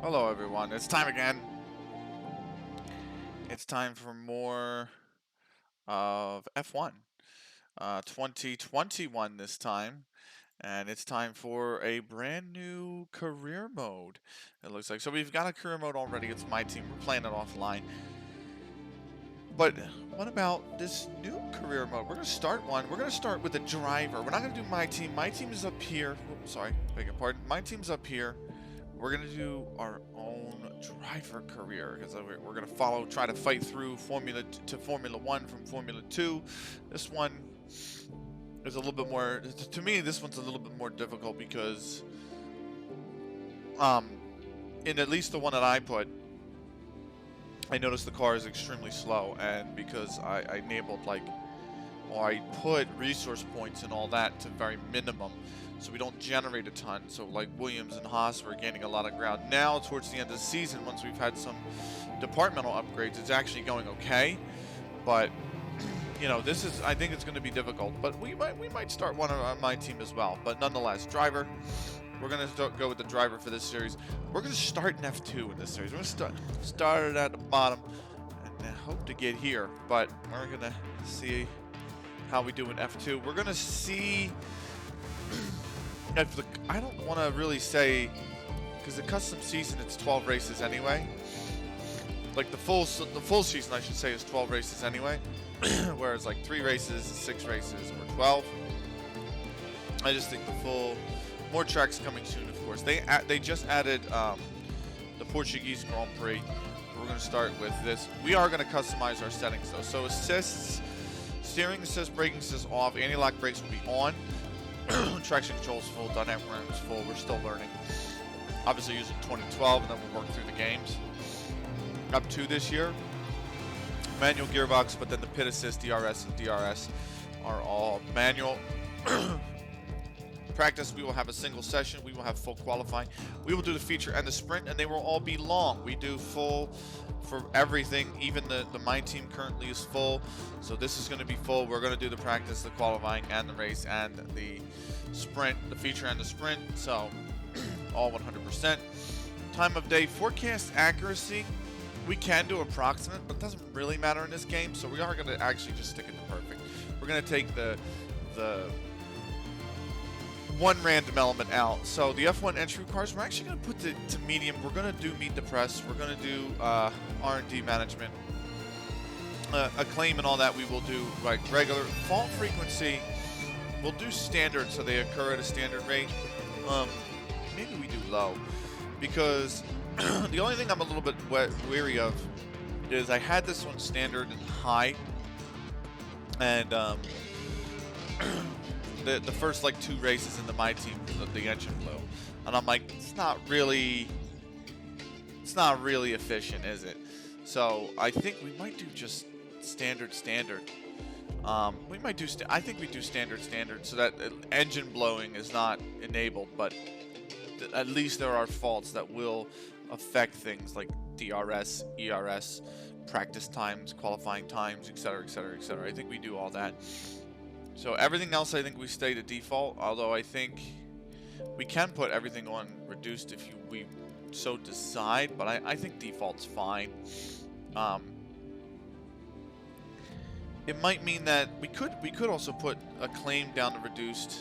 Hello everyone, it's time again. It's time for more of F1. 2021 this time, and it's time for a brand new career mode, it looks like. So we've got a career mode already, it's my team, we're playing it offline. But what about this new career mode? We're going to start one. We're going to start with a driver. We're not going to do my team. My team is up here. Oops, sorry, beg your pardon. My team's up here. We're going to do our own driver career because we're going to try to fight through Formula 1 from Formula 2. This one is a little bit more, to me, this one's a little bit more difficult because, in at least the one that I put, I noticed the car is extremely slow, and because I enabled or I put resource points and all that to very minimum, so we don't generate a ton. So like Williams and Haas were gaining a lot of ground. Now towards the end of the season, once we've had some departmental upgrades, it's actually going okay. But you know, I think it's going to be difficult. But we might start one on my team as well. But nonetheless, driver. We're going to go with the driver for this series. We're going to start in F2 in this series. We're going to start it at the bottom and hope to get here. But we're going to see how we do in F2. We're going to see if I don't want to really say, because the custom season, it's 12 races anyway. Like the full season, I should say, is 12 races anyway. Whereas like 3 races, 6 races, or 12. I just think more tracks coming soon, of course. They just added the Portuguese Grand Prix. We're going to start with this. We are going to customize our settings, though. So assists, steering assist, braking assist off, anti-lock brakes will be on. Traction control is full, dynamic RAM is full. We're still learning. Obviously using 2012, and then we'll work through the games. Up to this year. Manual gearbox, but then the pit assist, DRS, and DRS are all manual. Practice, we will have a single session. We will have full qualifying. We will do the feature and the sprint, and they will all be long. We do full for everything. Even the my team currently is full, so this is going to be full. We're going to do the practice, the qualifying, and the race, and the sprint, the feature and the sprint. So all 100%. Time of day, forecast accuracy. We can do approximate, but it doesn't really matter in this game. So we are going to actually just stick it to perfect. We're going to take the one random element out. So the F1 entry cars, we're actually going to put to medium. We're going to do meet the press. We're going to do R&D management. Acclaim and all that we will do like regular. Fault frequency, we'll do standard so they occur at a standard rate. Maybe we do low because the only thing I'm a little bit weary of is I had this one standard and high, and the first like 2 races into my team, the engine blew, and I'm like, it's not really efficient, is it? So I think we might do just standard. We might do I think we do standard so that engine blowing is not enabled, but at least there are faults that will affect things like DRS, ERS, practice times, qualifying times, etc., etc., etc. I think we do all that. So everything else, I think we stay to default, although I think we can put everything on reduced if we so decide, but I think default's fine. It might mean that we could also put a claim down to reduced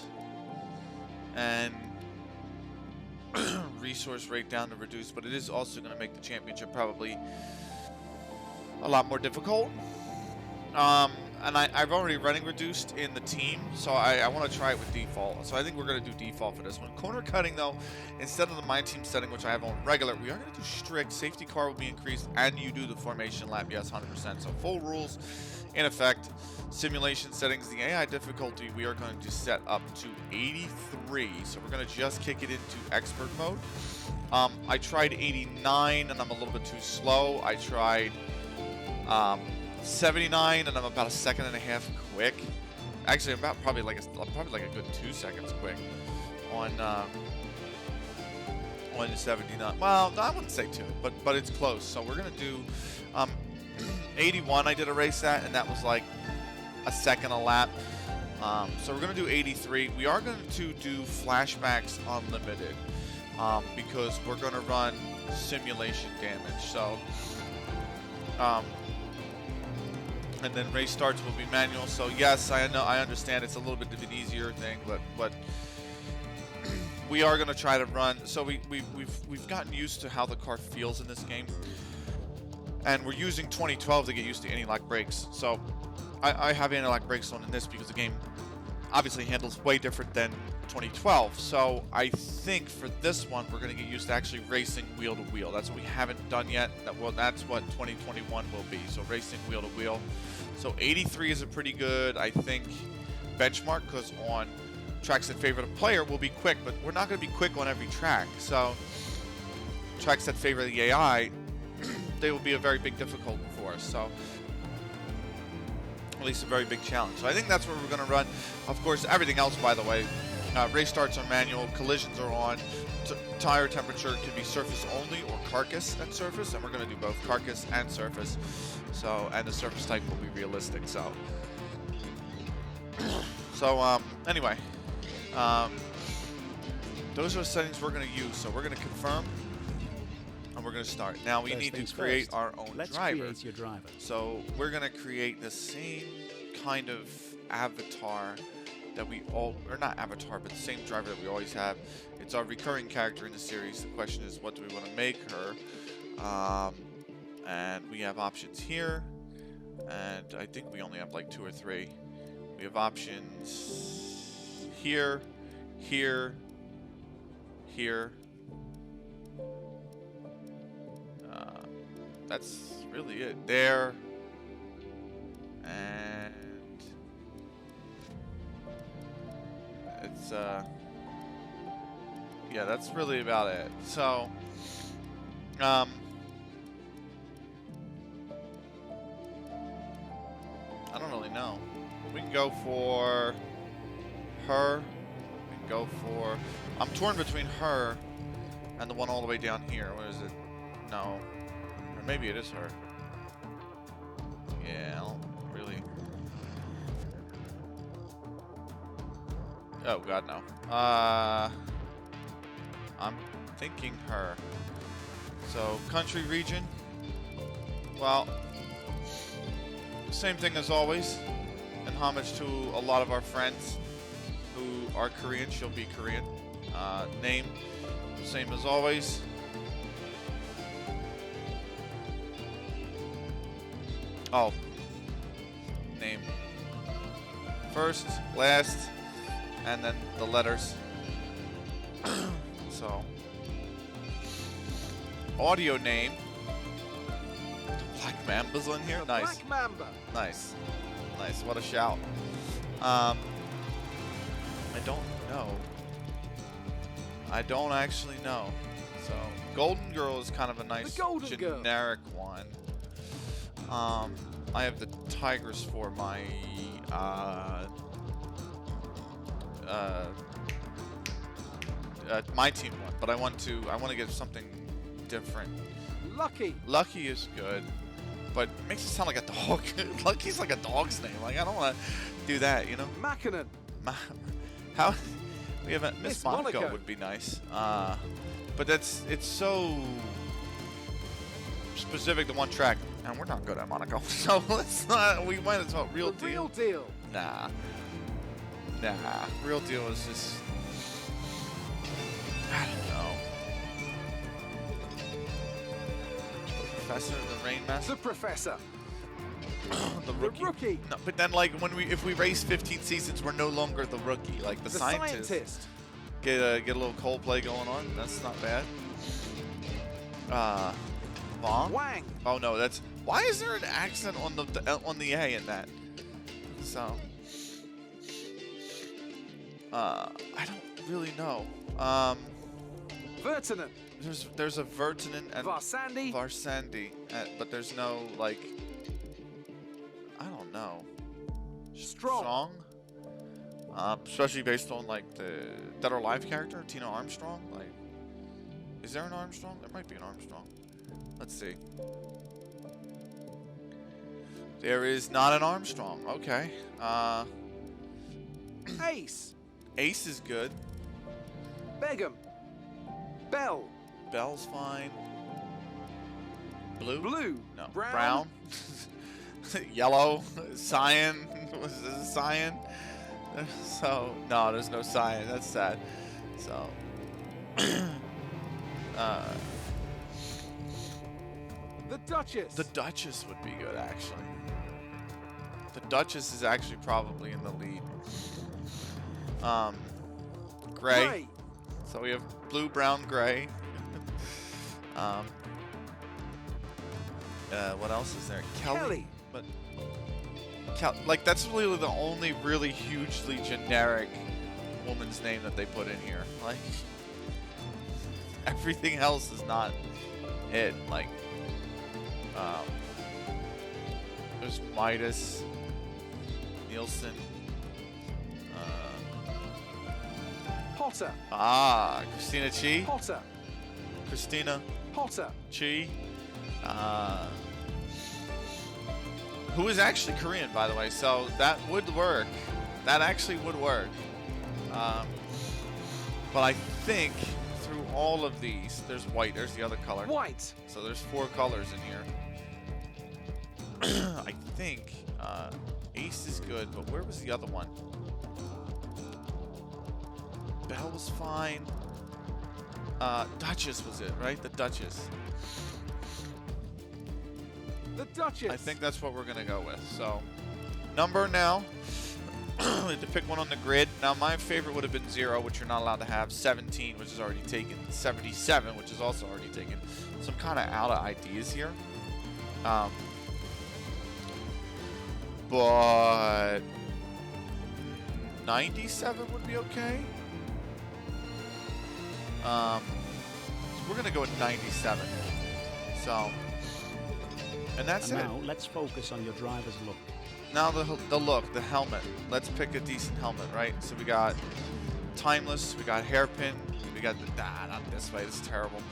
and resource rate down to reduced, but it is also going to make the championship probably a lot more difficult. And I've already running reduced in the team, so I want to try it with default. So I think we're going to do default for this one. Corner cutting, though, instead of the my team setting, which I have on regular, we are going to do strict. Safety car will be increased, and you do the formation lap, yes, 100%. So full rules in effect. Simulation settings, the AI difficulty, we are going to set up to 83. So we're going to just kick it into expert mode. I tried 89, and I'm a little bit too slow. I tried 79, and I'm about 1.5 seconds quick. Actually, I'm probably like a good 2 seconds quick on 79. Well, no, I wouldn't say 2, but it's close. So we're gonna do 81. I did a race at, and that was like 1 second a lap. So we're gonna do 83. We are going to do flashbacks unlimited. because we're going to run simulation damage. So, and then race starts will be manual. So yes, I understand it's a little bit of an easier thing, but we are going to try to run. So we've gotten used to how the car feels in this game, and we're using 2012 to get used to anti-lock brakes. So I have anti-lock brakes on in this because the game obviously handles way different than 2012. So I think for this one we're going to get used to actually racing wheel to wheel. That's what we haven't done yet. That's what 2021 will be. So racing wheel to wheel. So 83 is a pretty good, I think, benchmark, because on tracks that favor the player will be quick, but we're not going to be quick on every track. So tracks that favor the AI, they will be a very big difficulty for us. So at least a very big challenge. So I think that's where we're going to run. Of course, everything else, by the way, race starts are manual, collisions are on, tire temperature can be surface only or carcass and surface, and we're going to do both carcass and surface. So, and the surface type will be realistic. So, anyway, those are the settings we're going to use. So we're going to confirm, and we're going to start. Now we need to create our own driver. Create your driver. So we're going to create the same kind of avatar that we all, or not avatar, but the same driver that we always have. It's our recurring character in the series. The question is, what do we want to make her? And we have options here, and I think we only have like 2 or 3. We have options here, here, here. That's really it. There, and it's yeah, that's really about it. So I don't really know. We can go for her. We can go for... I'm torn between her and the one all the way down here. What is it? No. Or maybe it is her. Yeah, I don't really... Oh, God, no. I'm thinking her. So, country, region. Well... Same thing as always, in homage to a lot of our friends who are Korean. She'll be Korean. Name, same as always. Oh, name. First, last, and then the letters. So, audio name. Black Mamba's on here? Nice. Black Mamba. Nice. Nice. What a shout. I don't know. I don't actually know. So, Golden Girl is kind of a nice generic one. I have the Tigress for my my team one, but I want to get something different. Lucky. Lucky is good. But it makes it sound like a dog. Lucky's like a dog's name. Like, I don't want to do that, you know? Mackinnon. How? We have a Miss Monaco would be nice. But it's so specific to one track. And we're not good at Monaco. So let's not, we might as well. Real Deal. Real Deal. Nah. Real Deal is just, I don't know. Professor, the Rainmaster. The Professor. The Rookie. The Rookie. No, but then, like, if we race 15 seasons, we're no longer the Rookie. Like the Scientist. Get a little Coldplay going on. That's not bad. Wong. Wang. Oh no, that's. Why is there an accent on the A in that? So. I don't really know. Vertinen. There's a Vertinen and Varsandi, but there's no, like, I don't know. Strong. Especially based on, like, the Dead or Alive character, Tina Armstrong. Like, is there an Armstrong? There might be an Armstrong. Let's see. There is not an Armstrong. Okay. Ace. Ace is good. Begum. Bell. Bell's fine. Blue? Blue. No. Brown. Yellow. Cyan. Was this cyan? So, no, there's no cyan. That's sad. So, The Duchess. the Duchess would be good, actually. The Duchess is actually probably in the lead. Gray. Gray. So we have blue, brown, gray. What else is there? Kelly. But like that's really the only really hugely generic woman's name that they put in here. Like everything else is not it. Like there's Midas, Nielsen. Potter. Christina Chi. Potter. Christina Potter. Chi. Who is actually Korean, by the way, so that would work. That actually would work. But I think through all of these, there's white. There's the other color. White. So there's 4 colors in here. I think Ace is good, but where was the other one? Bell was fine. Duchess was it, right? The Duchess. The Duchess. I think that's what we're going to go with. So, number now. We had to pick one on the grid. Now, my favorite would have been 0, which you're not allowed to have. 17, which is already taken. 77, which is also already taken. So, I'm kind of out of ideas here. But 97 would be okay. So we're going to go with 97. So, and that's and it. now, let's focus on your driver's look. Now the look, the helmet. Let's pick a decent helmet, right? So we got Timeless, we got Hairpin, we got the, not this way, this is terrible.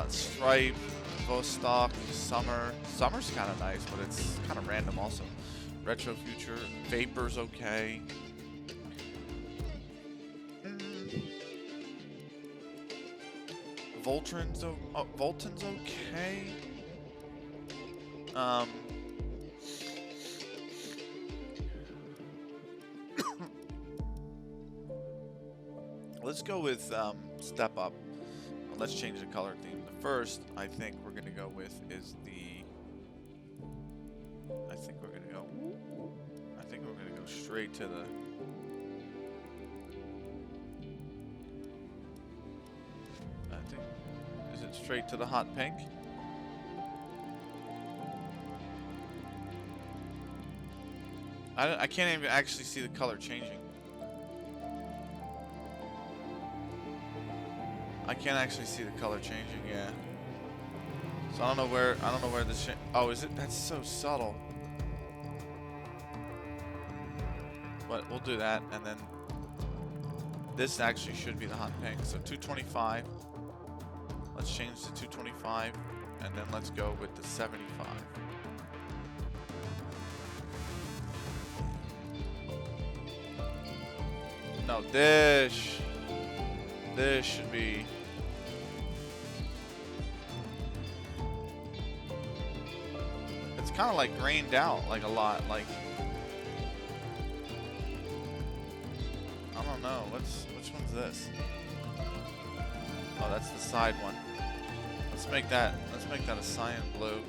Stripe, Vostok, Summer. Summer's kind of nice, but it's kind of random also. Retro Future, Vapor's okay. Voltron's okay. Let's go with Step Up. Let's change the color theme. The first, I think we're gonna go with is the. I think we're gonna go straight to the. Is it straight to the hot pink? I can't even actually see the color changing. I can't actually see the color changing, yeah. So I don't know where this oh, is it? That's so subtle. But we'll do that, and then this actually should be the hot pink. So 225. Let's change to 225, and then let's go with the 75. No, this should be. It's kind of like grained out, like a lot. Like I don't know. Which one's this? Oh, that's the side one. Let's make that a cyan blue.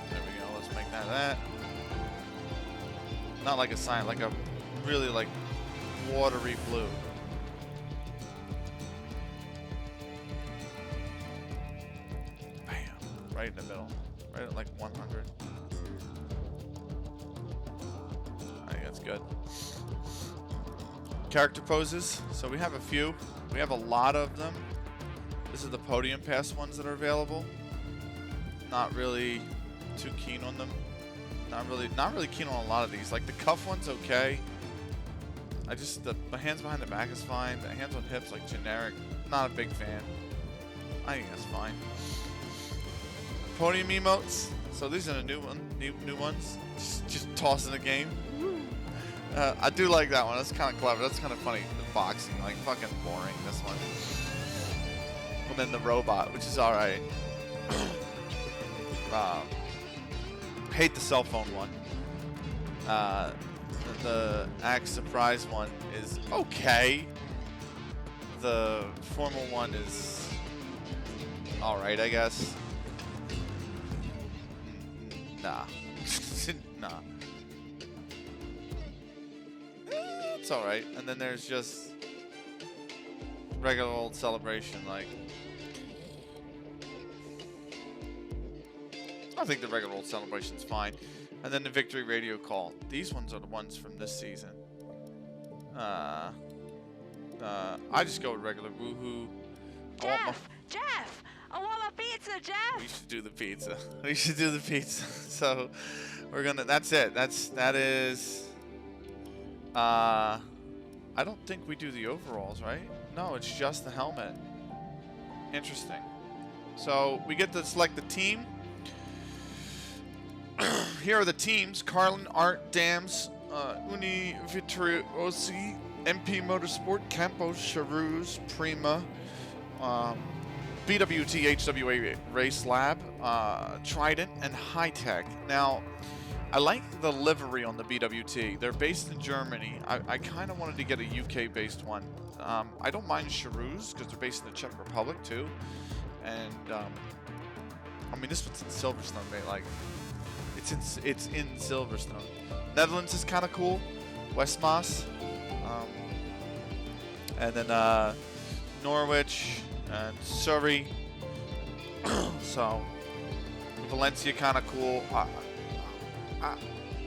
There we go. Let's make that. Not like a cyan, like a really like watery blue. Bam! Right in the middle. Right at like 100. I think that's good. Character poses. So we have a few. We have a lot of them. This is the podium pass ones that are available. Not really too keen on them. Not really keen on a lot of these. Like the cuff one's okay. My hands behind the back is fine. The hands on hips, like generic. Not a big fan. I think that's fine. Podium emotes. So these are the new ones. Just toss in the game. I do like that one. That's kind of clever. That's kind of funny. The boxing, like fucking boring. This one. And then the robot, which is all right. Hate the cell phone one. The act surprise one is okay. The formal one is all right, I guess. Nah. Nah. It's all right. And then there's just regular old celebration, like. I think the regular old celebration's fine. And then the victory radio call. These ones are the ones from this season. I just go with regular woohoo. Jeff, I want a pizza, Jeff. We should do the pizza. We should do the pizza. So we're gonna. That's it. That is. I don't think we do the overalls, right? No, it's just the helmet. Interesting. So we get to select the team. Here are the teams: Carlin, Art, Dams, Uni Vitriosi, MP Motorsport, Campos, Charuz, Prima, BWT HWA Race Lab, Trident, and High Tech. Now, I like the livery on the BWT. They're based in Germany. I kind of wanted to get a UK-based one. I don't mind Charuz because they're based in the Czech Republic too. And I mean, this one's in Silverstone, mate. Like, it's in Silverstone. Netherlands is kind of cool. Westmaas. And then Norwich and Surrey. So Valencia kind of cool.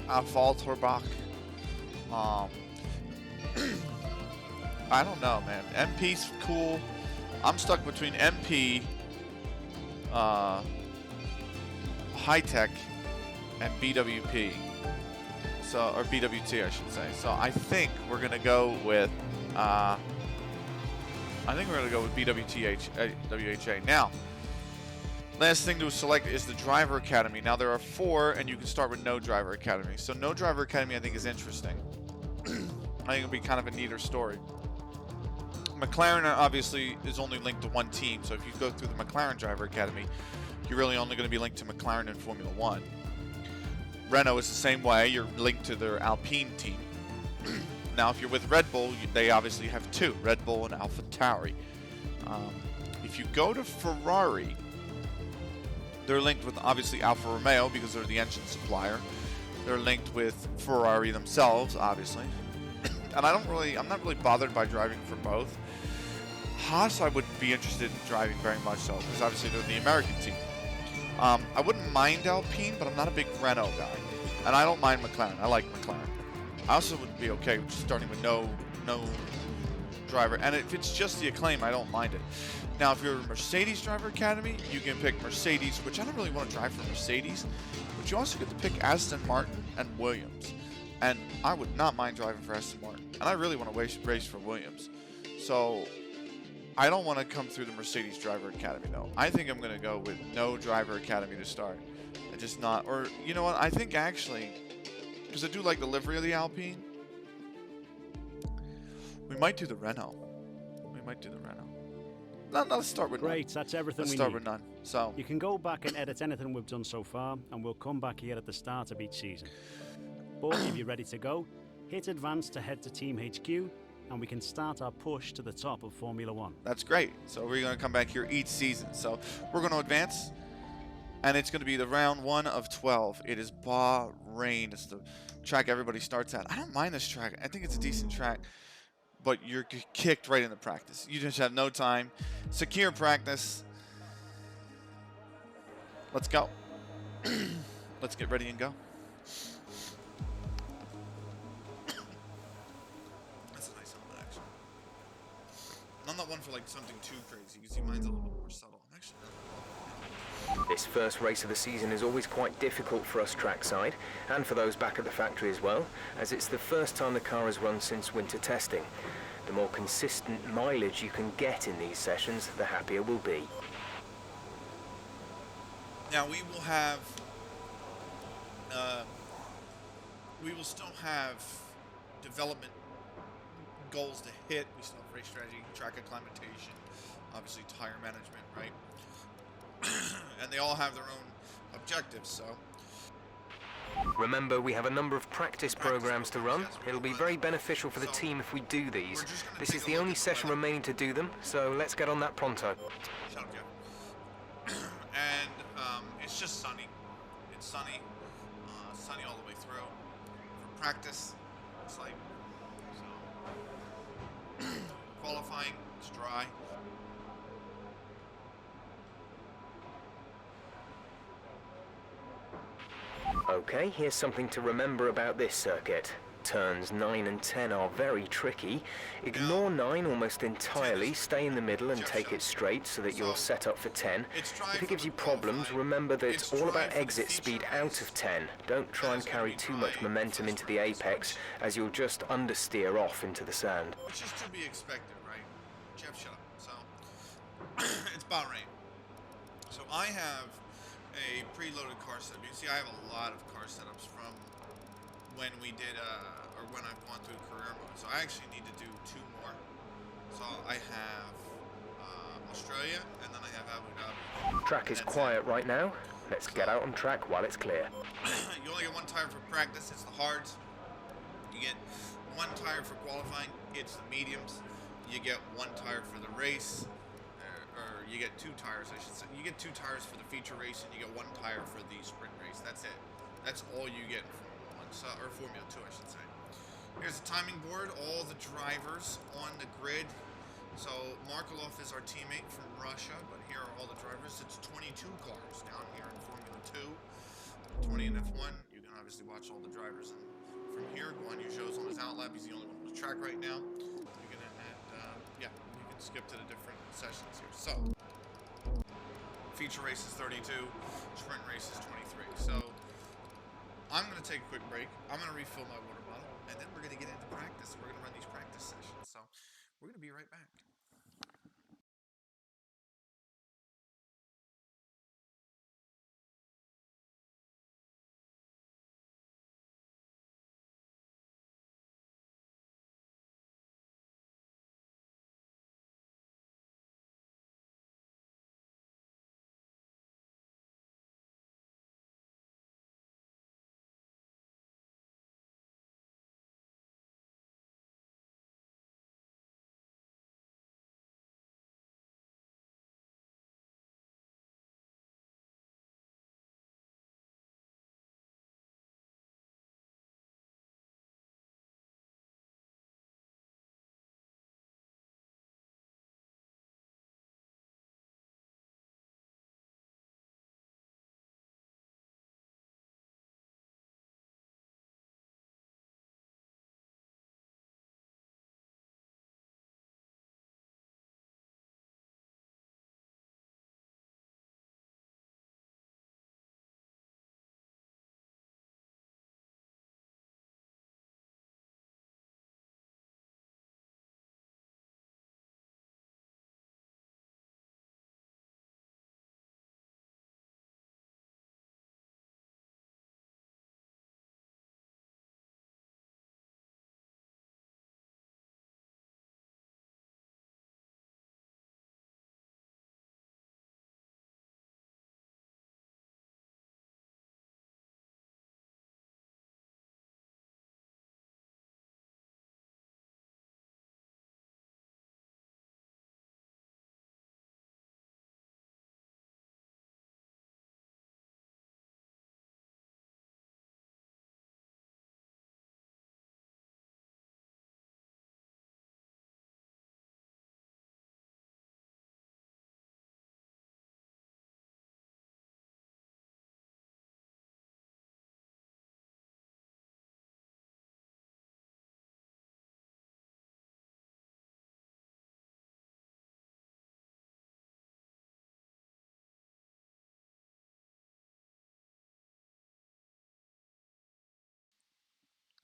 Valterbach. I don't know, man. MP's cool. I'm stuck between MP, High Tech, and BWP. So, or BWT, I should say. So I think we're gonna go with WHA. Now, last thing to select is the Driver Academy. Now there are 4, and you can start with no Driver Academy. So no Driver Academy, I think, is interesting. I think it'll be kind of a neater story. McLaren obviously is only linked to one team, so if you go through the McLaren Driver Academy, you're really only going to be linked to McLaren in Formula 1. Renault is the same way. You're linked to their Alpine team. Now, if you're with Red Bull, they obviously have 2, Red Bull and AlphaTauri. If you go to Ferrari, they're linked with, obviously, Alfa Romeo because they're the engine supplier. They're linked with Ferrari themselves, obviously. And I'm not really bothered by driving for both. Haas, I would be interested in driving very much so, because obviously they're the American team. I wouldn't mind Alpine, but I'm not a big Renault guy. And I don't mind McLaren. I like McLaren. I also would be okay with starting with no driver. And if it's just the Acclaim, I don't mind it. Now, if you're a Mercedes Driver Academy, you can pick Mercedes, which I don't really want to drive for Mercedes, but you also get to pick Aston Martin and Williams. And I would not mind driving for Aston Martin. And I really want to race for Williams. So I don't want to come through the Mercedes Driver Academy, though. I think I'm going to go with no Driver Academy to start. And just not, or you know what? I think actually, because I do like the livery of the Alpine, we might do the Renault. No, let's start with Great, none. that's everything Let's we start need. with none. So You can go back and edit anything we've done so far, and we'll come back here at the start of each season. But if you're ready to go, hit advance to head to Team HQ, and we can start our push to the top of Formula 1. that's great. So we're going to come back here each season. So we're going to advance, and it's going to be the round 1 of 12. It is Bahrain. It's the track everybody starts at. I don't mind this track. I think it's a decent track, but you're kicked right into practice. You just have no time. Secure practice. Let's go. Let's get ready and go. That's a nice helmet, actually. I'm not one for like something too crazy. You can see mine's a little bit more subtle. I'm actually not. This first race of the season is always quite difficult for us trackside, and for those back at the factory as well, as it's the first time the car has run since winter testing. The more consistent mileage you can get in these sessions, the happier we'll be. Now we will have, we will still have development goals to hit. We still have race strategy, track acclimatation, obviously tire management, right? And they all have their own objectives, so. Remember, we have a number of practice programs to run. It'll be very beneficial for the team if we do these. This is the only session remaining to do them, so let's get on that pronto. Shut up, Jeff. And it's just sunny. It's sunny. Sunny all the way through. For practice, it's like, so. Qualifying, it's dry. Okay, here's something to remember about this circuit. Turns 9 and 10 are very tricky. Ignore 9 almost entirely, stay in the middle and take it straight so that you're set up for 10. If it gives you problems, remember that it's all about exit speed out of 10. Don't try and carry too much momentum into the apex, as you'll just understeer off into the sand. Which is to be expected, right? Jeff, shut up. So, it's Bahrain. So I have a preloaded car setup. You see, I have a lot of car setups from when we did, or when I've gone through career mode. So I actually need to do 2 more. So I have Australia, and then I have Abu Dhabi. Track is quiet right now. Let's get out on track while it's clear. You only get 1 tire for practice. It's the hards. You get 1 tire for qualifying. It's the mediums. You get 1 tire for the race. Or you get 2 tires, I should say. You get 2 tires for the feature race, and you get 1 tire for the sprint race. That's it. That's all you get in Formula 1, or Formula 2, I should say. Here's the timing board. All the drivers on the grid. So Markelov is our teammate from Russia, but here are all the drivers. It's 22 cars down here in Formula 2. 20 in F1. You can obviously watch all the drivers from here. Guan Yu Zhou's on his outlap. He's the only one on the track right now. You can yeah, you can skip to the different sessions here. So, feature race is 32, sprint race is 23. So, I'm going to take a quick break. I'm going to refill my water bottle, and then we're going to get into practice. We're going to run these practice sessions. So, we're going to be right back.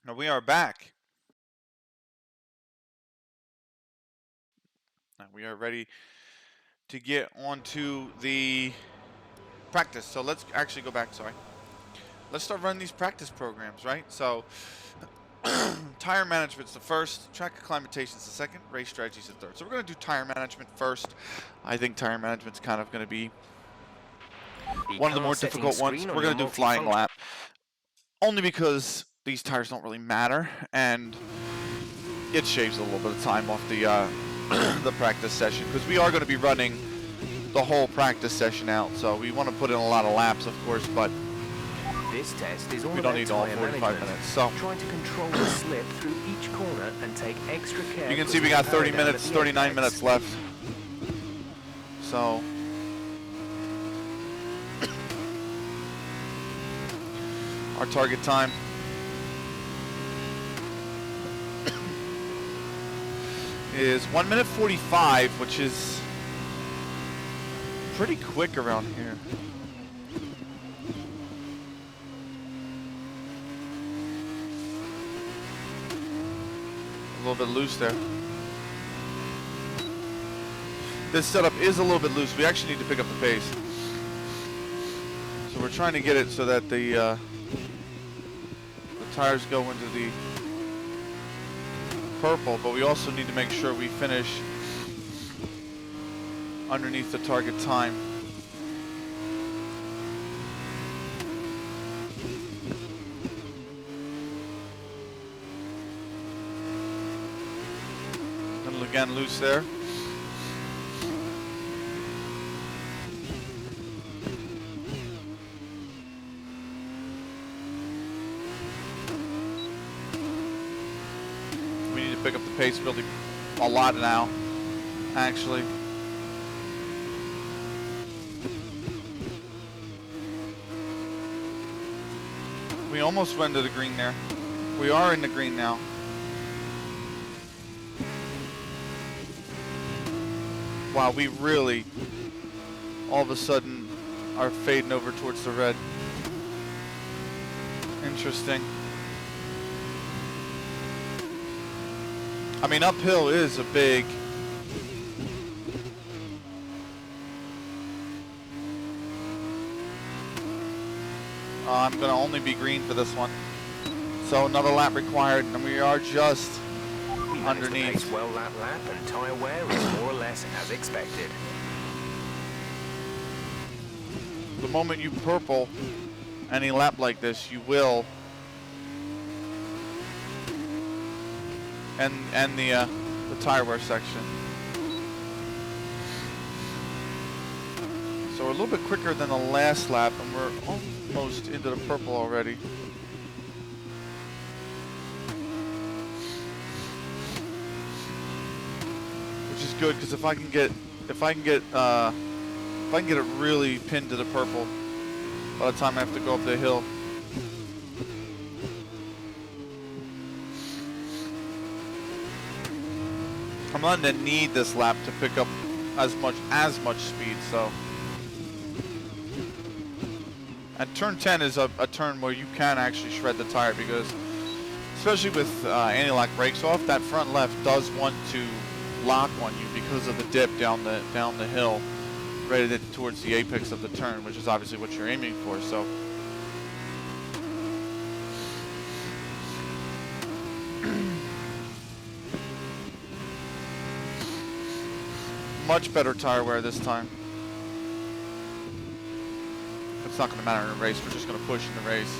Now we are back. Now we are ready to get onto the practice. So let's actually go back, sorry. Let's start running these practice programs, right? So Tire management's the first, track acclimatation's the second, race strategy's the third. So we're going to do tire management first. I think tire management's kind of going to be one of the more difficult ones. We're going to do flying lap. Only because these tires don't really matter, and it shaves a little bit of time off the the practice session, because we are going to be running the whole practice session out. So we want to put in a lot of laps, of course, but this test is all we don't need all 45 minutes. So trying to control the slip through each corner and take extra care. You can see we got 30 minutes, 39 minutes left. So our target time is 1 minute 45, which is pretty quick around here. A little bit loose there. This setup is a little bit loose. We actually need to pick up the pace. So we're trying to get it so that the tires go into the purple, but we also need to make sure we finish underneath the target time. And again, loose there. Pick up the pace really a lot now, actually. We almost went to the green there. We are in the green now. Wow, we really all of a sudden are fading over towards the red. Interesting. I mean, uphill is a big... I'm going to only be green for this one. So another lap required, and we are just underneath. Well, that lap and tyre wear is more or less as expected. The moment you purple any lap like this, you will and the tire wear section. So we're a little bit quicker than the last lap, and we're almost into the purple already. Which is good, because if I can get it really pinned to the purple by the time I have to go up the hill. I'm not going to need this lap to pick up as much speed, so. And turn 10 is a turn where you can actually shred the tire, because especially with anti-lock brakes off, that front left does want to lock on you because of the dip down the hill, right towards the apex of the turn, which is obviously what you're aiming for. So. Much better tire wear this time. It's not going to matter in a race. We're just going to push in the race.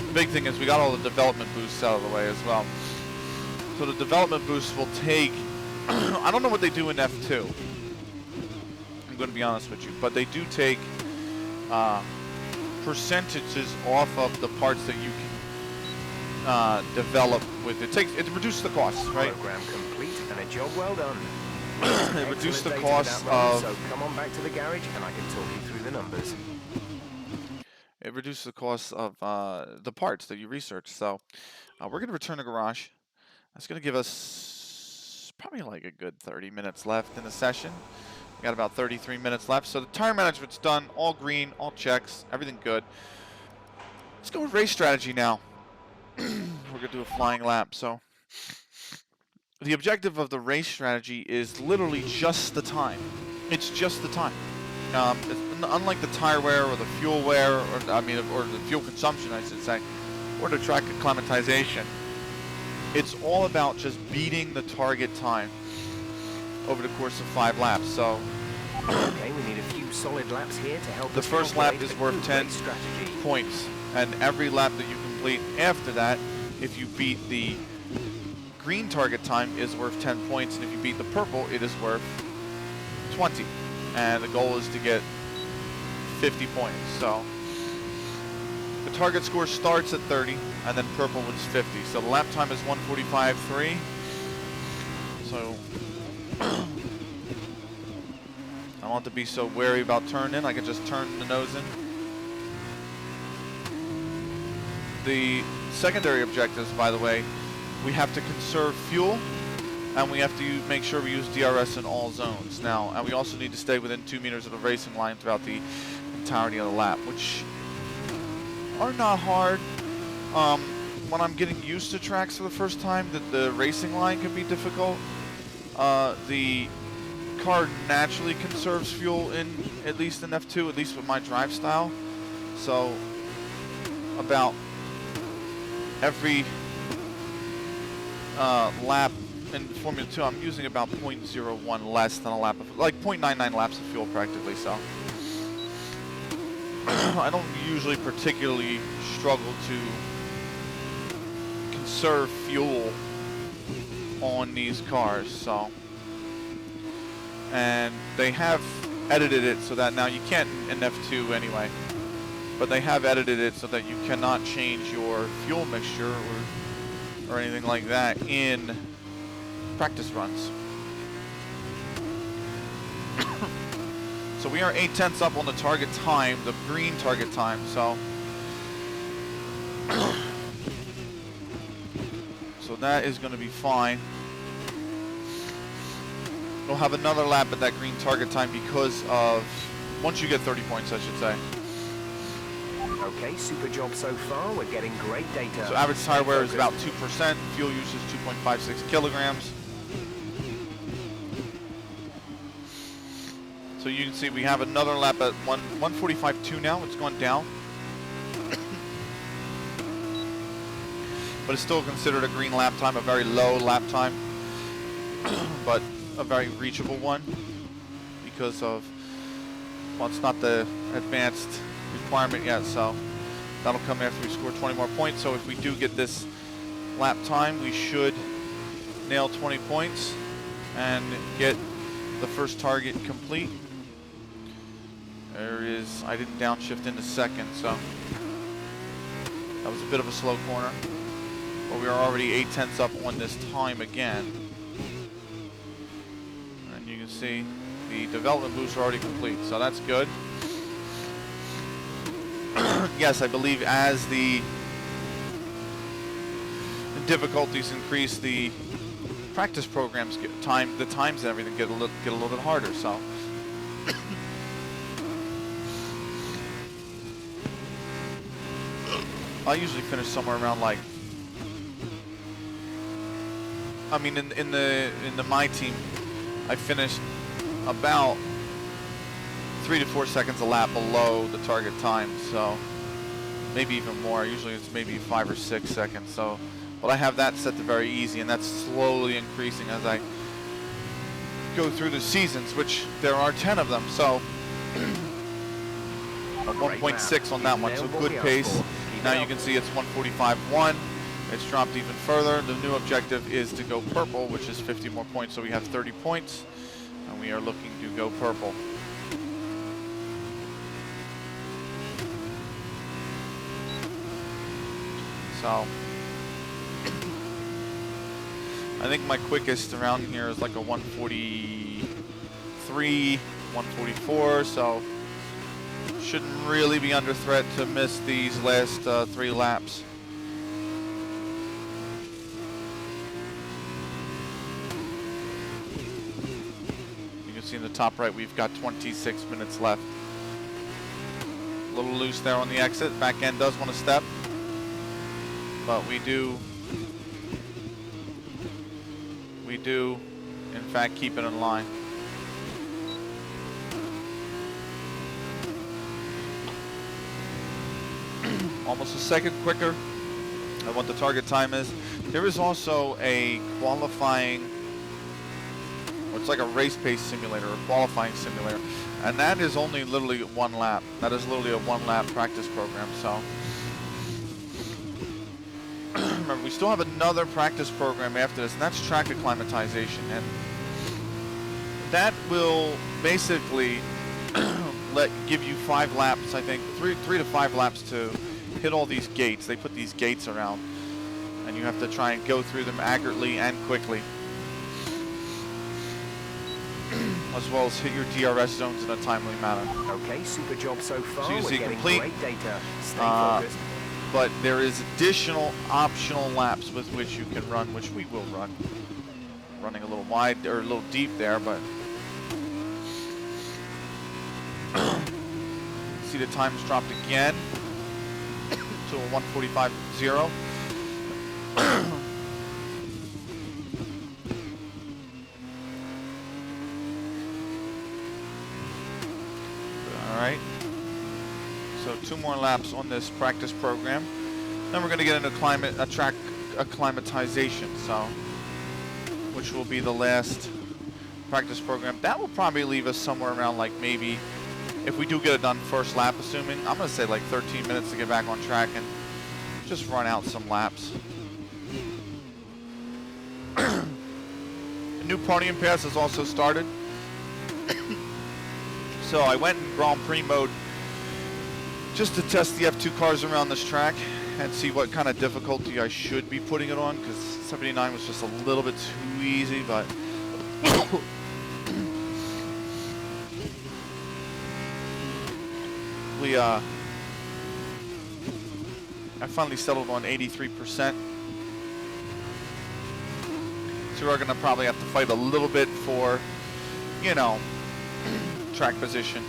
The big thing is we got all the development boosts out of the way as well. So the development boosts will take... I don't know what they do in F2. I'm going to be honest with you. But they do take percentages off of the parts that you can develop with. It reduces the cost, right? Program complete and a job well done. It reduced the cost of... So come on back to the garage and I can talk you through the numbers. It reduces the cost of the parts that you research. So we're going to return to garage. That's going to give us probably like a good 30 minutes left in the session. We got about 33 minutes left. So the tire management's done. All green, all checks, everything good. Let's go with race strategy now. We're going to do a flying lap. So the objective of the race strategy is literally just the time. It's just the time. Unlike the tire wear or the fuel wear, or the fuel consumption, I should say, or the track acclimatization, it's all about just beating the target time over the course of 5 laps. So Okay, we need a few solid laps here to help the us first lap calculate is a worth good 10 race strategy. points, and every lap that you complete after that, if you beat the green target time, is worth 10 points, and if you beat the purple, it is worth 20. And the goal is to get 50 points. So the target score starts at 30, and then purple was 50. So the lap time is 1:45.3. So I don't want to be so wary about turn in. I can just turn the nose in. The secondary objectives, by the way, we have to conserve fuel, and we have to make sure we use DRS in all zones now. And we also need to stay within 2 meters of the racing line throughout the entirety of the lap, which are not hard. When I'm getting used to tracks for the first time, the racing line can be difficult. The car naturally conserves fuel at least in F2, at least with my drive style. So about every lap in Formula 2, I'm using about 0.01 less than a lap of, like 0.99 laps of fuel practically. So I don't usually particularly struggle to conserve fuel on these cars. So, and they have edited it so that now you can't in F2 anyway, but they have edited it so that you cannot change your fuel mixture or anything like that in practice runs. So we are 0.8 up on the target time, the green target time. So so that is going to be fine. We'll have another lap at that green target time because of, once you get 30 points, I should say. Okay, super job so far. We're getting great data. So average tire wear is about 2%. Fuel use is 2.56 kilograms. So you can see we have another lap at 1:45.2 now. It's gone down. But it's still considered a green lap time, a very low lap time, but a very reachable one because of, well, it's not the advanced requirement yet, so that'll come after we score 20 more points. So if we do get this lap time, we should nail 20 points and get the first target complete. There is, I didn't downshift into second, so that was a bit of a slow corner. But we are already 0.8 up on this time again. And you can see the development boosts are already complete, so that's good. Yes, I believe as the difficulties increase, the practice programs get the times and everything get a little bit harder. So I usually finish somewhere around, like, I mean, in the my team, I finished about 3 to 4 seconds a lap below the target time, so maybe even more. Usually it's maybe 5 or 6 seconds. So, but I have that set to very easy, and that's slowly increasing as I go through the seasons, which there are 10 of them. So 1.6 on that one, so good pace. Now you can see it's 1:45.1. It's dropped even further. The new objective is to go purple, which is 50 more points. So we have 30 points, and we are looking to go purple. So I think my quickest around here is like a 1:43, 1:44. So shouldn't really be under threat to miss these last 3 laps. You can see in the top right we've got 26 minutes left. A little loose there on the exit. Back end does want to step, but we do in fact keep it in line. Almost a second quicker than what the target time is. There is also a qualifying, or it's like a race pace simulator, a qualifying simulator, and that is only literally 1 lap. That is literally a 1 lap practice program. So remember, we still have another practice program after this, and that's track acclimatization, and that will basically give you 5 laps, I think, 3 to 5 laps to hit all these gates. They put these gates around, and you have to try and go through them accurately and quickly, as well as hit your DRS zones in a timely manner. Okay, super job so far. So you We're see getting complete, great data. Stay focused. but there is additional optional laps with which you can run, which we will run. Running a little wide, or a little deep there, but see the times dropped again to a 1:45.0. All right. So 2 more laps on this practice program. Then we're going to get into track acclimatization, so which will be the last practice program. That will probably leave us somewhere around, like, maybe, if we do get it done first lap, assuming, I'm going to say like 13 minutes to get back on track and just run out some laps. A new podium pass has also started. So I went in Grand Prix mode just to test the F2 cars around this track and see what kind of difficulty I should be putting it on, because 79 was just a little bit too easy, but I finally settled on 83%. So we're gonna probably have to fight a little bit for, you know, track position.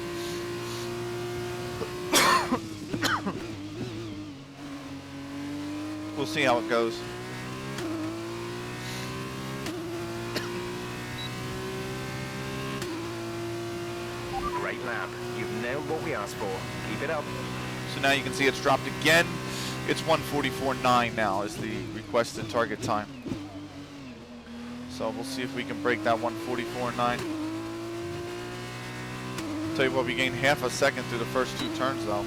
We'll see how it goes. Great lap. You've nailed what we asked for. Keep it up. So now you can see it's dropped again. It's 1:44.9 now is the requested target time. So we'll see if we can break that 1:44.9. Tell you what, we gained half a second through the first 2 turns though.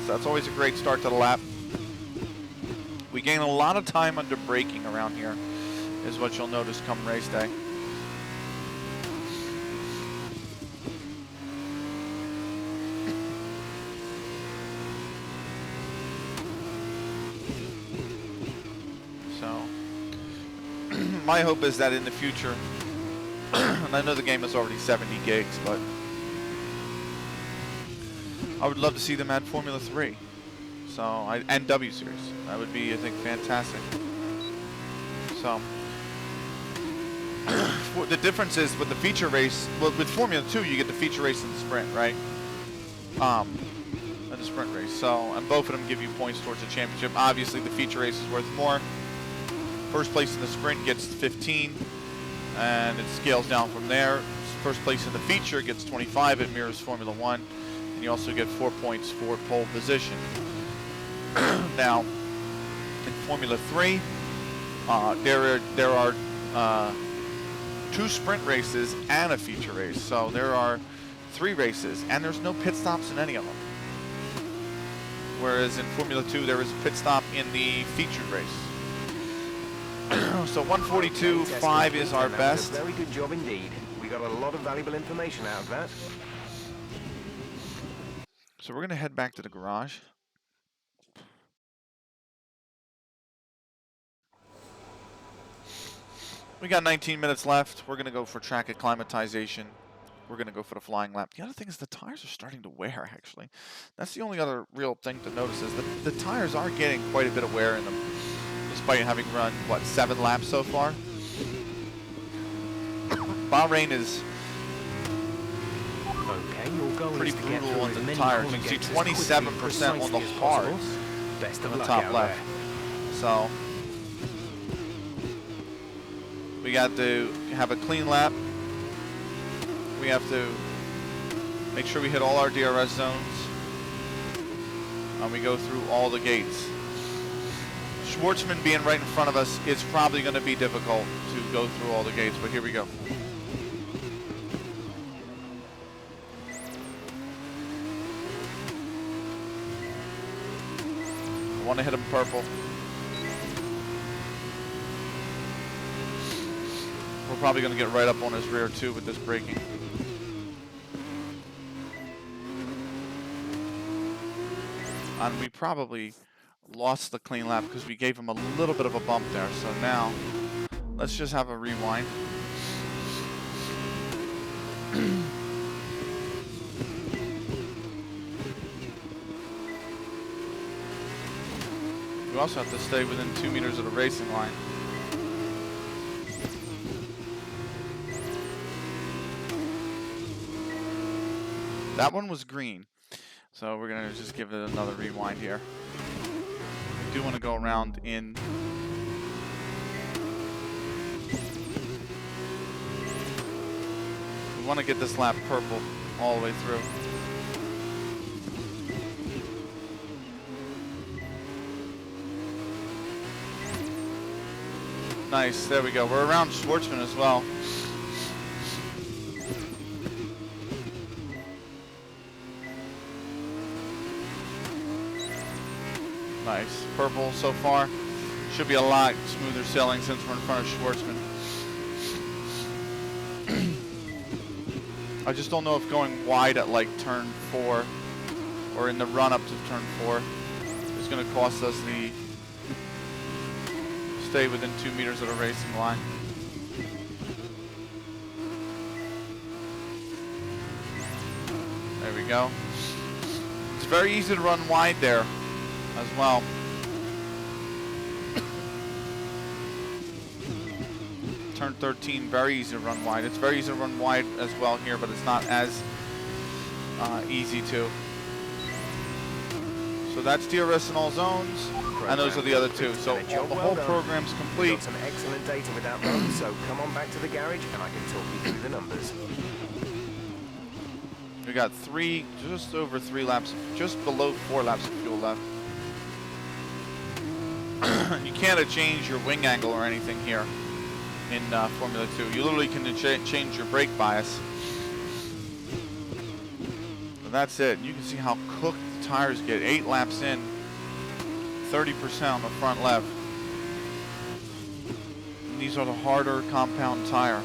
So that's always a great start to the lap. We gain a lot of time under braking around here, is what you'll notice come race day. So my hope is that in the future, and I know the game is already 70 gigs, but I would love to see them add Formula 3. So, and W Series. That would be, I think, fantastic. So, the difference is with the feature race, well, with Formula 2, you get the feature race and the sprint, right? And the sprint race. So, and both of them give you points towards the championship. Obviously, the feature race is worth more. First place in the sprint gets 15, and it scales down from there. First place in the feature gets 25. It mirrors Formula 1. And you also get 4 points for pole position. Now, in Formula 3, there are 2 sprint races and a feature race. So there are 3 races, and there's no pit stops in any of them. Whereas in Formula 2, there is a pit stop in the featured race. So 1:42.5 is our best. Very good job indeed. We got a lot of valuable information out of that. So we're going to head back to the garage. We got 19 minutes left. We're going to go for track acclimatization. We're going to go for the flying lap. The other thing is the tires are starting to wear, actually. That's the only other real thing to notice is that the tires are getting quite a bit of wear in them, despite having run, what, 7 laps so far? Bahrain is pretty brutal on the tires. You can see 27% on the hards on the top left. So we got to have a clean lap. We have to make sure we hit all our DRS zones. and we go through all the gates. Schwartzman being right in front of us, it's probably going to be difficult to go through all the gates, but here we go. I want to hit him purple. We're probably going to get right up on his rear too with this braking. And we probably lost the clean lap because we gave him a little bit of a bump there. So now, let's just have a rewind. We also have to stay within 2 meters of the racing line. That one was green. So we're going to just give it another rewind here. I do want to go around in. We want to get this lap purple all the way through. Nice, there we go. We're around Schwartzman as well. Nice. Purple so far. Should be a lot smoother sailing since we're in front of Schwartzman. I just don't know if going wide at like turn 4 or in the run up to turn 4 is going to cost us the stay within 2 meters of the racing line. There we go. It's very easy to run wide there as well. Turn 13, very easy to run wide. It's very easy to run wide as well here, but it's not as easy to. So that's DRS in all zones, and those are the other two. So the whole program's complete. Got some excellent data with that run, so come on back to the garage and I can talk you through the numbers. We got just over 3 laps, just below 4 laps of fuel left. You can't change your wing angle or anything here in Formula 2. You literally can change your brake bias. And that's it. You can see how cooked the tires get. 8 laps in, 30% on the front left. And these are the harder compound tire.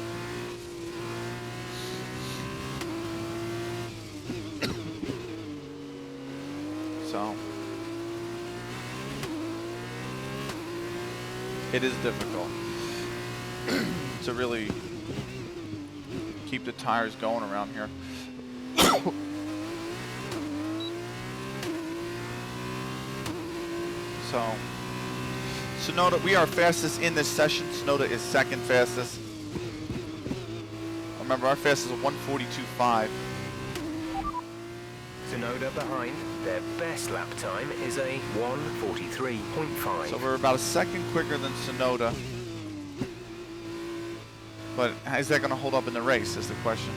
So it is difficult to really keep the tires going around here. So Sonoda, we are fastest in this session. Sonoda is second fastest. Remember, our fastest is 1:42.5. Sonoda behind. Their best lap time is a 1:43.5. So we're about a second quicker than Sonoda. But is that going to hold up in the race is the question.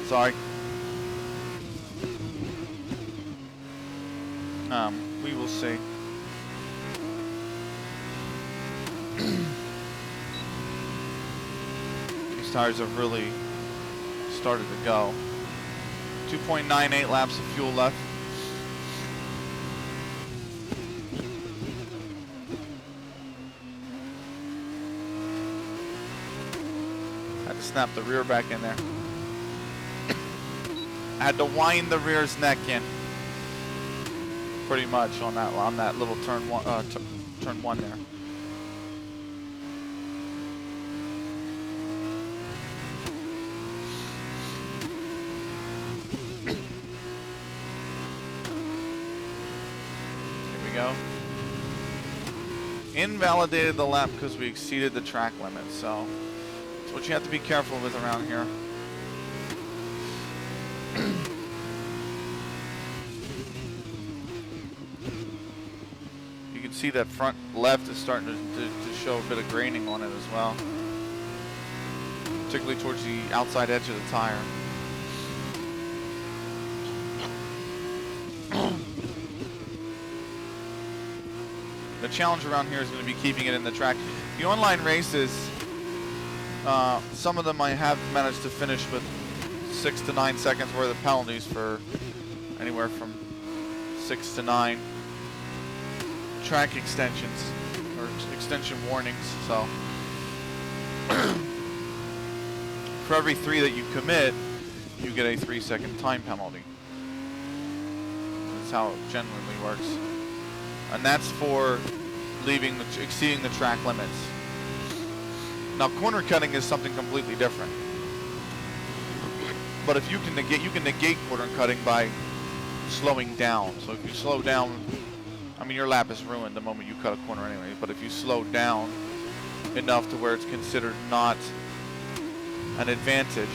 Sorry. We will see. These tires have really started to go. 2.98 laps of fuel left. Had to snap the rear back in there. I had to wind the rear's neck in, pretty much on that little turn one there. Here we go. Invalidated the lap because we exceeded the track limit, so that's what you have to be careful with around here. You can see that front left is starting to show a bit of graining on it as well. particularly towards the outside edge of the tire. The challenge around here is going to be keeping it in the track. The online races, some of them I have managed to finish with 6 to 9 seconds worth of penalties for anywhere from 6 to 9 track extensions or extension warnings. So for every 3 that you commit, you get a 3-second time penalty. That's how it generally works. And that's for exceeding the track limits. Now, corner cutting is something completely different. But if you can negate corner cutting by slowing down. So if you slow down, I mean, your lap is ruined the moment you cut a corner anyway. But if you slow down enough to where it's considered not an advantage.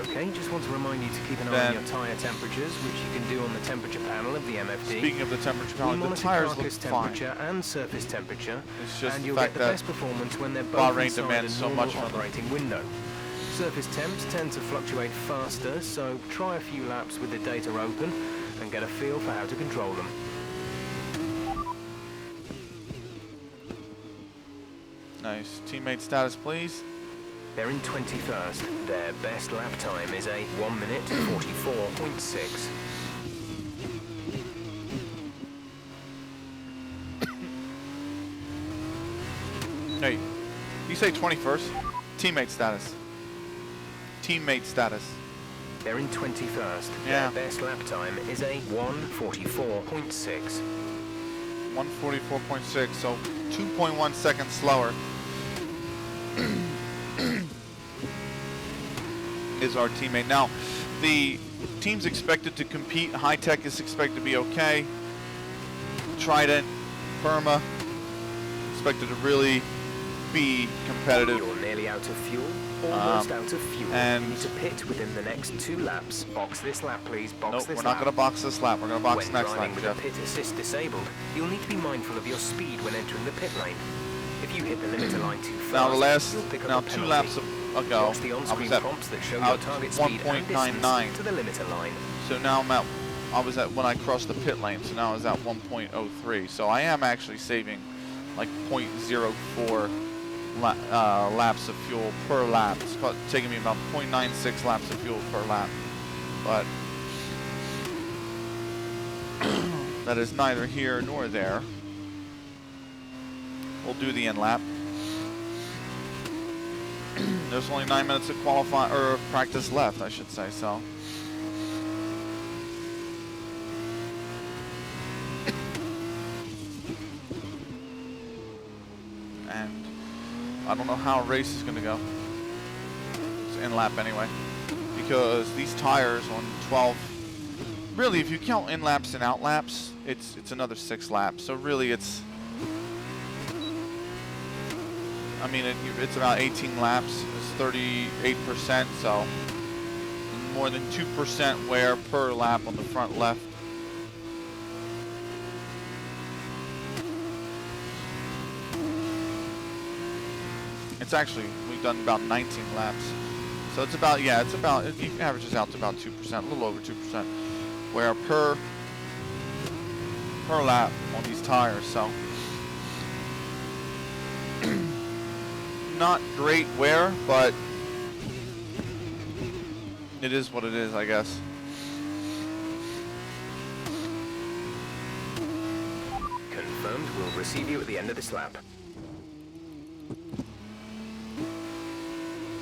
Okay, just want to remind you to keep an eye on your tyre temperatures, which you can do on the temperature panel of the MFD. Speaking of the temperature panel, the tires look fine. Temperature and surface temperature, it's just and the you'll fact get the that best performance when they're both Bahrain inside demands a so normal much from them. operating window. Surface temps tend to fluctuate faster, so try a few laps with the data open and get a feel for how to control them. Nice. Teammate status, please. They're in 21st. Their best lap time is a 1 minute 44.6. Hey, you say 21st? Teammate status. Teammate status. They're in 21st. Yeah. Their best lap time is a 1:44.6. 1:44.6, so 2.1 seconds slower is our teammate. Now, the team's expected to compete. High Tech is expected to be okay. Trident, Perma, expected to really be competitive. You're nearly out of fuel. Almost out of fuel. And you need to pit within the next 2 laps. Box this lap, please. Box nope, this we're lap. not going to box this lap. We're going to box When next driving lap, with Jeff. the pit assist disabled, you'll need to be mindful of your speed when entering the pit lane. If you hit the limiter line too fast, Now the last, you'll pick up now a 2 penalty. laps ago, Watch the I was on-screen at prompts that show your target speed and 1.99. distance to the limiter line. So now I was at when I crossed the pit lane. So now I was at 1.03. So I am actually saving like 0.04 laps of fuel per lap. It's taking me about 0.96 laps of fuel per lap. But that is neither here nor there. We'll do the end lap. There's only 9 minutes of practice left, I should say. So. And I don't know how a race is going to go. It's in lap anyway, because these tires on 12. Really, if you count in laps and out laps, it's another 6 laps. So really, it's. I mean, it's about 18 laps. It's 38%, so more than 2% wear per lap on the front left. It's actually, we've done about 19 laps. So it's about, yeah, it averages out to about 2%, a little over 2% wear per lap on these tires, so. Not great wear, but it is what it is, I guess. Confirmed. We'll receive you at the end of this lap.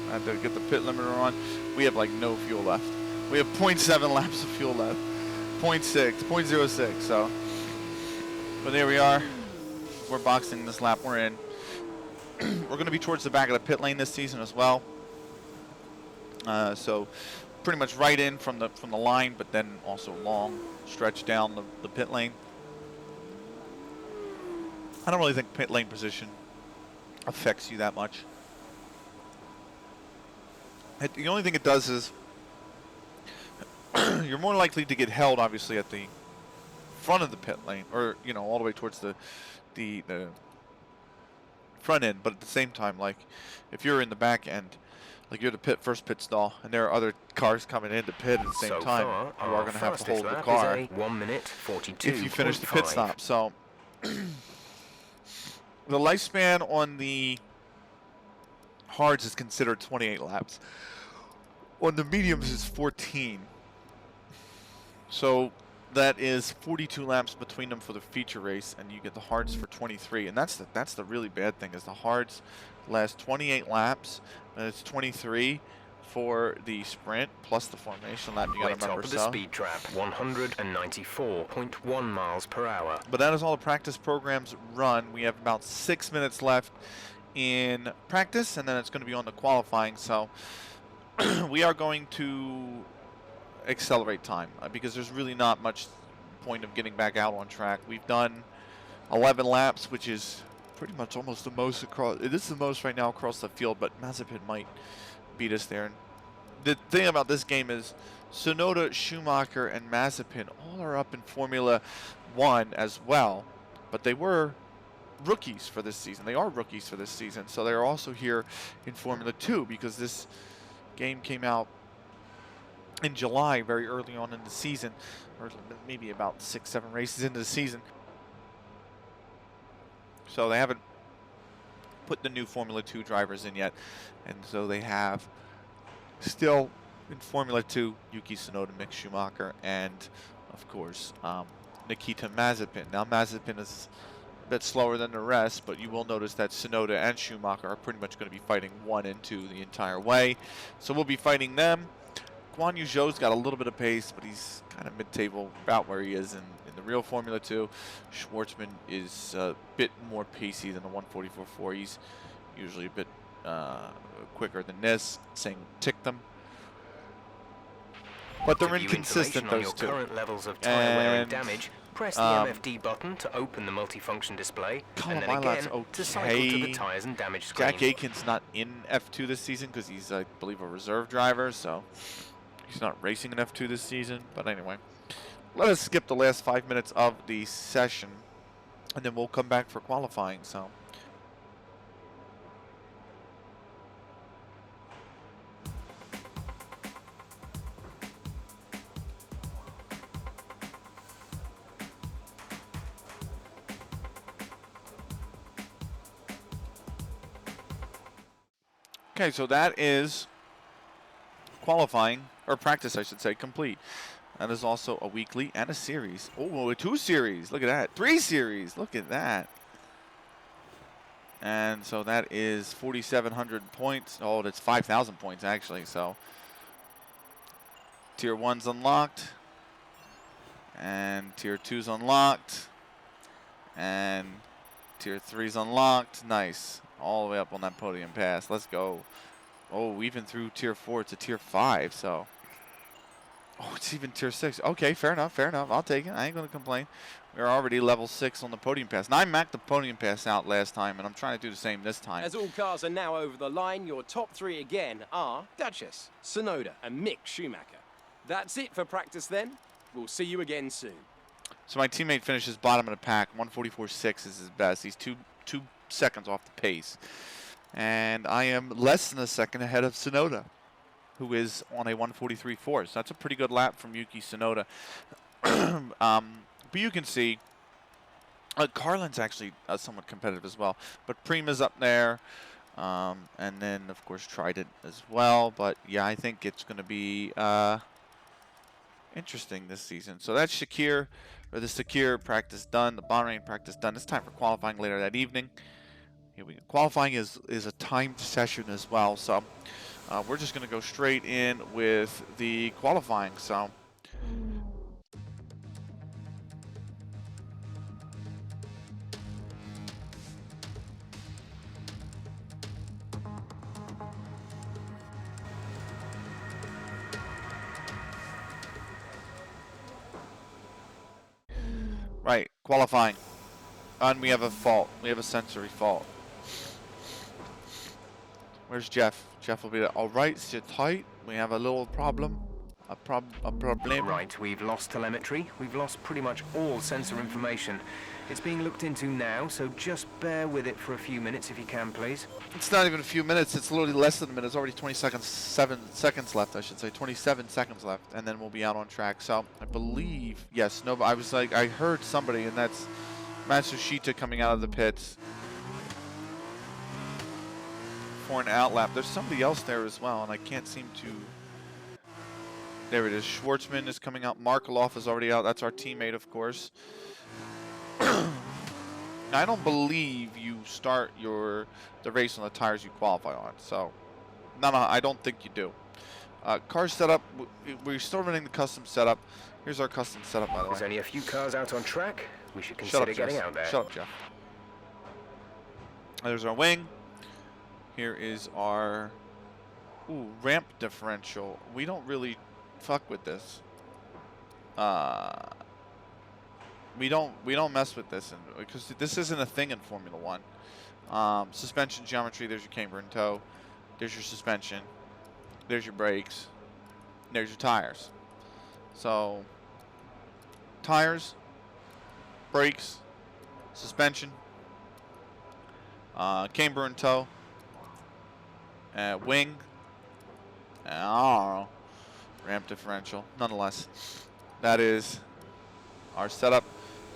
I had to get the pit limiter on. We have like no fuel left. We have 0.7 laps of fuel left. 0.06, so. But there we are. We're boxing this lap we're in. We're going to be towards the back of the pit lane this season as well. So pretty much right in from the line, but then also long stretch down the pit lane. I don't really think pit lane position affects you that much. The only thing it does is you're more likely to get held, obviously, at the front of the pit lane, or all the way towards the front end. But at the same time, like if you're in the back end, like you're the first pit stall, and there are other cars coming in to pit at the same So time, far, you are going to have to hold the lap car is a 1 minute 42. if you finish the pit stop. So the lifespan on the hards is considered 28 laps. On the mediums is 14. So that is 42 laps between them for the feature race, and you get the hards for 23. And that's the really bad thing, is the hards last 28 laps, and it's 23 for the sprint plus the formation lap. You got to remember. Top of the speed trap, 194.1 miles per hour. But that is all the practice programs run. We have about 6 minutes left in practice, and then it's going to be on the qualifying. So we are going to accelerate time because there's really not much point of getting back out on track. We've done 11 laps, which is pretty much almost the most across. It is the most right now across the field, but Mazepin might beat us there. And the thing about this game is Tsunoda, Schumacher, and Mazepin all are up in Formula 1 as well, but they were rookies for this season. They are rookies for this season, so they're also here in Formula 2 because this game came out in July, very early on in the season, or maybe about 6-7 races into the season. So they haven't put the new Formula 2 drivers in yet, and so they have still in Formula 2 Yuki Tsunoda, Mick Schumacher, and of course Nikita Mazepin. Now Mazepin is a bit slower than the rest, but you will notice that Tsunoda and Schumacher are pretty much going to be fighting 1 and 2 the entire way. So we'll be fighting them. Guan Yu Zhou's got a little bit of pace, but he's kind of mid-table, about where he is in the real Formula 2. Schwartzman is a bit more pacey than the 144.4. He's usually a bit quicker than this. Same Ticktum. But they're inconsistent, those two. Current levels of tire wear and damage. Press the MFD button to open the multifunction display, and then again to cycle to the tires and damage screen. Jack Aitken's not in F2 this season because he's, I believe, a reserve driver, so he's not racing in F2 this season. But anyway, let us skip the last 5 minutes of the session, and then we'll come back for qualifying. So. Okay, so that is qualifying, or practice I should say, complete. That is also a weekly and a series. Oh, 2 series, look at that. 3 series, look at that. And so that is 4,700 points. Oh, that's 5,000 points actually, so. Tier 1's unlocked. And Tier 2's unlocked. And Tier 3's unlocked, nice. All the way up on that podium pass. Let's go. Oh, even through Tier 4 to Tier 5, so. Oh, it's even Tier 6. Okay, fair enough, fair enough. I'll take it. I ain't going to complain. We're already level 6 on the podium pass. Now, I maxed the podium pass out last time, and I'm trying to do the same this time. As all cars are now over the line, your top 3 again are Duchess, Tsunoda, and Mick Schumacher. That's it for practice then. We'll see you again soon. So my teammate finishes bottom of the pack. 144.6 is his best. He's two seconds off the pace. And I am less than a second ahead of Tsunoda, who is on a 143.4. So that's a pretty good lap from Yuki Tsunoda. But you can see Carlin's actually somewhat competitive as well. But Prima's up there. And then, of course, Trident as well. But, yeah, I think it's going to be interesting this season. So that's the Shakir practice done, the Bahrain practice done. It's time for qualifying later that evening. Here we go. Qualifying is a timed session as well, so we're just going to go straight in with the qualifying. So. Right, qualifying. And we have a fault. We have a sensory fault. Where's Jeff? Jeff will be there. All right, sit tight. We have a little problem. a problem. Right, we've lost telemetry. We've lost pretty much all sensor information. It's being looked into now, so just bear with it for a few minutes if you can, please. It's not even a few minutes. It's literally less than a minute. It's already 7 seconds left, I should say. 27 seconds left, and then we'll be out on track. So I believe, yes, no, I was like, I heard somebody, and that's Matsushita coming out of the pits for an out lap. There's somebody else there as well, and I can't seem to. There it is. Schwartzman is coming out. Markeloff is already out. That's our teammate, of course. I don't believe you start the race on the tires you qualify on. So, no, I don't think you do. Car setup. We're still running the custom setup. Here's our custom setup, by the way. There's only a few cars out on track. We should Shut consider up, getting Jeff. out there. Shut up, Jeff. There's our wing. Here is our ramp differential. We don't really fuck with this. We don't mess with this because this isn't a thing in Formula One. Suspension geometry. There's your camber and toe. There's your suspension. There's your brakes. There's your tires. So tires, brakes, suspension, camber and toe, wing, I don't know, ramp differential. Nonetheless, that is our setup.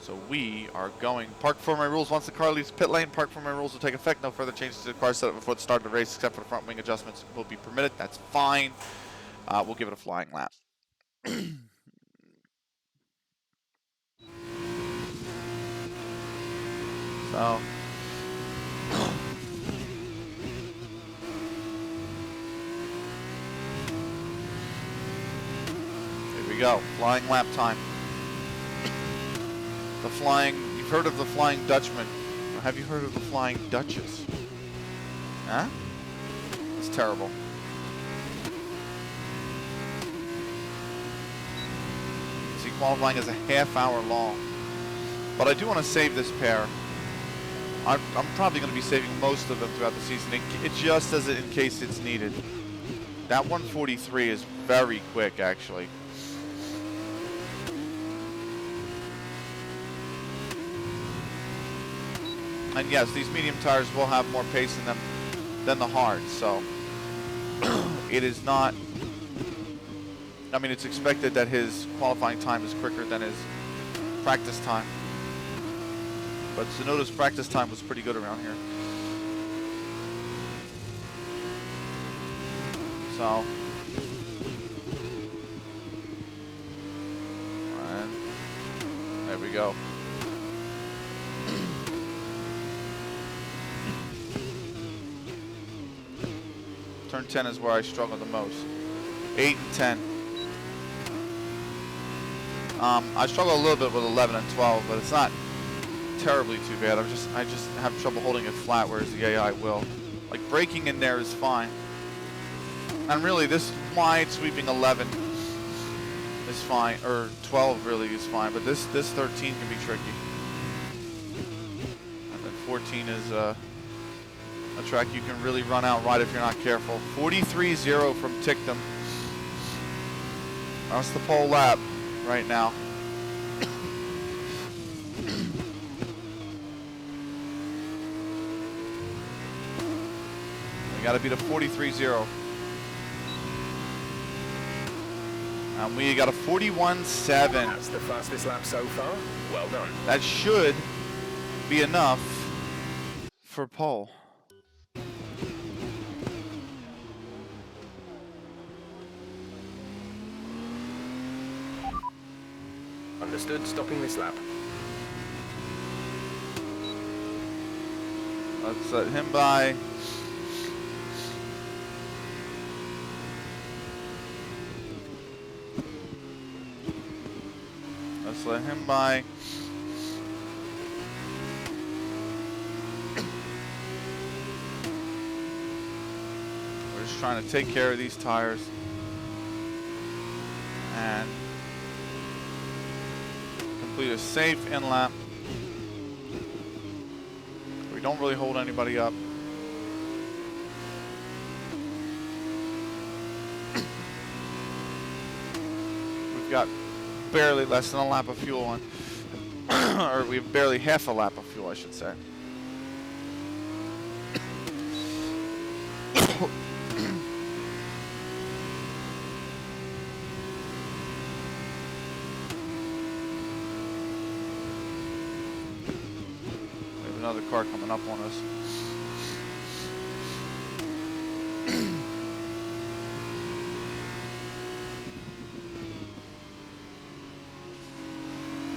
So we are going. Park for my rules. Once the car leaves pit lane, park for my rules will take effect. No further changes to the car setup before the start of the race, except for the front wing adjustments will be permitted. That's fine. We'll give it a flying lap. So. Here we go. Flying lap time. The flying, you've heard of the Flying Dutchman. Or have you heard of the Flying Duchess? Huh? It's terrible. See, qualifying is a half hour long. But I do want to save this pair. I'm probably going to be saving most of them throughout the season. It just as in case it's needed. That 143 is very quick, actually. And yes, these medium tires will have more pace in them than the hards, so it is not, I mean, it's expected that his qualifying time is quicker than his practice time. But Tsunoda's practice time was pretty good around here. So, and there we go. Turn 10 is where I struggle the most. 8 and 10. I struggle a little bit with 11 and 12, but it's not terribly too bad. I just have trouble holding it flat, whereas the AI will. Like braking in there is fine. And really, this wide sweeping 11 is fine, or 12 really is fine. But this 13 can be tricky. And then 14 is a track you can really run out right if you're not careful. 43-0 from Tictum. That's the pole lap right now. We got to beat a 43-0. And we got a 41-7. That's the fastest lap so far. Well done. That should be enough for pole. Understood. Stopping this lap. Let's let him by. Let's let him by. We're just trying to take care of these tires. And complete a safe in lap. We don't really hold anybody up. got barely less than a lap of fuel on. Or we have barely half a lap of fuel, I should say. We have another car coming up on us.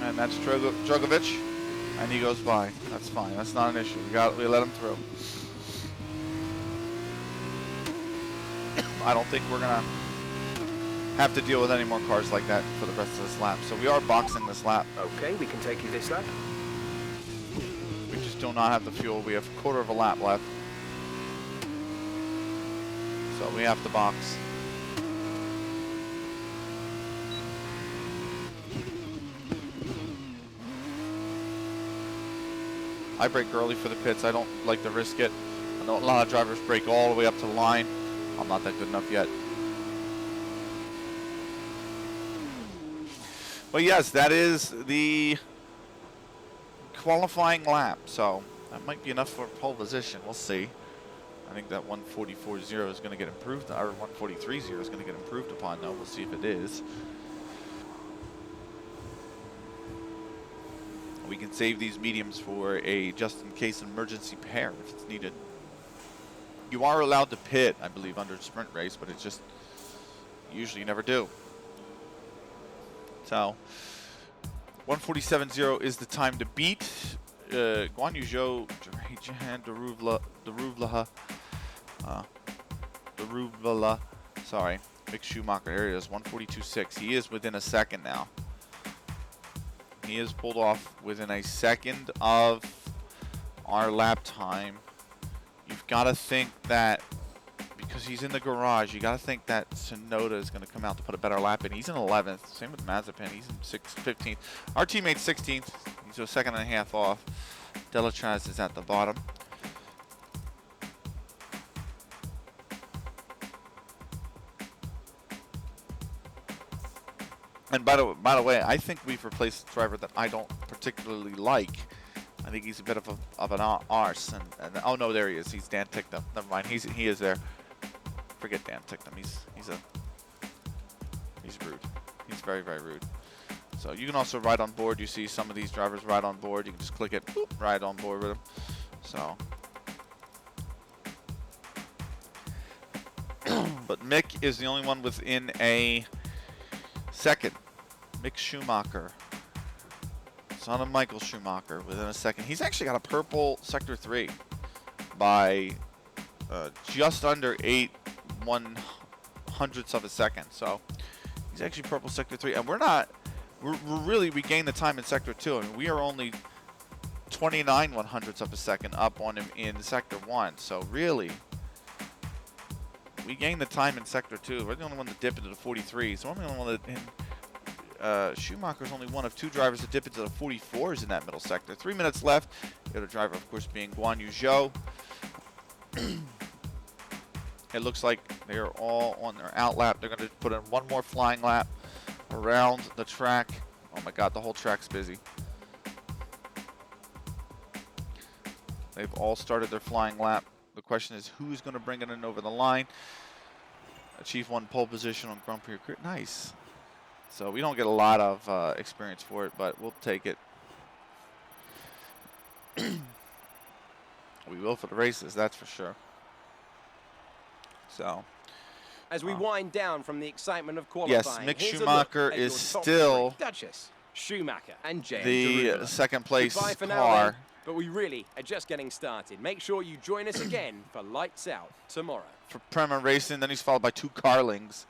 And that's Drogovic, and he goes by. That's fine. That's not an issue. We let him through. I don't think we're gonna have to deal with any more cars like that for the rest of this lap. So we are boxing this lap. Okay, we can take you this lap. We just do not have the fuel. We have a quarter of a lap left. So we have to box. I brake early for the pits. I don't like to risk it. I know a lot of drivers brake all the way up to the line. I'm not that good enough yet. But yes, that is the qualifying lap. So that might be enough for pole position. We'll see. I think that 144.0 is going to get improved, or 143.0 is going to get improved upon, though. We'll see if it is. We can save these mediums for a just-in-case emergency pair if it's needed. You are allowed to pit, I believe, under a sprint race, but it's just usually you never do. So 147.0 is the time to beat. Guan Yu Zhou, Jahan Daruvla, sorry, Mick Schumacher. There he is, 142.6. He is within a second now. He is pulled off within a second of our lap time. You've got to think that because he's in the garage, you got to think that Tsunoda is going to come out to put a better lap in. He's in 11th. Same with Mazepin. He's in 15th. Our teammate's 16th. He's a second and a half off. Delatraz is at the bottom. And by the way, I think we've replaced a driver that I don't particularly like. I think he's a bit of an arse. And oh no, there he is. He's Dan Ticknam. Never mind. He is there. Forget Dan Ticknam. He's rude. He's very, very rude. So you can also ride on board. You see some of these drivers ride on board. You can just click it, boop, ride on board with them. So, but Mick is the only one within a second. Mick Schumacher, son of Michael Schumacher, within a second. He's actually got a purple Sector 3 by just under 8/100ths of a second. So he's actually purple Sector 3, and we gained the time in Sector 2. I mean, we are only 29/100ths of a second up on him in Sector 1. So really, we gained the time in Sector 2. We're the only one to dip into the 43. So I'm the only one that Schumacher's only one of two drivers to dip into the 44s in that middle sector. 3 minutes left. The other driver, of course, being Guan Yu Zhou. It looks like they're all on their out lap. They're going to put in one more flying lap around the track. Oh my God, the whole track's busy. They've all started their flying lap. The question is, who's going to bring it in over the line? Achieve one pole position on Grand Prix. Nice. So we don't get a lot of experience for it, but we'll take it. We will for the races, that's for sure. So, as we wind down from the excitement of yes, qualifying, Mick Schumacher is still Duchess, Schumacher, and Jay the second place Goodbye for now, car. then, but we really are just getting started. Make sure you join us again for Lights Out tomorrow. For Prema Racing, then he's followed by two Carlings.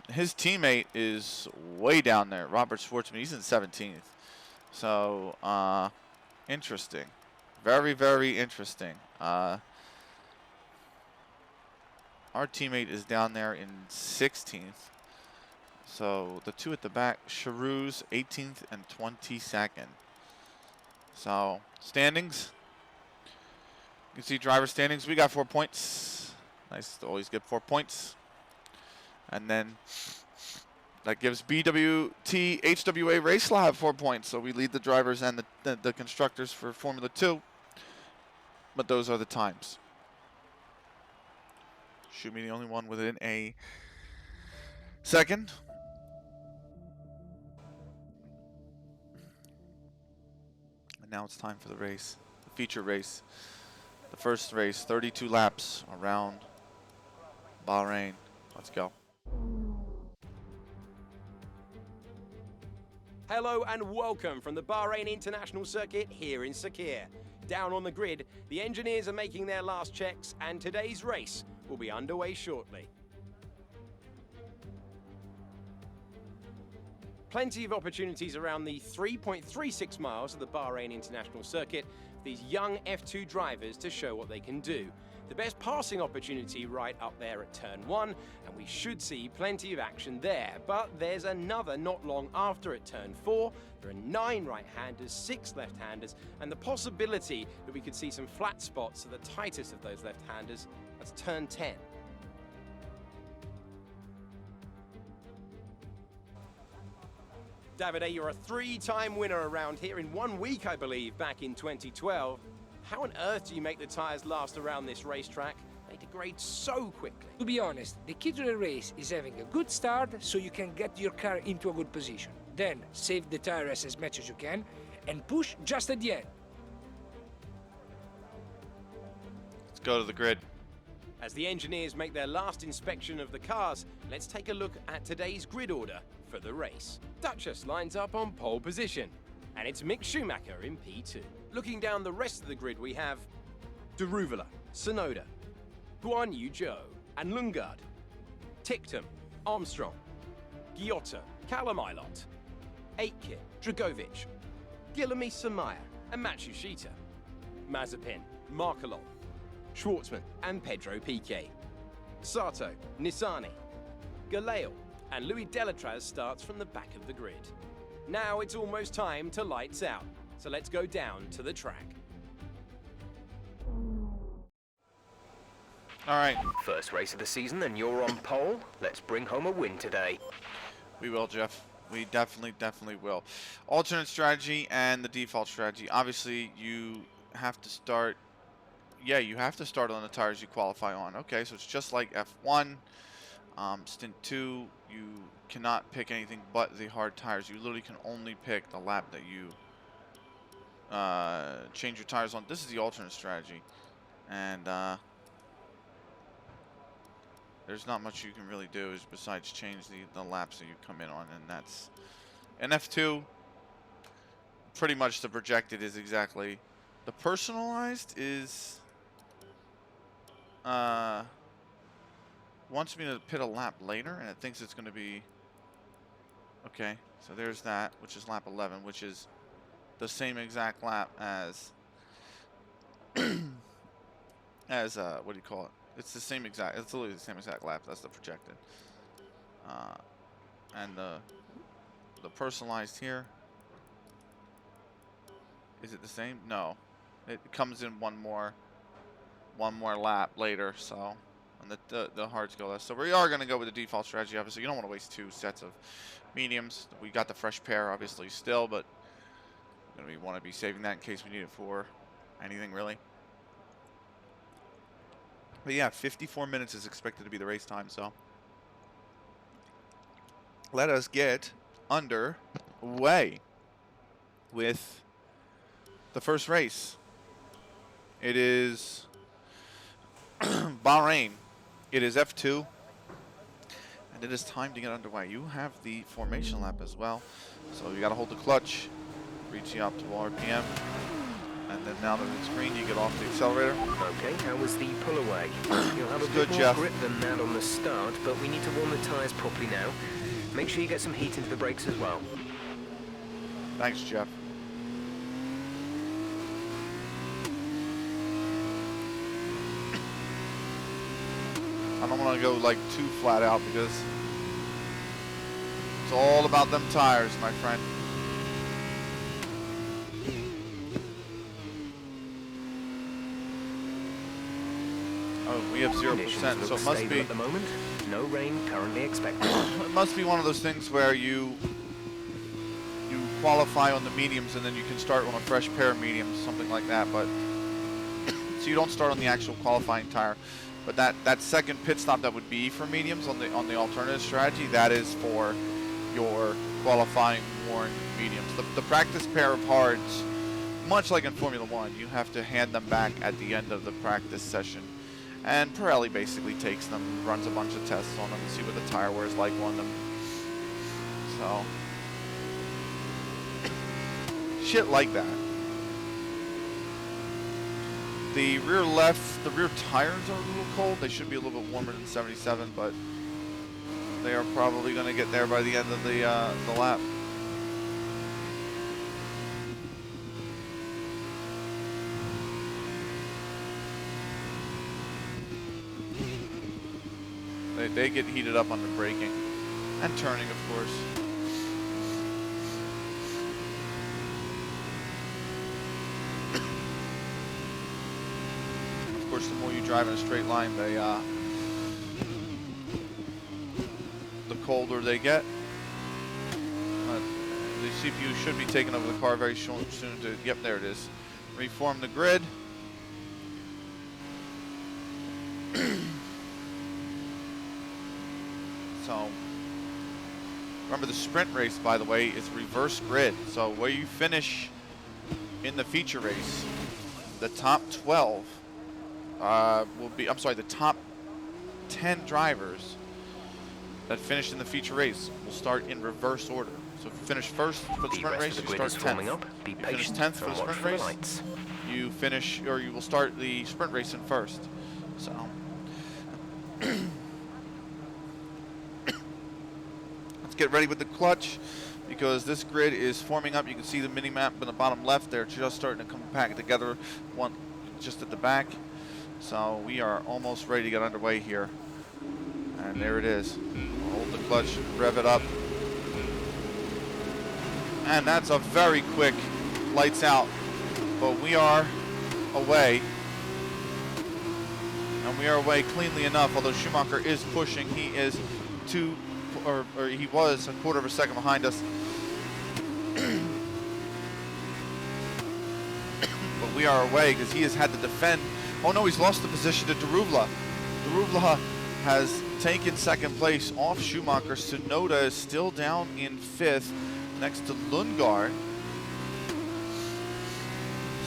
His teammate is way down there, Robert Schwartzman. He's in 17th. So, interesting. Very, very interesting. Our teammate is down there in 16th. So, the two at the back, Charouz, 18th and 22nd. So, standings. You can see driver standings. We got 4 points. Nice to always get 4 points. And then That gives BWT HWA Race Lab 4 points. So we lead the drivers and the constructors for Formula 2. But those are the times. Should be the only one within a second. And now it's time for the race, the feature race. The first race, 32 laps around Bahrain. Let's go. Hello and welcome from the Bahrain International Circuit here in Sakhir. Down on the grid, the engineers are making their last checks and today's race will be underway shortly. Plenty of opportunities around the 3.36 miles of the Bahrain International Circuit for these young F2 drivers to show what they can do. The best passing opportunity right up there at turn 1, and we should see plenty of action there. But there's another not long after at turn 4. There are 9 right-handers, 6 left-handers, and the possibility that we could see some flat spots at the tightest of those left-handers. That's turn 10. Davide, you're a 3-time winner around here in 1 week, I believe, back in 2012. How on earth do you make the tyres last around this racetrack? They degrade so quickly. To be honest, the key to the race is having a good start so you can get your car into a good position. Then save the tires as much as you can and push just at the end. Let's go to the grid. As the engineers make their last inspection of the cars, let's take a look at today's grid order for the race. Duchess lines up on pole position, and it's Mick Schumacher in P2. Looking down the rest of the grid, we have Deruvala, Sonoda, Guan Yu Zhou, and Lundgaard, Ticktum, Armstrong, Giotto, Kalamailot, Aitken, Dragovic, Guilherme Samaya, and Matsushita, Mazepin, Markelov, Schwartzman, and Pedro Piquet, Sato, Nissani, Galeo, and Louis Delatraz starts from the back of the grid. Now it's almost time to lights out, so let's go down to the track. All right. First race of the season and you're on pole. Let's bring home a win today. We will, Jeff. We definitely will. Alternate strategy and the default strategy. Obviously, you have to start. Yeah, you have to start on the tires you qualify on. Okay, so it's just like F1. Stint 2, you cannot pick anything but the hard tires. You literally can only pick the lap that you change your tires on. This is the alternate strategy. And there's not much you can really do besides change the laps that you come in on. And that's in F2. Pretty much the projected is exactly. The personalized is wants me to pit a lap later, and it thinks it's going to be okay. So there's that, which is lap 11, which is the same exact lap as as what do you call it? It's the same exact. It's literally the same exact lap. That's the projected. And the personalized here. Is it the same? No, it comes in one more lap later. So. And the hards go less. So we are going to go with the default strategy, obviously. You don't want to waste 2 sets of mediums. We got the fresh pair, obviously, still, but we want to be saving that in case we need it for anything, really. But yeah, 54 minutes is expected to be the race time, so let us get underway with the first race. It is Bahrain. It is F2, and it is time to get underway. You have the formation lap as well, so you got to hold the clutch, reach the optimal RPM, and then now that it's green, you get off the accelerator. Okay, how was the pull away? You'll have a Good, bit more Jeff. grip than that on the start, but we need to warm the tyres properly now. Make sure you get some heat into the brakes as well. Thanks, Jeff. I don't want to go like too flat out because it's all about them tires, my friend. Oh, we We have 0%, Conditions so look it must stable be. at the moment. No rain currently expected. It must be one of those things where you qualify on the mediums and then you can start on a fresh pair of mediums, something like that. But so you don't start on the actual qualifying tire. But that second pit stop that would be for mediums on the alternative strategy, that is for your qualifying worn mediums. The practice pair of hards, much like in Formula One, you have to hand them back at the end of the practice session. And Pirelli basically takes them, runs a bunch of tests on them to see what the tire wear is like on them. So, shit like that. The rear tires are a little cold. They should be a little bit warmer than 77, but they are probably going to get there by the end of the lap. They get heated up on the braking and turning, of course. Of course, the more you drive in a straight line, the colder they get. The CPU should be taking over the car very soon to, yep, there it is. Reform the grid. So, remember the sprint race, by the way, is reverse grid. So where you finish in the feature race, the top 12 will be, the top 10 drivers that finish in the feature race will start in reverse order. So if you finish first for the sprint race, you start 10th. You finish 10th for the sprint race, you finish, or you will start the sprint race in first. So. Get ready with the clutch because this grid is forming up. You can see the mini map in the bottom left. They're just starting to come packed together, one just at the back. So we are almost ready to get underway here. And there it is. Hold the clutch, rev it up. And that's a very quick lights out. But we are away. And we are away cleanly enough, although Schumacher is pushing. He is or he was a quarter of a second behind us. But we are away because he has had to defend. Oh no, he's lost the position to Daruvla. Daruvla has taken second place off Schumacher. Tsunoda is still down in fifth next to Lundgaard.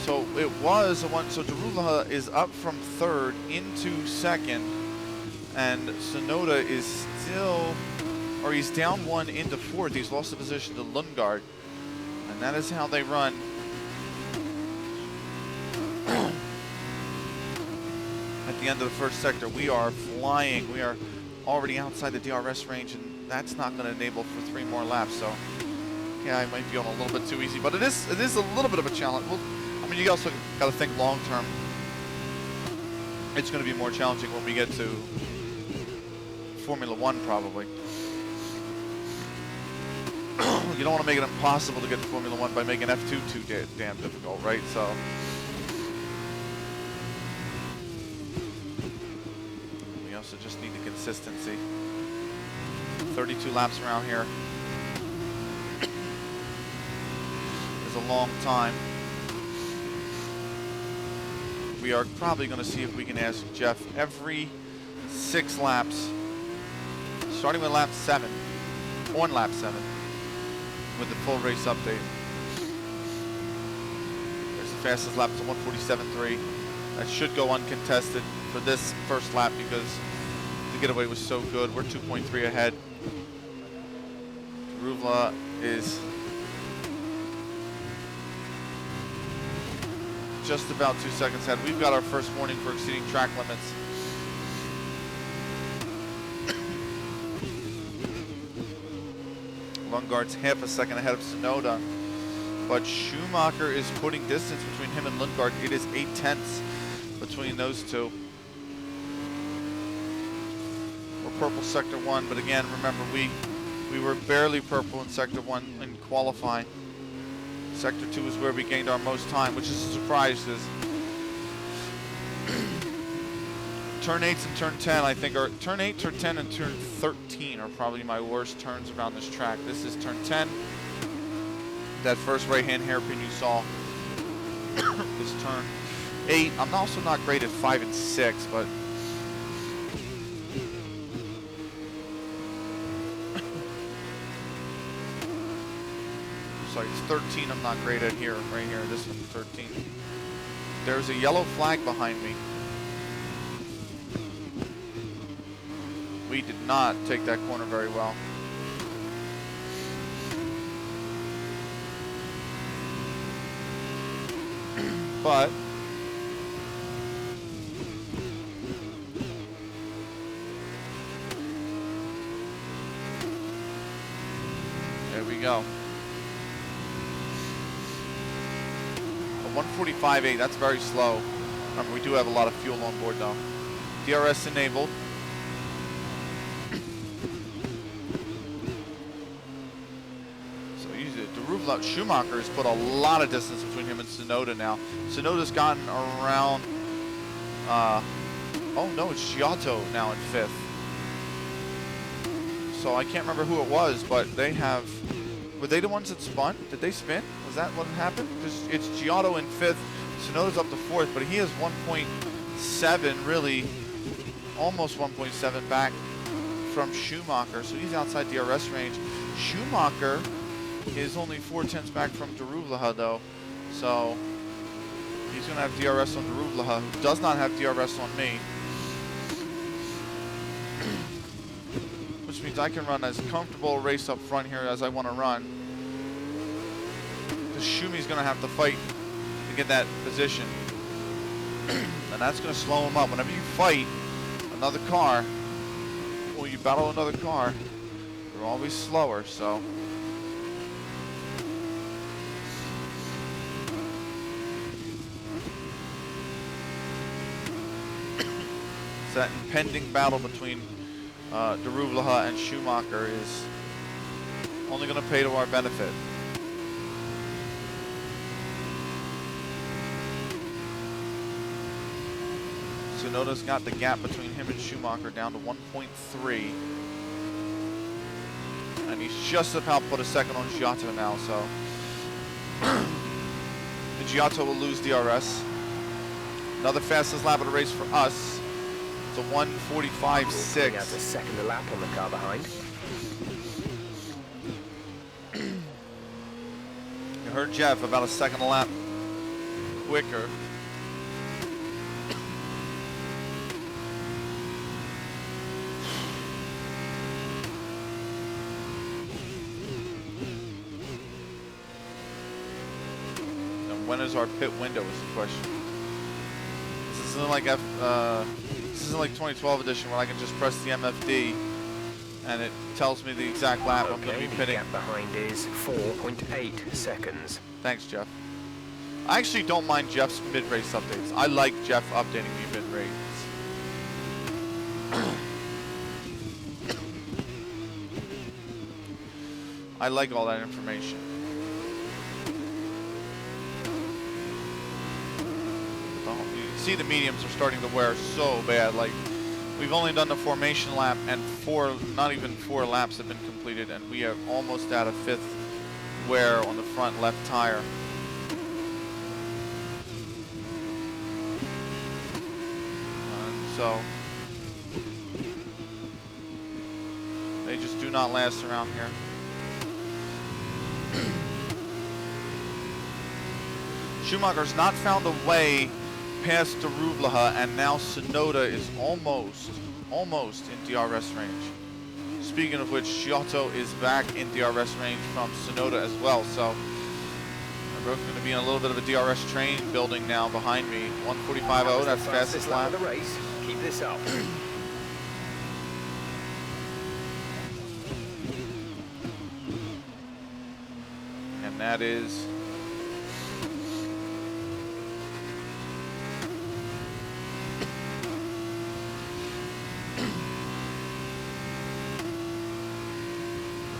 So it was a one, so Daruvla is up from third into second. And Tsunoda is still, or he's down one into fourth. He's lost the position to Lundgaard. And that is how they run. At the end of the first sector, we are flying. We are already outside the DRS range, and that's not going to enable for 3 more laps. So, yeah, I might be on a little bit too easy, but it is a little bit of a challenge. Well, I mean, you also got to think long term. It's going to be more challenging when we get to Formula One, probably. You don't want to make it impossible to get to Formula One by making F2 too damn difficult, right? So. We also just need the consistency. 32 laps around here is a long time. We are probably going to see if we can ask Jeff every 6 laps, starting with lap 7, on lap 7, with the full race update. There's the fastest lap to 147.3. That should go uncontested for this first lap because the getaway was so good. We're 2.3 ahead. Ruvla is just about 2 seconds ahead. We've got our first warning for exceeding track limits. Lundgaard's half a second ahead of Tsunoda, but Schumacher is putting distance between him and Lundgaard. It is 8/10 between those two. We're purple sector 1, but again, remember we were barely purple in sector 1 in qualifying. Sector 2 is where we gained our most time, which is a surprise because Turn 8s and turn 10, I think, are turn 8, turn 10, and turn 13 are probably my worst turns around this track. This is turn 10. That first right-hand hairpin you saw is turn 8. I'm also not great at 5 and 6, but sorry, it's 13 I'm not great at here, right here. This one's 13. There's a yellow flag behind me. We did not take that corner very well. But there we go. A 145.8, that's very slow. Remember, we do have a lot of fuel on board though. DRS enabled. Schumacher has put a lot of distance between him and Tsunoda now. Tsunoda's gotten around, oh no, it's Giotto now in 5th. So I can't remember who it was, but they have, were they the ones that spun? Did they spin? Was that what happened? Because it's Giotto in 5th, Tsunoda's up to 4th, but he has 1.7, really, almost 1.7 back from Schumacher, so he's outside DRS range. Schumacher is only 4/10 back from Daruvlaha though, so he's going to have DRS on Daruvlaha, who does not have DRS on me. Which means I can run as comfortable a race up front here as I want to run. Because Schumi's going to have to fight to get that position. And that's going to slow him up. Whenever you fight another car, or you battle another car, they're always slower, so. That impending battle between Daruvlaha and Schumacher is only going to pay to our benefit. Tsunoda's got the gap between him and Schumacher down to 1.3. And he's just about put a second on Giotto now, so Giotto will lose DRS. Another fastest lap of the race for us. It's a 1:45.6. He has a second a lap on the car behind. You heard Jeff, about a second a lap quicker. And when is our pit window is the question. This isn't like this isn't like 2012 edition where I can just press the MFD and it tells me the exact lap I'm going to be pitting. The gap behind is 4.8 seconds. Thanks, Jeff. I actually don't mind Jeff's mid-race updates. I like Jeff updating me mid-race. I like all that information. See, the mediums are starting to wear so bad. Like, we've only done the formation lap and not even four laps have been completed, and we are almost at a 5th wear on the front left tire. So they just do not last around here. Schumacher's not found a way past Daruvlaha, and now Tsunoda is almost in DRS range. Speaking of which, Giotto is back in DRS range from Tsunoda as well, so they're both going to be in a little bit of a DRS train building now behind me. 1:45.0, that's the fastest lap of the race. Keep this up. And that is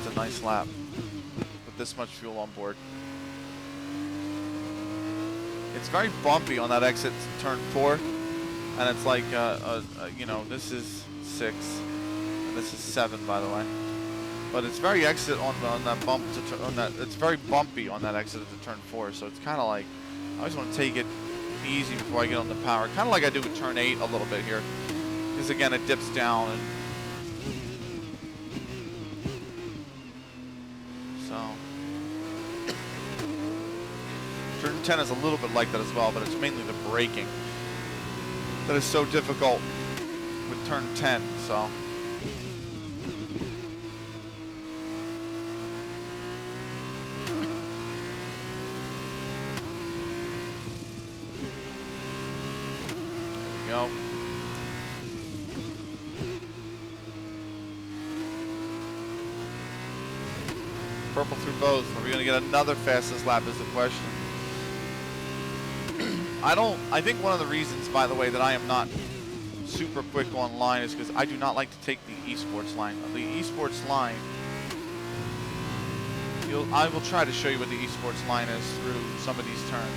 a nice lap with this much fuel on board. It's very bumpy on that exit turn 4. and it's like, you know, this is 6, and this is 7, by the way. But it's very exit on that bump to on that. It's very bumpy on that exit to turn 4, so it's kind of like I always want to take it easy before I get on the power, kind of like I do with turn 8 a little bit here, because again it dips down and so. Turn 10 is a little bit like that as well, but it's mainly the braking that is so difficult with turn 10, so. There we go. Purple through both. Are we going to get another fastest lap is the question. I think one of the reasons, by the way, that I am not super quick online is because I do not like to take the esports line. The esports line, I will try to show you what the esports line is through some of these turns.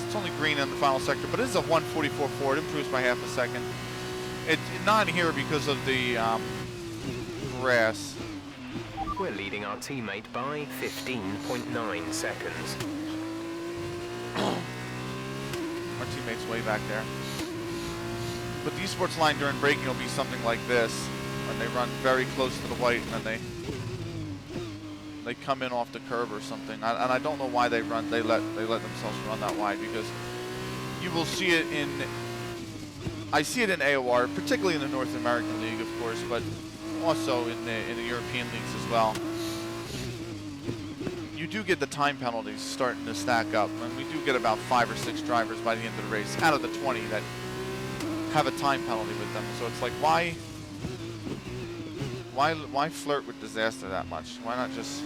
It's only green in the final sector, but it is a 144.4. It improves by half a second. It's not here because of the grass. We're leading our teammate by 15.9 seconds. Our teammate's way back there. But the esports line during braking will be something like this, when they run very close to the white and then they come in off the curb or something. And I don't know why they let themselves run that wide, because you will see it in, I see it in AOR, particularly in the North American League, of course, but also in the European leagues as well. You do get the time penalties starting to stack up, and we do get about 5 or 6 drivers by the end of the race out of the 20 that have a time penalty with them. So it's like, why flirt with disaster that much? Why not just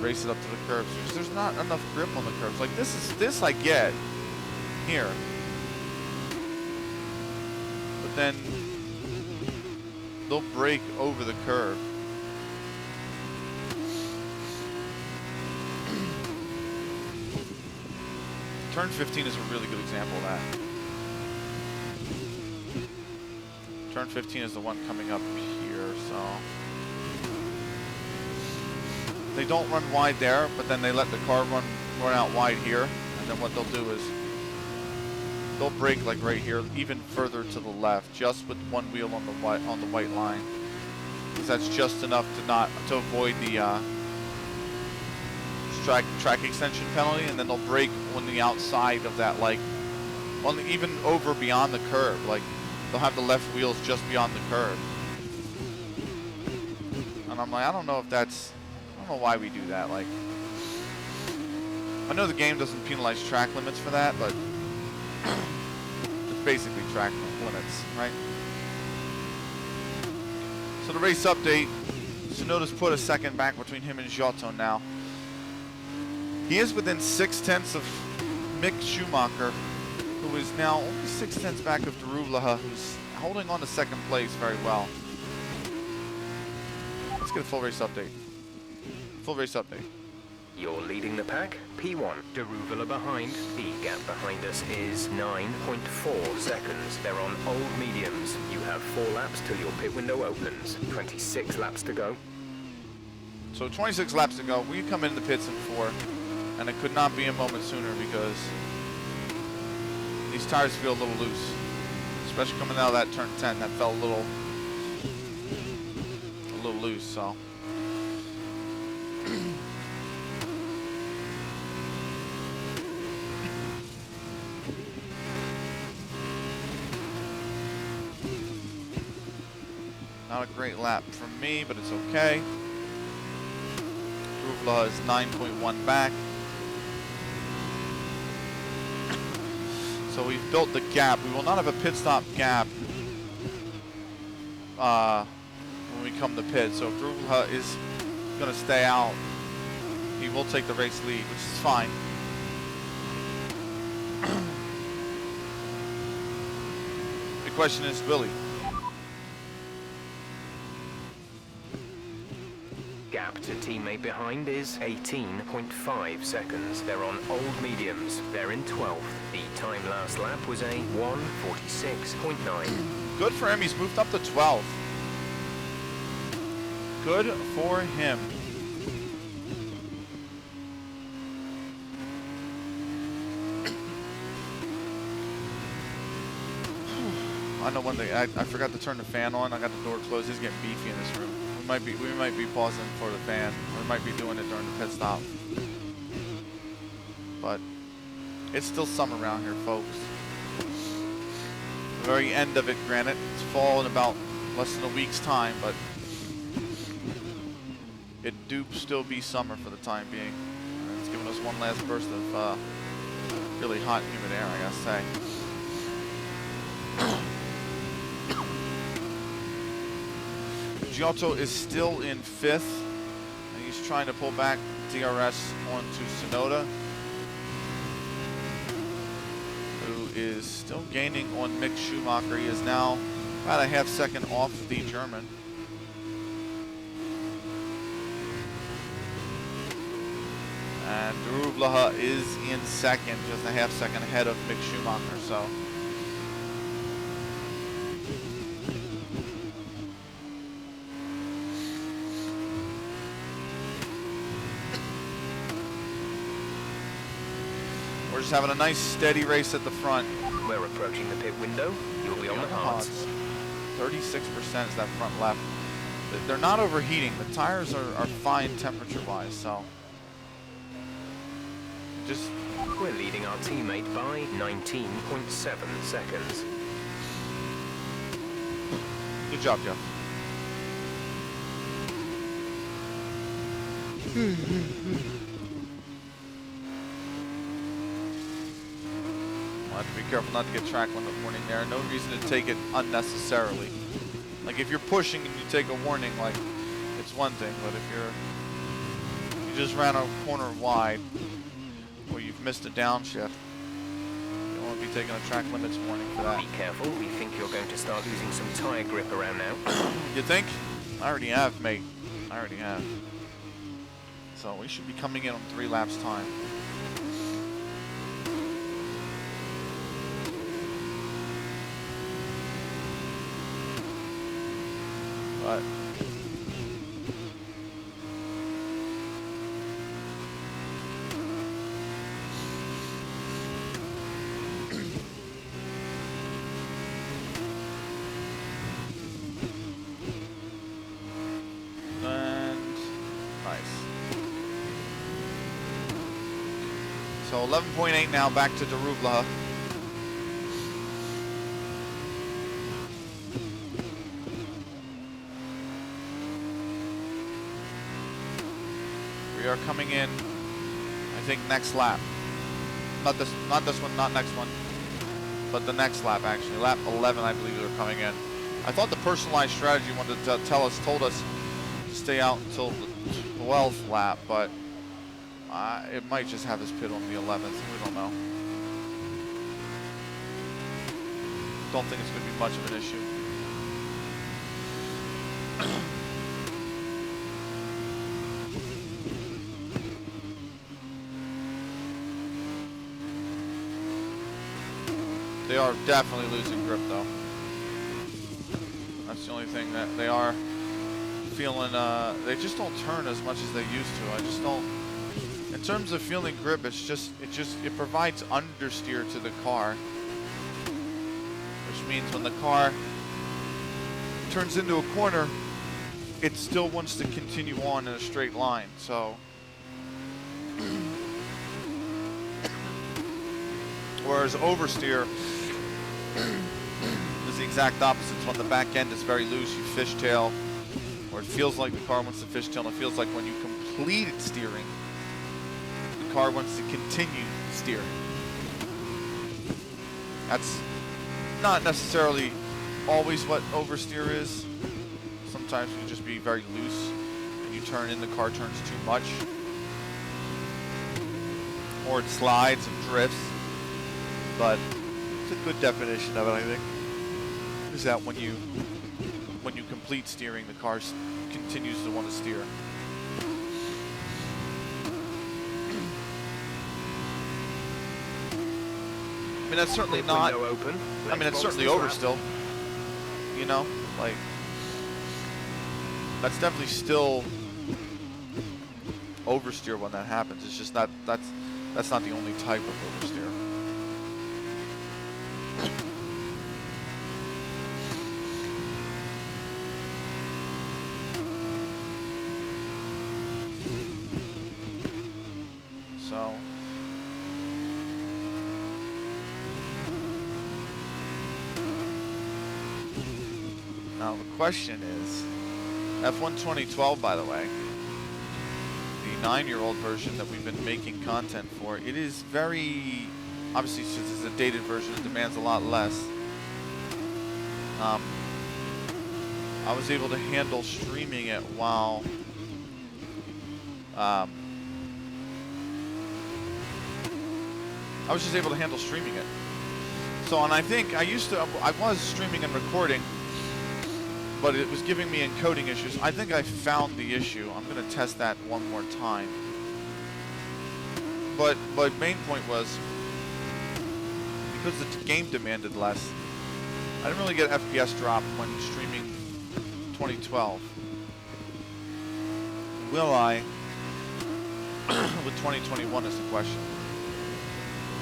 race it up to the curbs? Because there's not enough grip on the curbs. Like this I get here, but then they'll break over the curb. Turn 15 is a really good example of that. Turn 15 is the one coming up here, so. They don't run wide there, but then they let the car run out wide here, and then what they'll do is they'll brake like right here, even further to the left, just with one wheel on the white line, because that's just enough to avoid the track extension penalty, and then they'll brake on the outside of that, like even over beyond the curb, like they'll have the left wheels just beyond the curb. And I'm like, I don't know why we do that. Like, I know the game doesn't penalize track limits for that, but it's basically track limits, right? So the race update, Tsunoda's put a second back between him and Giotto now. He is within 0.6 of Mick Schumacher, who is now only 0.6 back of Darulaha, who's holding on to second place very well. Let's get a full race update. Full race update. You're leading the pack, P1. Daruvula behind. The gap behind us is 9.4 seconds. They're on old mediums. You have 4 laps till your pit window opens. 26 laps to go. So 26 laps to go. We come into the pits in 4, and it could not be a moment sooner because these tires feel a little loose, especially coming out of that turn 10. That felt a little loose. So. Not a great lap from me, but it's okay. Daruvula is 9.1 back. So we've built the gap. We will not have a pit stop gap when we come to pit. So if Daruvula is going to stay out, he will take the race lead, which is fine. The question is, will he? Gap to teammate behind is 18.5 seconds. They're on old mediums. They're in 12th. The time last lap was a 1:46.9. Good for him. He's moved up to 12. Good for him. I know one thing. I forgot to turn the fan on. I got the door closed. It's getting beefy in this room. We might be pausing for the fan. We might be doing it during the pit stop. But it's still summer around here, folks. The very end of it, granted. It's fall in about less than a week's time, but it do still be summer for the time being. And it's giving us one last burst of really hot, humid air, I gotta say. Giotto is still in 5th, and he's trying to pull back DRS onto Sonoda, who is still gaining on Mick Schumacher. He is now about a half second off the German. And Rublaha is in 2nd, just a half second ahead of Mick Schumacher. So. We're just having a nice steady race at the front. We're approaching the pit window. You'll be on the hards. 36% is that front left. They're not overheating. The tires are fine temperature-wise, so. Just. We're leading our teammate by 19.7 seconds. Good job, Jeff. We'll have to be careful not to get track limit warning there. No reason to take it unnecessarily. Like if you're pushing and you take a warning, like it's one thing, but if you just ran a corner wide or you've missed a downshift, you don't want to be taking a track limits warning for that. Be careful. We think you're going to start losing some tire grip around now. You think? I already have, mate. I already have. So we should be coming in on 3 laps time. But and nice. So 11.8 now, back to Darubla. We are coming in, I think, next lap. Not this one, not next one, but the next lap actually. Lap 11, I believe they're coming in. I thought the personalized strategy wanted to told us to stay out until the 12th lap, but it might just have us pit on the 11th. We don't know. Don't think it's going to be much of an issue. They are definitely losing grip, though. That's the only thing that they are feeling. They just don't turn as much as they used to. I just don't. In terms of feeling grip, it provides understeer to the car, which means when the car turns into a corner, it still wants to continue on in a straight line. So. Whereas oversteer is the exact opposite. It's when the back end is very loose, you fishtail, or it feels like the car wants to fishtail, and it feels like when you completed steering, the car wants to continue steering. That's not necessarily always what oversteer is. Sometimes you can just be very loose, and you turn in, the car turns too much, or it slides and drifts. But it's a good definition of it, I think, is that when you complete steering, the car continues to want to steer. mean, that's certainly Pit not. window open. I Let's mean, it's box certainly this over lap. still. You know, like that's definitely still oversteer when that happens. It's just not that's not the only type of oversteer. So now the question is, F1 2012, by the way, the 9-year-old version that we've been making content for, it is very, obviously since it's a dated version, it demands a lot less. I was able to handle streaming it while I was just able to handle streaming it. So, and I think I was streaming and recording, but it was giving me encoding issues. I think I found the issue. I'm going to test that one more time. But my main point was, because the game demanded less, I didn't really get FPS drop when streaming 2012. Will I with 2021 is the question.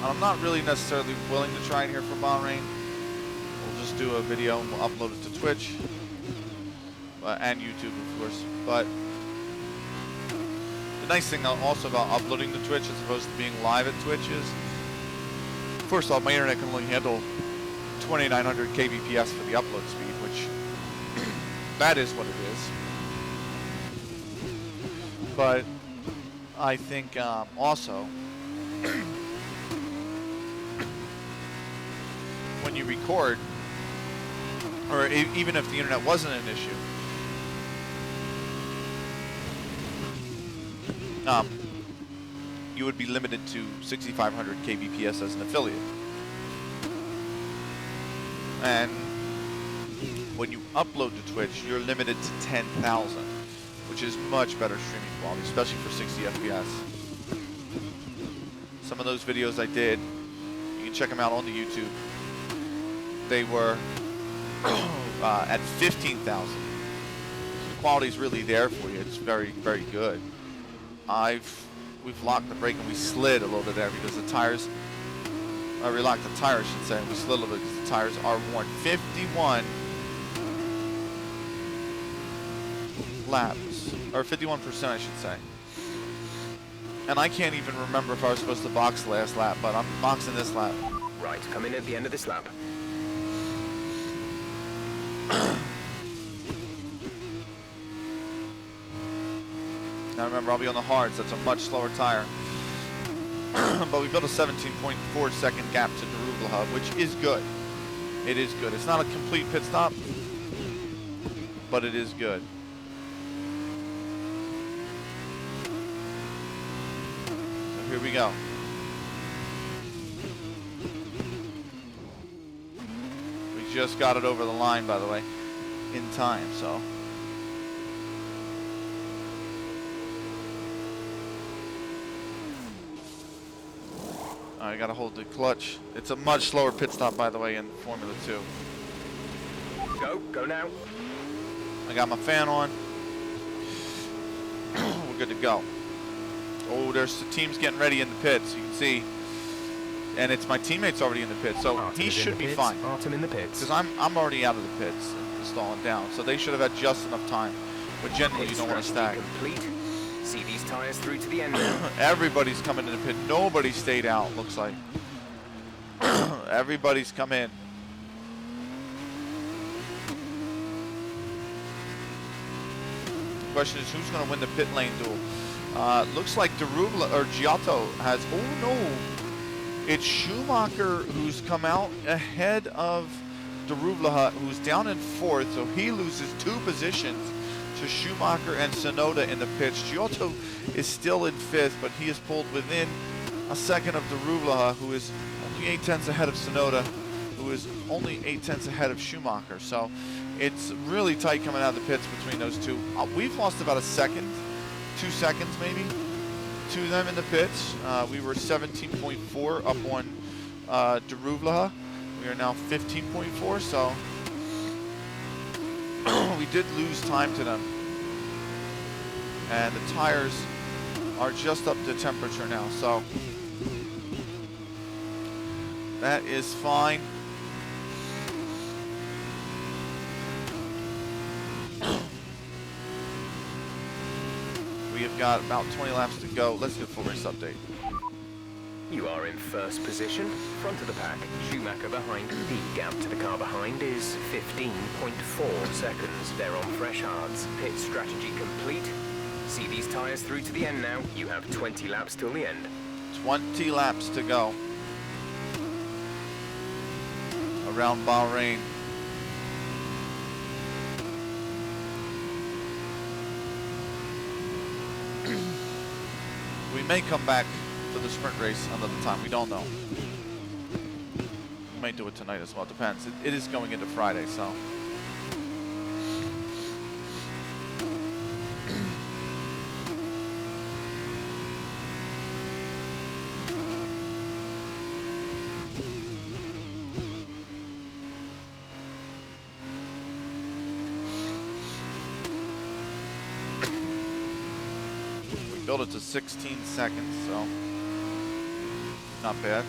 I'm not really necessarily willing to try it here for Bahrain. We'll just do a video and we'll upload it to Twitch and YouTube, of course. But the nice thing also about uploading to Twitch as opposed to being live at Twitch is, first off, my internet can only handle 2900 kbps for the upload speed, which that is what it is. But I think also when you record, or even if the internet wasn't an issue, you would be limited to 6500 kbps as an affiliate. And when you upload to Twitch, you're limited to 10,000, which is much better streaming quality, especially for 60 FPS. Some of those videos I did, you can check them out on the YouTube. They were at 15,000. So the quality's really there for you. It's very, very good. We've locked the brake and we slid a little bit there because the tires, we locked the tires, I should say, and we slid a little bit because the tires are worn. 51 laps, or 51% I should say. And I can't even remember if I was supposed to box the last lap, but I'm boxing this lap. Right, come in at the end of this lap. Now remember, I'll be on the hards. That's a much slower tire. But we built a 17.4 second gap to Daruvla, which is good. It is good. It's not a complete pit stop, but it is good. So here we go. We just got it over the line, by the way, in time, so. I gotta hold the clutch. It's a much slower pit stop, by the way, in Formula 2. Go now. I got my fan on. We're good to go. Oh, there's the teams getting ready in the pits, you can see. And it's my teammates already in the pits, so Artem he is in should the be pits. fine. Artem in the pits. Because I'm already out of the pits and stalling down, so they should have had just enough time. But generally, you don't want to stack. Complete. See these tires through to the end now. Everybody's coming in the pit. Nobody stayed out, looks like. Everybody's come in. The question is, who's going to win the pit lane duel? Looks like Daruvla or Giotto has. Oh no! It's Schumacher who's come out ahead of Daruvla, who's down in 4th, so he loses 2 positions to Schumacher and Tsunoda in the pits. Giotto is still in 5th, but he is pulled within a second of Daruvla, who is only 8/10 ahead of Tsunoda, who is only 8/10 ahead of Schumacher. So it's really tight coming out of the pits between those two. We've lost about a second, 2 seconds maybe, to them in the pits. We were 17.4 up on Deruvlaha. We are now 15.4, so we did lose time to them. And the tires are just up to temperature now, so that is fine. We have got about 20 laps to go. Let's get a full race update. You are in first position, front of the pack. Schumacher behind. The gap to the car behind is 15.4 seconds. They're on fresh hards. Pit strategy complete. See these tyres through to the end now. You have 20 laps till the end. 20 laps to go around Bahrain. We may come back for the sprint race another time. We don't know. We may do it tonight as well. It depends. It is going into Friday, so. Build it to 16 seconds, so not bad.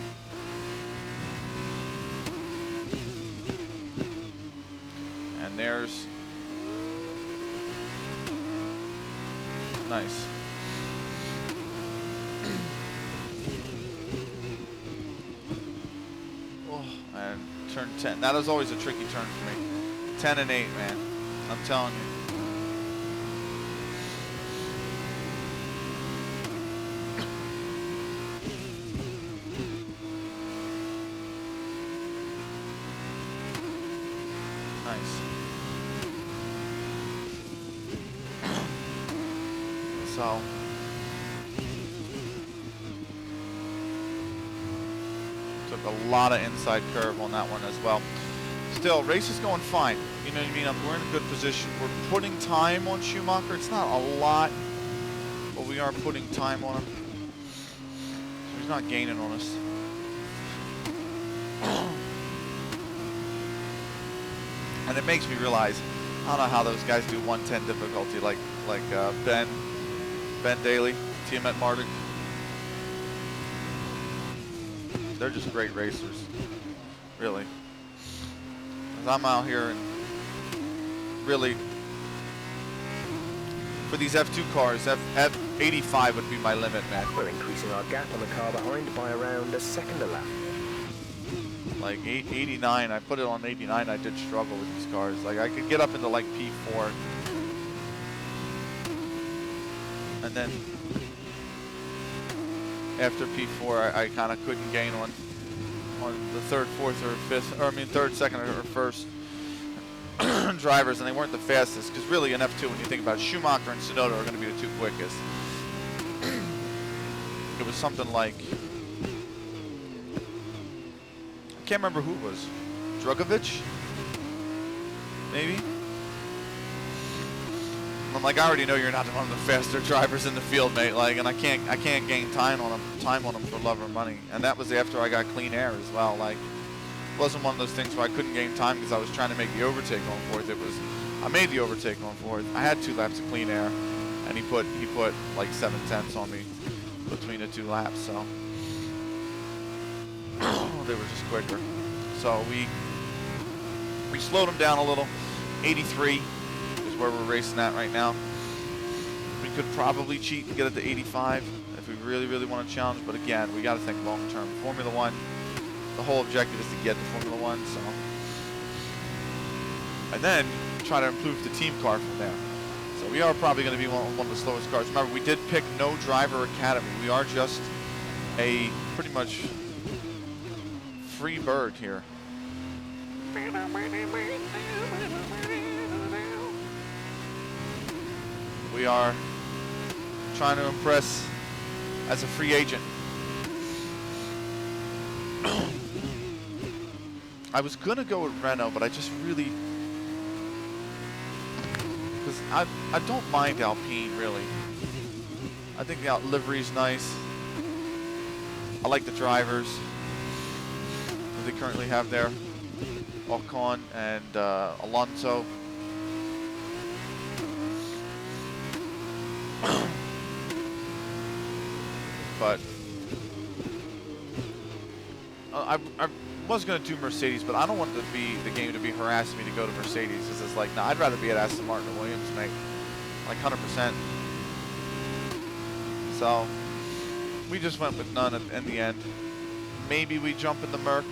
And there's nice. Oh, and turn 10. That is always a tricky turn for me. 10 and 8, man. I'm telling you. So took a lot of inside curve on that one as well. Still, race is going fine. You know what I mean? We're in a good position. We're putting time on Schumacher. It's not a lot, but we are putting time on him. So he's not gaining on us. And it makes me realize, I don't know how those guys do 110 difficulty, like Ben Daly, team at Martic. They're just great racers, really. 'Cause I'm out here and really, for these F2 cars, F85 would be my limit, man. We're increasing our gap on the car behind by around a second a lap. Like 89, I put it on 89, I did struggle with these cars. Like I could get up into like P4. And then after P4, I kind of couldn't gain on the third, fourth, or fifth, or I mean third, second, or first drivers, and they weren't the fastest. Because really, in F2, when you think about it, Schumacher and Tsunoda are going to be the two quickest. It was something like, I can't remember who it was, Drugovich, maybe. I'm like, I already know you're not one of the faster drivers in the field, mate. Like, and I can't gain time on them for love or money. And that was after I got clean air as well. Like, it wasn't one of those things where I couldn't gain time because I was trying to make the overtake on fourth. It was, I made the overtake on fourth. I had 2 laps of clean air, and he put like 7/10 on me between the 2 laps. So they were just quicker. So we slowed them down a little. 83. Where we're racing at right now. We could probably cheat and get it to 85 if we really, really want to challenge, but again, we got to think long term. Formula One, the whole objective is to get to Formula One, so. And then try to improve the team car from there. So we are probably going to be one of the slowest cars. Remember, we did pick no driver academy. We are just a pretty much free bird here. We are trying to impress as a free agent. I was going to go with Renault, but I just really, because I don't mind Alpine, really. I think the livery's nice. I like the drivers. that they currently have there. Ocon and Alonso. But I was going to do Mercedes, but I don't want the game to be harassing me to go to Mercedes. Because it's like, nah, I'd rather be at Aston Martin or Williams, mate. Like 100%. So we just went with none in the end. Maybe we jump in the Merc.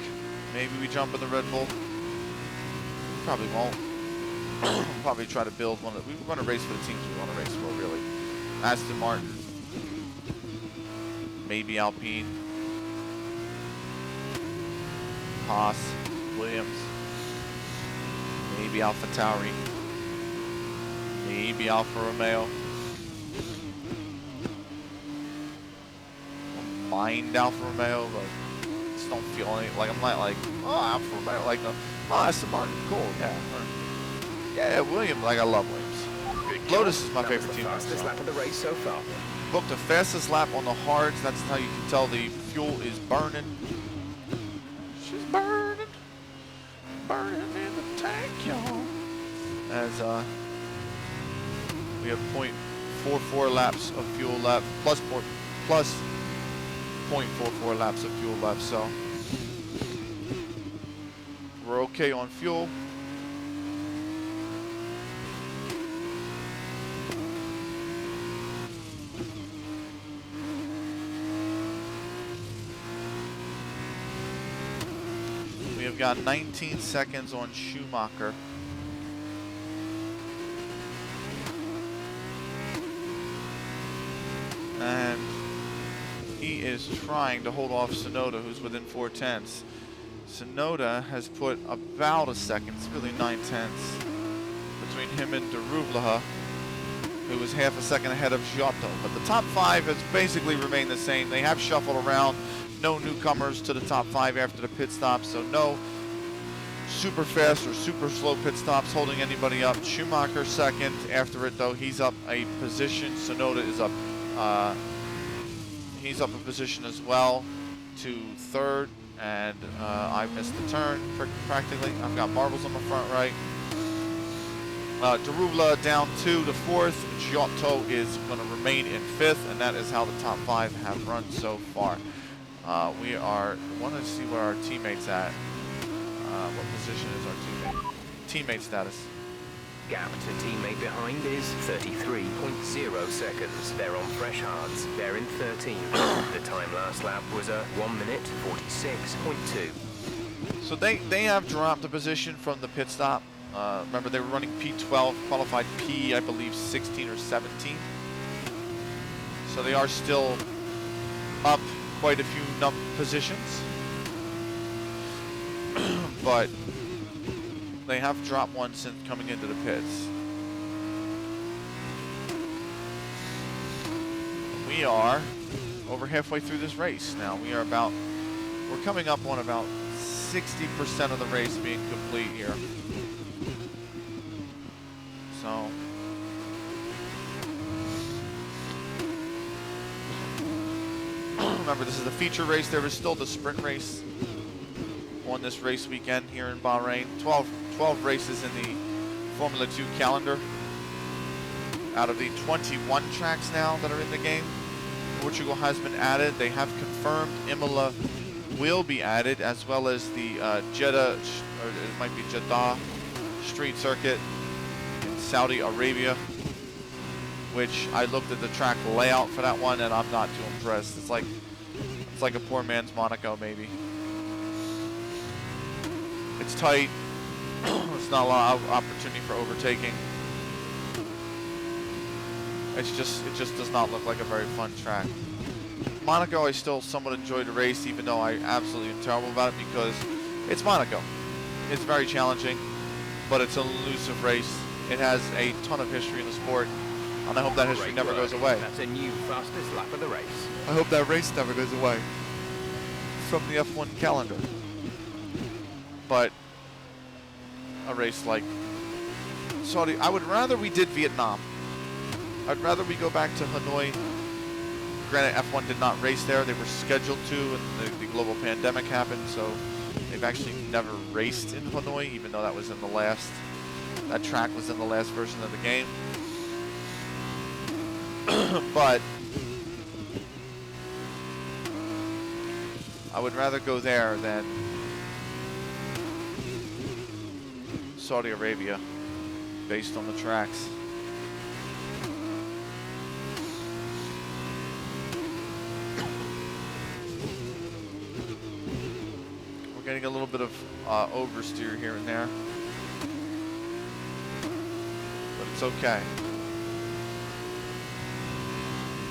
Maybe we jump in the Red Bull. Probably won't. We'll probably try to build one. We were going to race for the teams we want to race for, really. Aston Martin. Maybe Alpine. Haas. Williams. Maybe AlphaTauri. Maybe Alfa Romeo. Mind Alfa Romeo, but just don't feel any, like I'm not like, oh, Alfa Romeo, like, no, oh, Aston Martin, cool, yeah. Yeah, Williams, like I love Williams. Lotus is my favorite team. Fastest lap of the race so far. Booked the fastest lap on the hards. That's how you can tell the fuel is burning. She's burning, burning in the tank, y'all. As we have 0.44 laps of fuel left, plus 0.44 laps of fuel left, so we're okay on fuel. We have got 19 seconds on Schumacher. And he is trying to hold off Tsunoda, who's within 4/10. Tsunoda has put about a second, it's really 9/10, between him and Darublaha, who was half a second ahead of Giotto. But the top five has basically remained the same. They have shuffled around. No newcomers to the top five after the pit stop, so no super fast or super slow pit stops holding anybody up. Schumacher second. After it, though, he's up a position. Tsunoda is up. He's up a position as well to third, and I missed the turn practically. I've got marbles on my front right. Darubla down 2 to 4th. Giotto is going to remain in 5th, and that is how the top 5 have run so far. We want to see where our teammate's at. What position is our teammate? Teammate status. Gap to teammate behind is 33.0 seconds. They're on fresh hards. They're in 13th. The time last lap was a 1 minute 46.2. So they have dropped a position from the pit stop. Remember, they were running P12, qualified P, I believe, 16 or 17. So they are still up quite a few positions. But they have dropped one since coming into the pits. We are over halfway through this race now. We're coming up on about 60% of the race being complete here. So remember, this is the feature race. There is still the sprint race on this race weekend here in Bahrain. 12 races in the Formula 2 calendar. Out of the 21 tracks now that are in the game, Portugal has been added. They have confirmed Imola will be added, as well as the Jeddah, or it might be Jeddah street circuit in Saudi Arabia, which I looked at the track layout for that one and I'm not too impressed. It's like a poor man's Monaco, maybe. It's tight. It's not a lot of opportunity for overtaking. It just does not look like a very fun track. Monaco, I still somewhat enjoy the race, even though I absolutely am terrible about it, because it's Monaco. It's very challenging, but it's an elusive race. It has a ton of history in the sport, and I hope that history never goes away. That's a new fastest lap of the race. I hope that race never goes away from the F1 calendar. But a race like Saudi, I would rather we did Vietnam. I'd rather we go back to Hanoi. Granted, F1 did not race there. They were scheduled to, and the global pandemic happened, so They've actually never raced in Hanoi, even though that was in the last, that track was in the last version of the game. But I would rather go there than Saudi Arabia, based on the tracks. We're getting a little bit of oversteer here and there, but it's okay.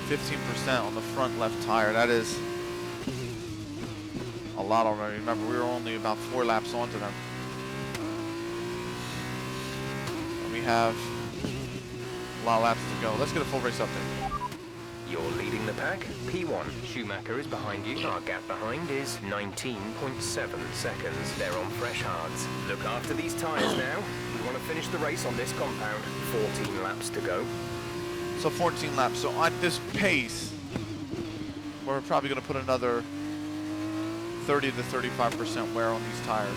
15% on the front left tire, that is a lot already. Remember, we were only about 4 laps onto them. And we have a lot of laps to go. Let's get a full race update. You're leading the pack. P1, Schumacher is behind you. Our gap behind is 19.7 seconds. They're on fresh hards. Look after these tyres now. We want to finish the race on this compound. 14 laps to go. So 14 laps. So at this pace, we're probably going to put another 30 to 35% wear on these tires,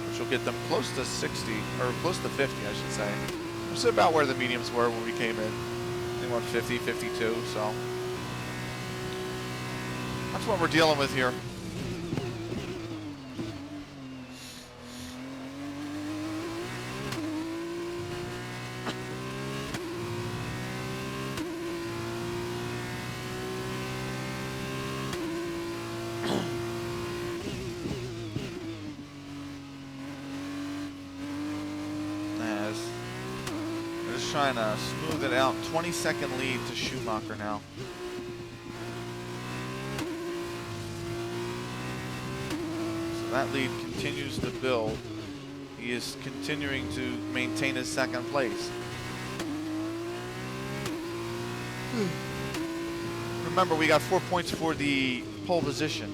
which will get them close to 60, or close to 50, I should say. Which is about where the mediums were when we came in. I think about 50, 52, so that's what we're dealing with here. Trying to smooth it out. 20-second lead to Schumacher now. So that lead continues to build. He is continuing to maintain his second place. Remember, we got 4 points for the pole position.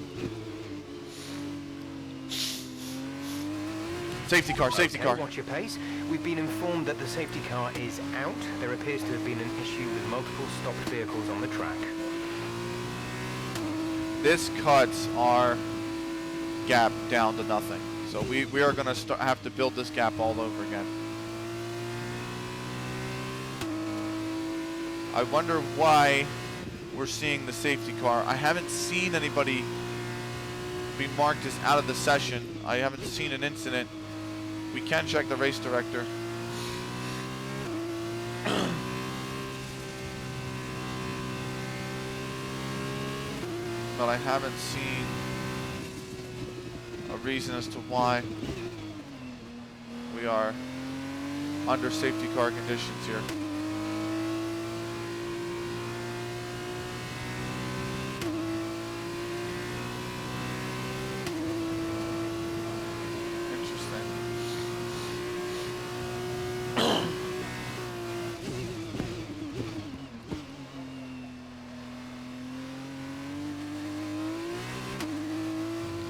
Safety car, safety car. Watch your pace. We've been informed that the safety car is out. There appears to have been an issue with multiple stopped vehicles on the track. This cuts our gap down to nothing. So we are going to have to build this gap all over again. I wonder why we're seeing the safety car. I haven't seen anybody be marked as out of the session. I haven't seen an incident. We can check the race director. But I haven't seen a reason as to why we are under safety car conditions here.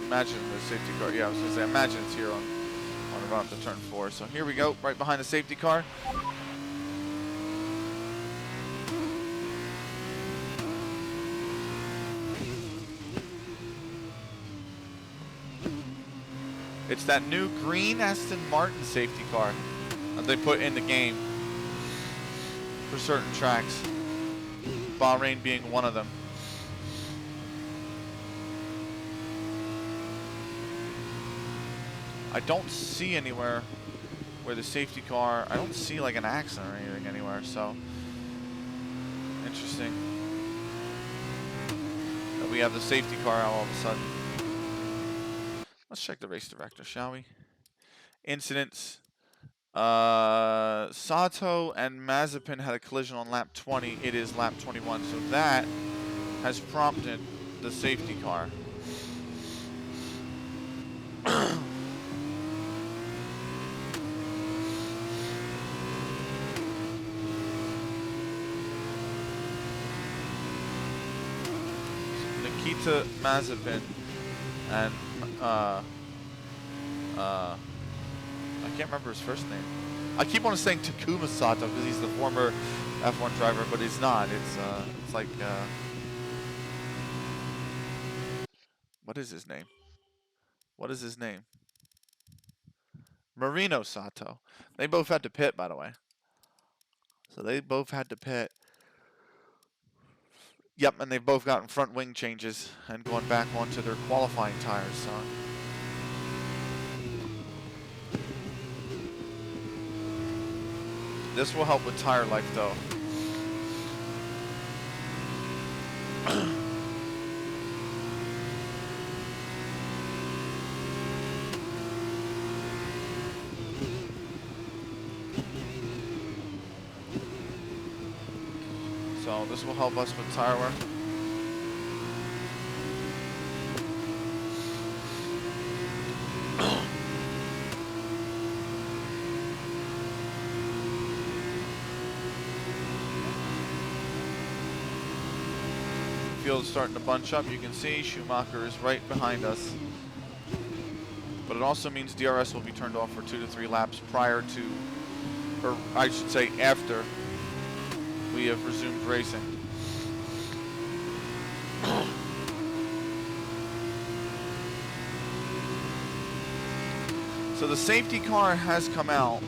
Imagine the safety car. Yeah, I was going to say, imagine it's here on the run up to turn 4. So here we go, right behind the safety car. It's that new green Aston Martin safety car that they put in the game for certain tracks. Bahrain being one of them. I don't see anywhere where the safety car, I don't see like an accident or anything anywhere, so interesting that we have the safety car out all of a sudden. Let's check the race director, shall we? Incidents. Sato and Mazepin had a collision on lap 20. It is lap 21, so that has prompted the safety car. Nikita Mazepin and I can't remember his first name. I keep on saying Takuma Sato because he's the former F1 driver, but he's not. It's like what is his name? What is his name? Marino Sato. They both had to pit, by the way. So they both had to pit. Yep, and they've both gotten front wing changes and going back onto their qualifying tires. So. This will help with tire life, though. So this will help us with tire wear. Field is starting to bunch up. You can see Schumacher is right behind us. But it also means DRS will be turned off for 2 to 3 laps prior to, or I should say after, we have resumed racing. So the safety car has come out.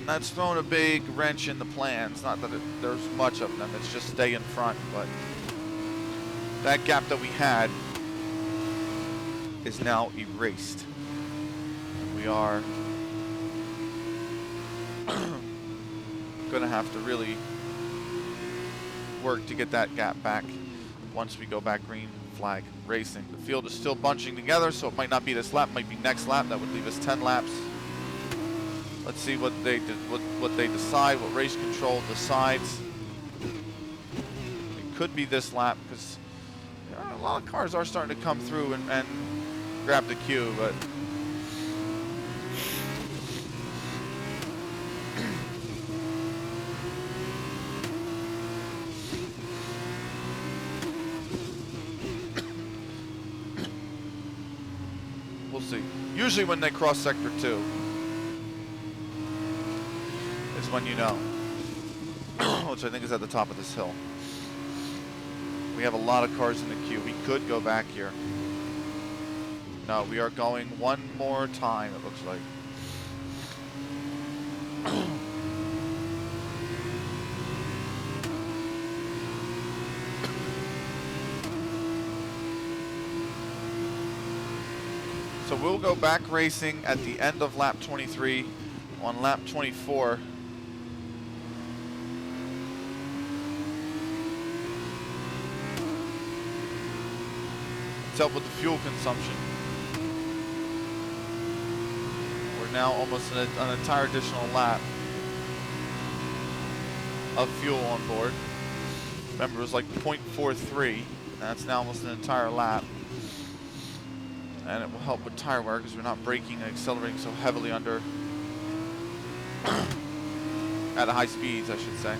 That's thrown a big wrench in the plans. Not that there's much of them, it's just stay in front, but that gap that we had is now erased. We are gonna have to really work to get that gap back once we go back green flag racing. The field is still bunching together, so it might not be this lap, might be next lap. That would leave us 10 laps. Let's see what they did, what they decide, what race control decides. It could be this lap because a lot of cars are starting to come through and grab the queue, but we'll see. Usually when they cross sector 2 is when you know, which I think is at the top of this hill. We have a lot of cars in the queue. We could go back here. No, we are going one more time, it looks like. So we'll go back racing at the end of lap 23. On lap 24, let's help with the fuel consumption. We're now almost an entire additional lap of fuel on board. Remember, it was like 0.43. That's now almost an entire lap. And it will help with tire wear because we're not braking and accelerating so heavily under at high speeds, I should say.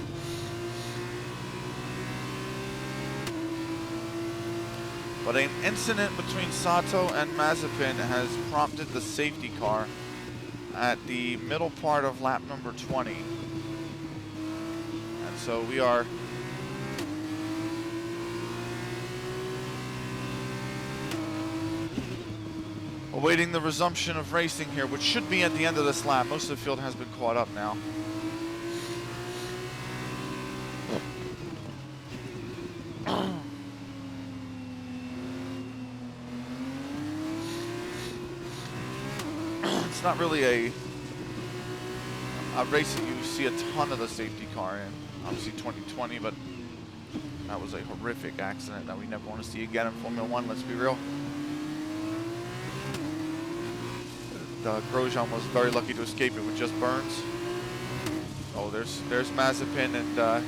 But an incident between Sato and Mazepin has prompted the safety car at the middle part of lap number 20. And so we are awaiting the resumption of racing here, which should be at the end of this lap. Most of the field has been caught up now. It's not really a race that you see a ton of the safety car in. Obviously 2020, but that was a horrific accident that we never want to see again in Formula One, let's be real. Grosjean was very lucky to escape it with just burns. Oh, there's Mazepin and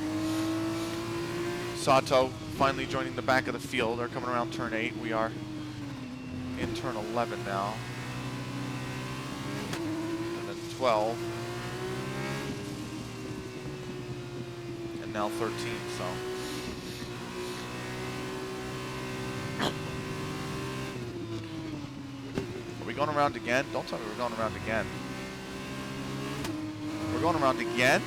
Sato finally joining the back of the field. They're coming around turn 8. We are in turn 11 now. And then 12. And now 13, so. Are we going around again? Don't tell me we're going around again. We're going around again?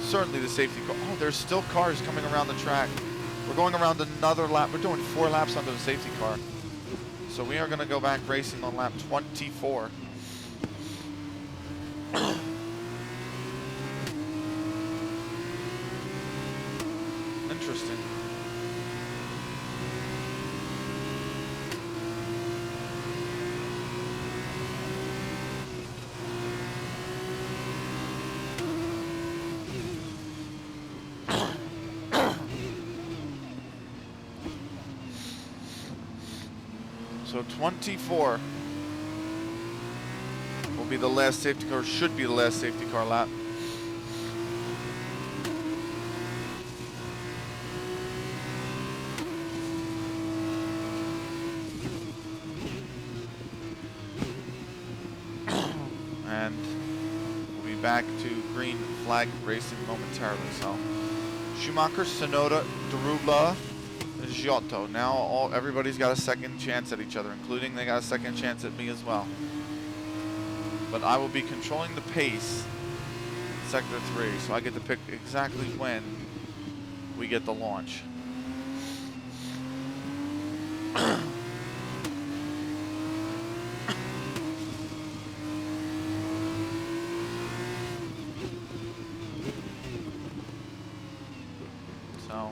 Certainly the safety car. Oh, there's still cars coming around the track. We're going around another lap. We're doing 4 laps under the safety car. So we are going to go back racing on lap 24. Interesting. So 24 will be the last safety car, should be the last safety car lap. And we'll be back to green flag racing momentarily. So Schumacher, Sonoda, Daruba, Giotto. Now everybody's got a second chance at each other, including they got a second chance at me as well. But I will be controlling the pace in Sector 3, so I get to pick exactly when we get the launch. So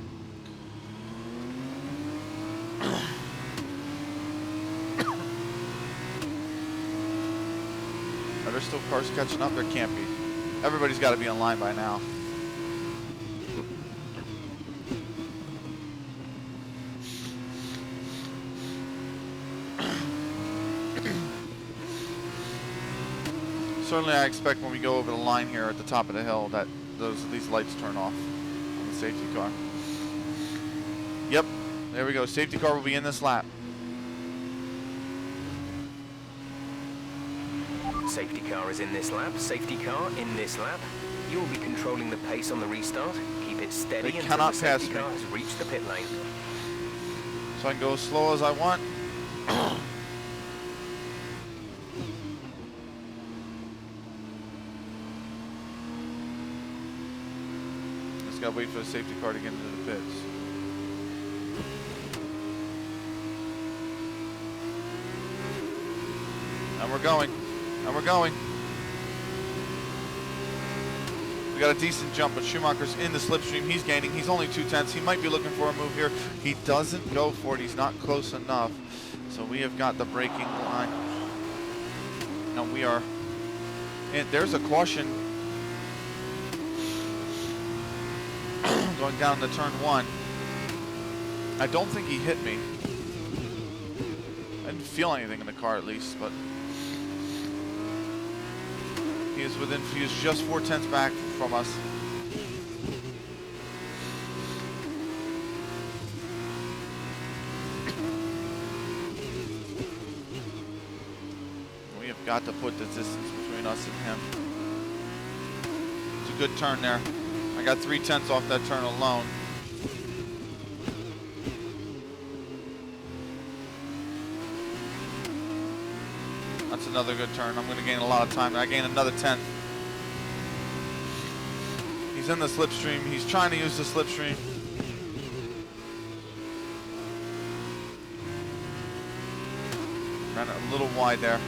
are there still cars catching up? There can't be. Everybody's got to be in line by now. Certainly I expect when we go over the line here at the top of the hill that these lights turn off on the safety car. Yep, there we go. Safety car will be in this lap. Safety car is in this lap. Safety car in this lap. You will be controlling the pace on the restart. Keep it steady They until cannot the safety pass me. car has reached the pit lane. So I can go as slow as I want. Just gotta wait for the safety car to get into the pits. And we're going. And we're going. We got a decent jump, but Schumacher's in the slipstream. He's gaining. He's only 2/10. He might be looking for a move here. He doesn't go for it. He's not close enough. So we have got the braking line. Now we are. And there's a caution going down to turn 1. I don't think he hit me. I didn't feel anything in the car at least, but he is within, he is just 4/10 back from us. We have got to put the distance between us and him. It's a good turn there. I got 3/10 off that turn alone. That's another good turn. I'm going to gain a lot of time. I gain another 10th. He's in the slipstream. He's trying to use the slipstream. Ran it a little wide there.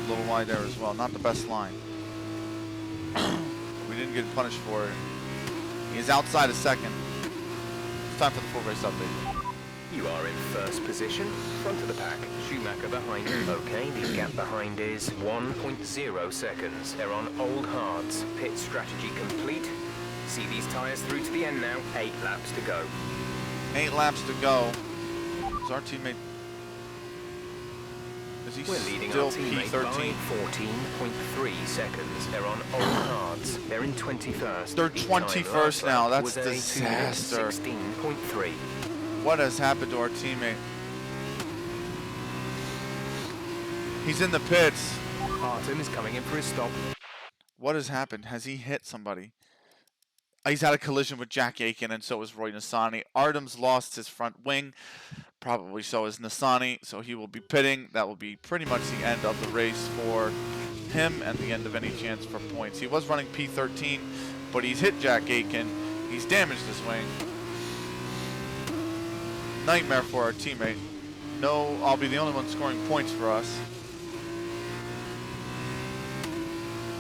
A little wide there as well. Not the best line. We didn't get punished for it. He is outside a second. It's time for the full race update. You are in first position, front of the pack. Schumacher behind you. Okay, the gap behind is 1.0 seconds. They're on old hards. Pit strategy complete. See these tyres through to the end now. 8 laps to go. 8 laps to go. Is our teammate... Is he We're leading still our teammate by P13? 14.3 seconds. They're on old hards. They're in 21st. They're The time 21st last now. lap That's was a disaster. 2:16.3. What has happened to our teammate? He's in the pits. Artem is coming in for his stop. What has happened? Has he hit somebody? He's had a collision with Jack Aiken, and so is Roy Nassani. Artem's lost his front wing. Probably so is Nassani, so he will be pitting. That will be pretty much the end of the race for him and the end of any chance for points. He was running P13, but he's hit Jack Aiken. He's damaged his wing. Nightmare for our teammate. No, I'll be the only one scoring points for us.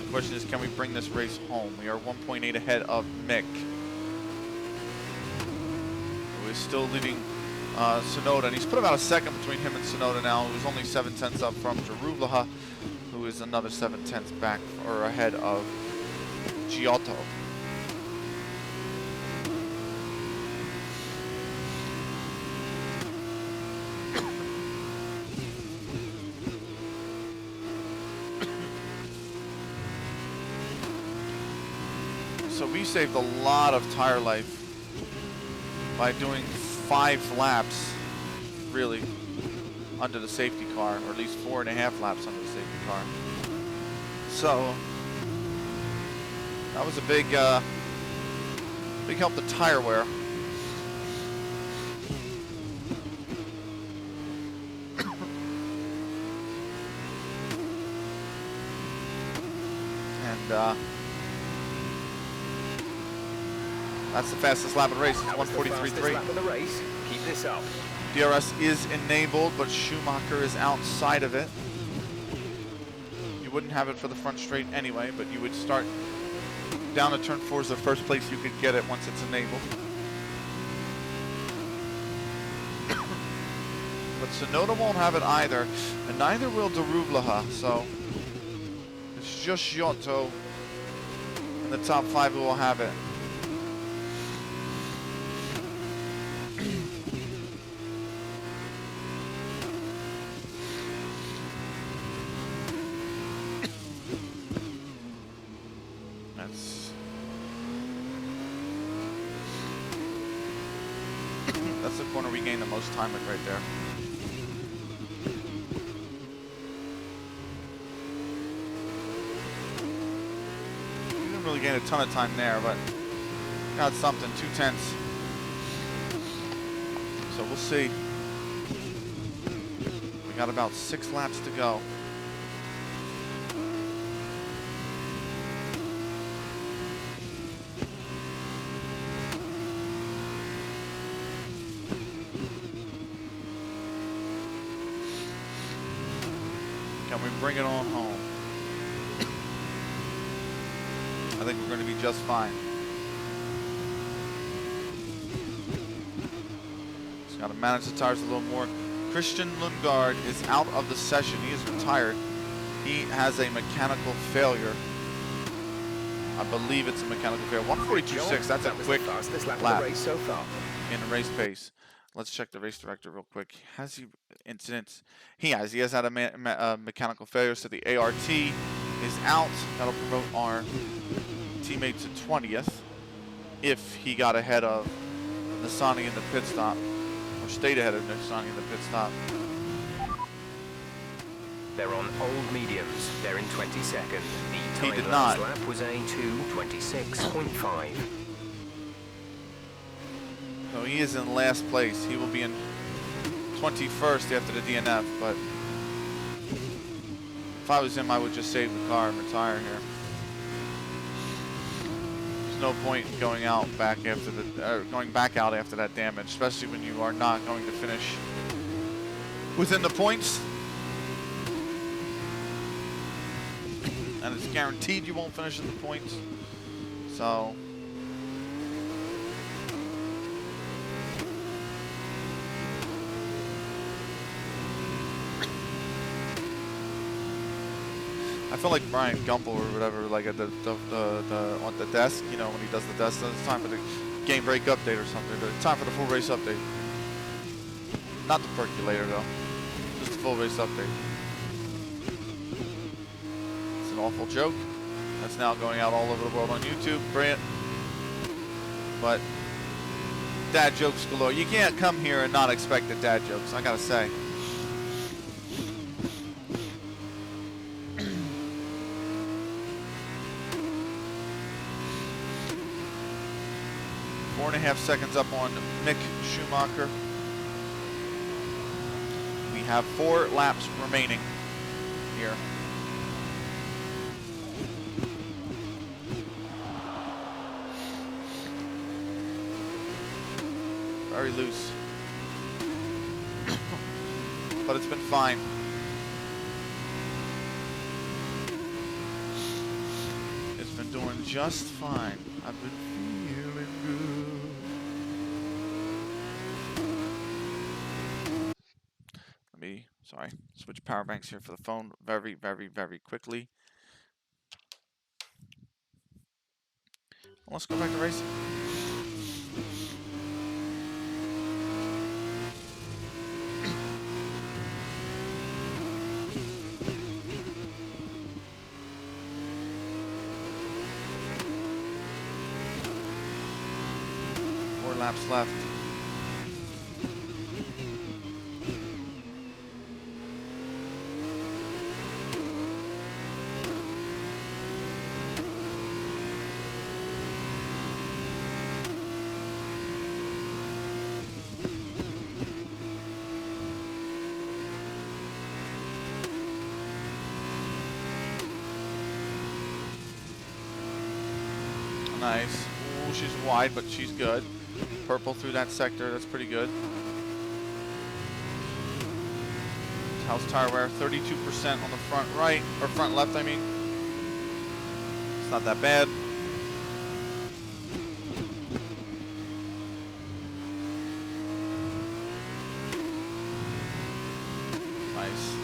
The question is, can we bring this race home? We are 1.8 ahead of Mick, who is still leading Sonoda, and he's put about a second between him and Sonoda now, who's only 7/10 up from Jarublaha, who is another 7/10 back or ahead of Giotto. So we saved a lot of tire life by doing 5 laps, really, under the safety car, or at least 4.5 laps under the safety car. So that was a big help to tire wear. And that's the fastest lap of the race. It's 1:43.3. Lap of the race. Keep this up. DRS is enabled, but Schumacher is outside of it. You wouldn't have it for the front straight anyway, but you would start down to turn 4 is the first place you could get it once it's enabled. But Sonoda won't have it either, and neither will Darublaha, so it's just Giotto in the top 5 who will have it. That's the corner we gain the most time with right there. We didn't really gain a ton of time there, but got something, 2/10. So we'll see. We got about 6 laps to go. Can we bring it on home? I think we're going to be just fine. Just got to manage the tires a little more. Christian Lundgaard is out of the session. He is retired. He has a mechanical failure. I believe it's a mechanical failure. 1:42.6. That's a quick lap race so far. in race pace. Let's check the race director real quick. Has he incidents? He has. He has had a mechanical failure, so the ART is out. That'll promote our teammate to 20th if he got ahead of Nissani in the pit stop, or stayed ahead of Nissani in the pit stop. They're on old mediums. They're in 22nd. The He time did last not. lap was a 2:26.5. So he is in last place. He will be in 21st after the DNF, but if I was him, I would just save the car and retire here. There's no point going out back after going back out after that damage, especially when you are not going to finish within the points. And it's guaranteed you won't finish in the points. So I feel like Brian Gumpel or whatever, like at on the desk, you know, when he does the desk, it's time for the game break update or something. But it's time for the full race update. Not the percolator though, just the full race update. It's an awful joke. That's now going out all over the world on YouTube. Brilliant. But dad jokes galore. You can't come here and not expect the dad jokes, I gotta say. Four and a half seconds up on Mick Schumacher. We have 4 laps remaining here. very loose. But it's been fine. It's been doing just fine. I've been feeling good. Let me, sorry, switch power banks here for the phone very, very, very quickly. Well, let's go back to racing. Four laps left. Nice. Ooh, she's wide, but she's good. Purple through that sector, that's pretty good. House tire wear, 32% on the front right, or front left, I mean. It's not that bad. Nice.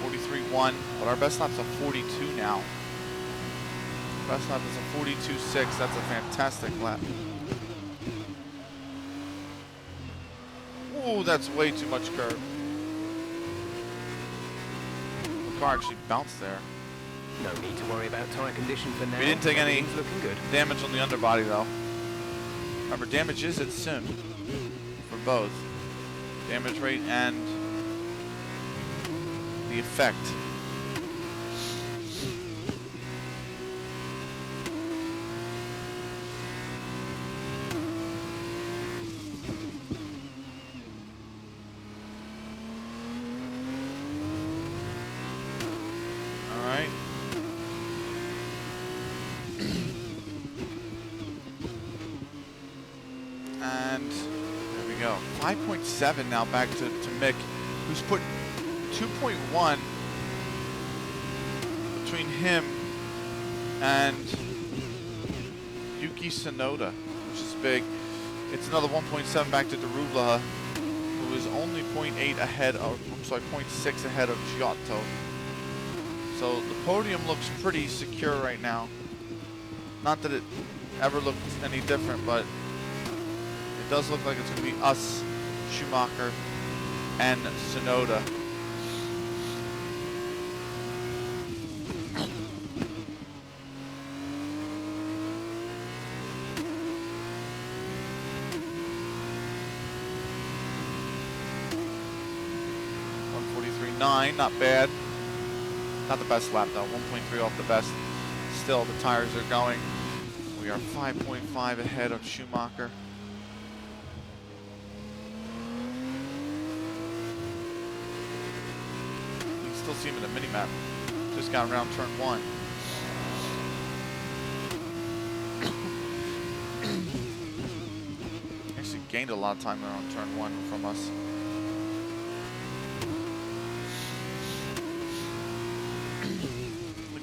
43.1, but our best lap's a 42 now. Best lap is a 42.6. That's a fantastic lap. Ooh, that's way too much curve. The car actually bounced there. No need to worry about tyre condition for now. We didn't take any Everything's looking good. damage on the underbody though. Remember, damage is at sim for both damage rate and the effect. All right. And there we go. 5.7 now back to Mick, who's put 2.1 between him and Yuki Tsunoda, which is big. It's another 1.7 back to Darubla, who is only 0.8 ahead of, I'm sorry, 0.6 ahead of Giotto. So the podium looks pretty secure right now. Not that it ever looked any different, but it does look like it's going to be us, Schumacher, and Tsunoda. Not bad. Not the best lap though. 1.3 off the best. Still, the tires are going. We are 5.5 ahead of Schumacher. You can still see him in the mini-map. Just got around turn 1. Actually gained a lot of time there on turn 1 from us.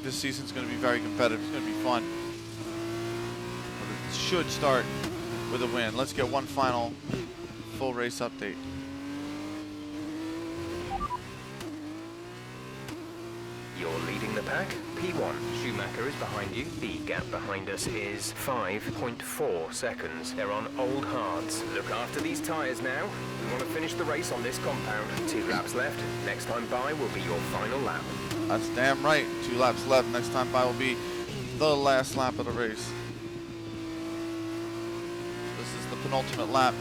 This season's going to be very competitive. It's going to be fun. But it should start with a win. Let's get one final full race update. You're leading the pack. P1, Schumacher is behind you. The gap behind us is 5.4 seconds. They're on old hards. Look after these tyres now. We want to finish the race on this compound. 2 laps left. Next time by will be your final lap. That's damn right. 2 laps left. Next time by will be the last lap of the race. This is the penultimate lap.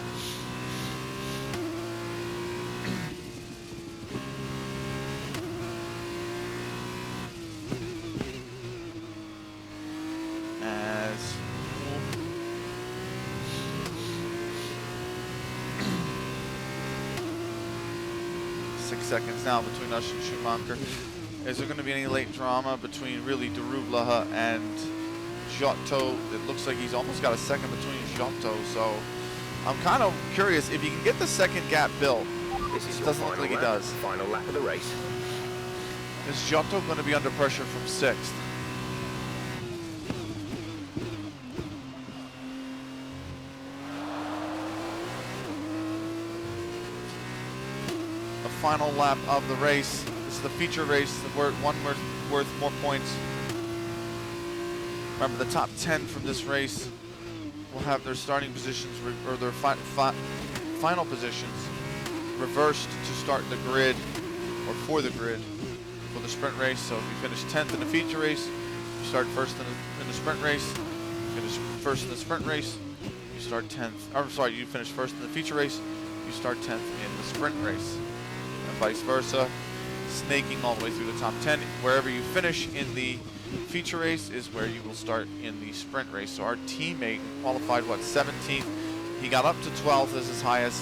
As 6 seconds now between us and Schumacher. Is there going to be any late drama between really Darubla and Giotto. It looks like he's almost got a second between Giotto. So I'm kind of curious if he can get the second gap built. This is It your doesn't look final like he lap, does. Final lap of the race. Is Giotto going to be under pressure from 6th? The final lap of the race. This is the feature race. One worth more points. Remember, the top 10 from this race will have their starting positions or their final positions reversed to start the grid or for the grid for the sprint race. So if you finish 10th in the feature race, you start first in the sprint race. You finish first in the sprint race, you start 10th. I'm sorry, you finish first in the feature race, you start 10th in the sprint race, and vice versa, snaking all the way through the top 10. Wherever you finish in the feature race is where you will start in the sprint race. So our teammate qualified, what, 17th? He got up to 12th as his highest.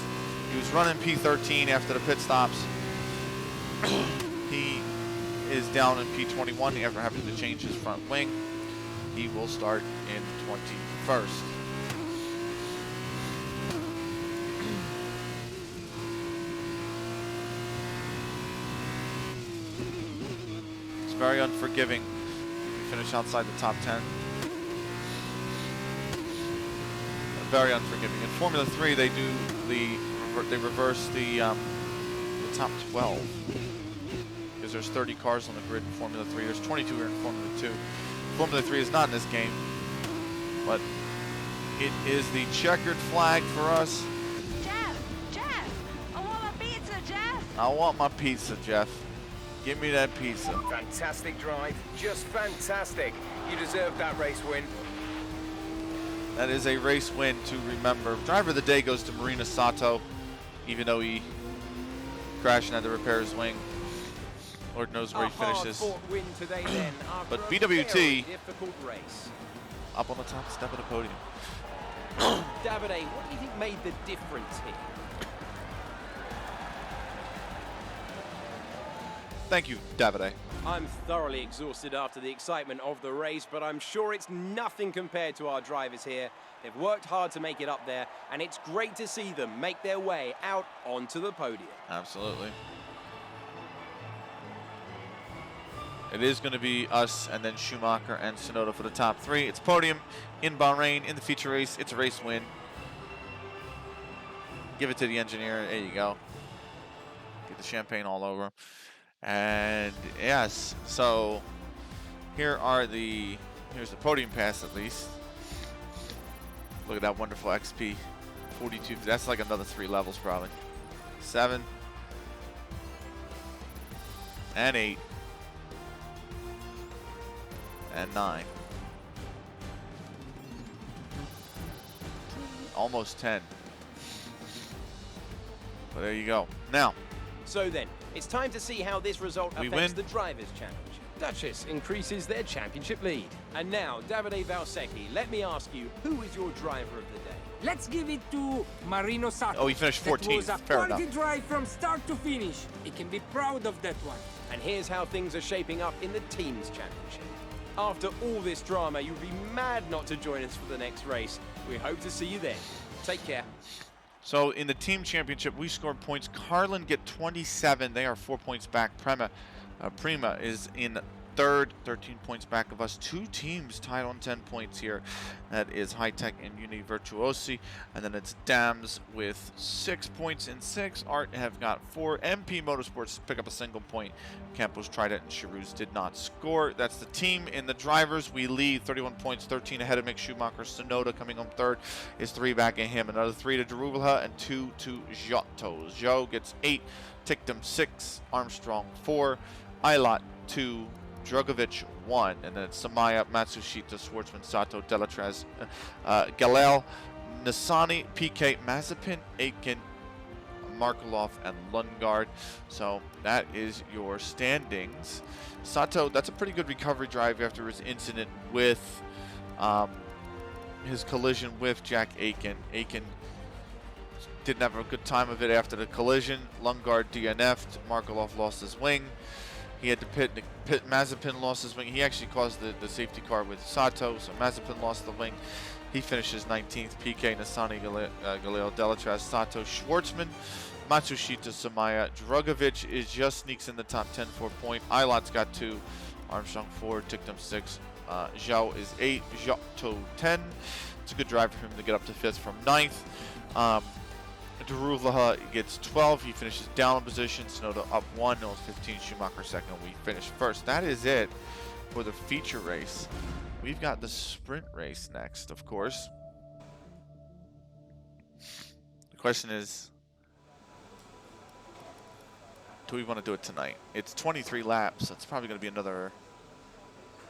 He was running P13 after the pit stops. He is down in P21 after having to change his front wing. He will start in 21st. It's very unforgiving if you finish outside the top 10. Very unforgiving. In Formula 3, they reverse the top 12 because there's 30 cars on the grid in Formula 3. There's 22 here in Formula 2. Formula 3 is not in this game, but it is the checkered flag for us. Jeff, I want my pizza, Jeff. I want my pizza, Jeff. Give me that pizza. Fantastic drive, just fantastic. You deserve that race win. That is a race win to remember. Driver of the day goes to Marina Sato, even though he crashed and had to repair his wing. Lord knows where he finishes. Win today, then, But after a BWT very difficult race. up on the top step of the podium. Davide, what do you think made the difference here? Thank you, Davide. I'm thoroughly exhausted after the excitement of the race, but I'm sure it's nothing compared to our drivers here. They've worked hard to make it up there, and it's great to see them make their way out onto the podium. Absolutely. It is going to be us and then Schumacher and Tsunoda for the top 3. It's podium in Bahrain in the feature race. It's a race win. Give it to the engineer. There you go. Get the champagne all over. And yes, so here's the podium pass at least. Look at that wonderful XP 42. That's like another 3 levels probably. 7 and 8 and 9. Almost 10. But there you go. Now, So then, it's time to see how this result We affects win. the Drivers' Challenge. Duchess increases their championship lead. And now, Davide Valsecchi, let me ask you, who is your driver of the day? Let's give it to Marino Sato. Oh, he finished That 14th. was a Fair quality enough. drive from start to finish. He can be proud of that one. And here's how things are shaping up in the Teams Championship. After all this drama, you'd be mad not to join us for the next race. We hope to see you then. Take care. so in the team championship, we scored points. Carlin get 27. They are 4 points back. Prima is in third, 13 points back of us. 2 teams tied on 10 points here. That is High Tech and Uni Virtuosi. And then it's Dams with 6 points in 6. Art have got 4. MP Motorsports pick up a single point. Campos, Trident, and Charuz did not score. That's the team. In the drivers, we lead 31 points, 13 ahead of Mick Schumacher. Tsunoda coming home third is 3 back at him. Another 3 to Darubala and 2 to Giotto. Joe gets 8. Tictum 6. Armstrong 4. Eilot 2. Drogovic 1, and then it's Samaya, Matsushita, Schwartzman, Sato, Delatrez, Galel, Nasani, PK, Mazepin, Aitken, Markelov, and Lundgaard. So that is your standings. Sato, that's a pretty good recovery drive after his incident with his collision with Jack Aitken. Aitken didn't have a good time of it after the collision. Lundgaard DNF'd. Markelov lost his wing. He had to pit Mazepin lost his wing. He actually caused the safety car with Sato, so Mazepin lost the wing. He finishes 19th. PK, Nasani, Galeo, Delatraz, Sato, Schwartzman, Matsushita, Samaya. Drugovic just sneaks in the top 10, 4 point. Ilot's got 2. Armstrong 4, Tictum 6. Zhao is 8. Giotto 10. It's a good drive for him to get up to 5th from 9th. Darulaha gets 12. He finishes down in position. Sonoda up 1. Knows 15. Schumacher 2nd. We finish 1st. That is it for the feature race. We've got the sprint race next, of course. The question is, do we want to do it tonight? It's 23 laps. That's probably going to be another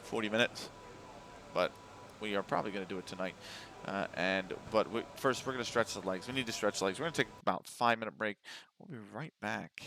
40 minutes. But we are probably going to do it tonight. But first, we're going to stretch the legs. We need to stretch the legs. We're going to take about a 5-minute break. We'll be right back.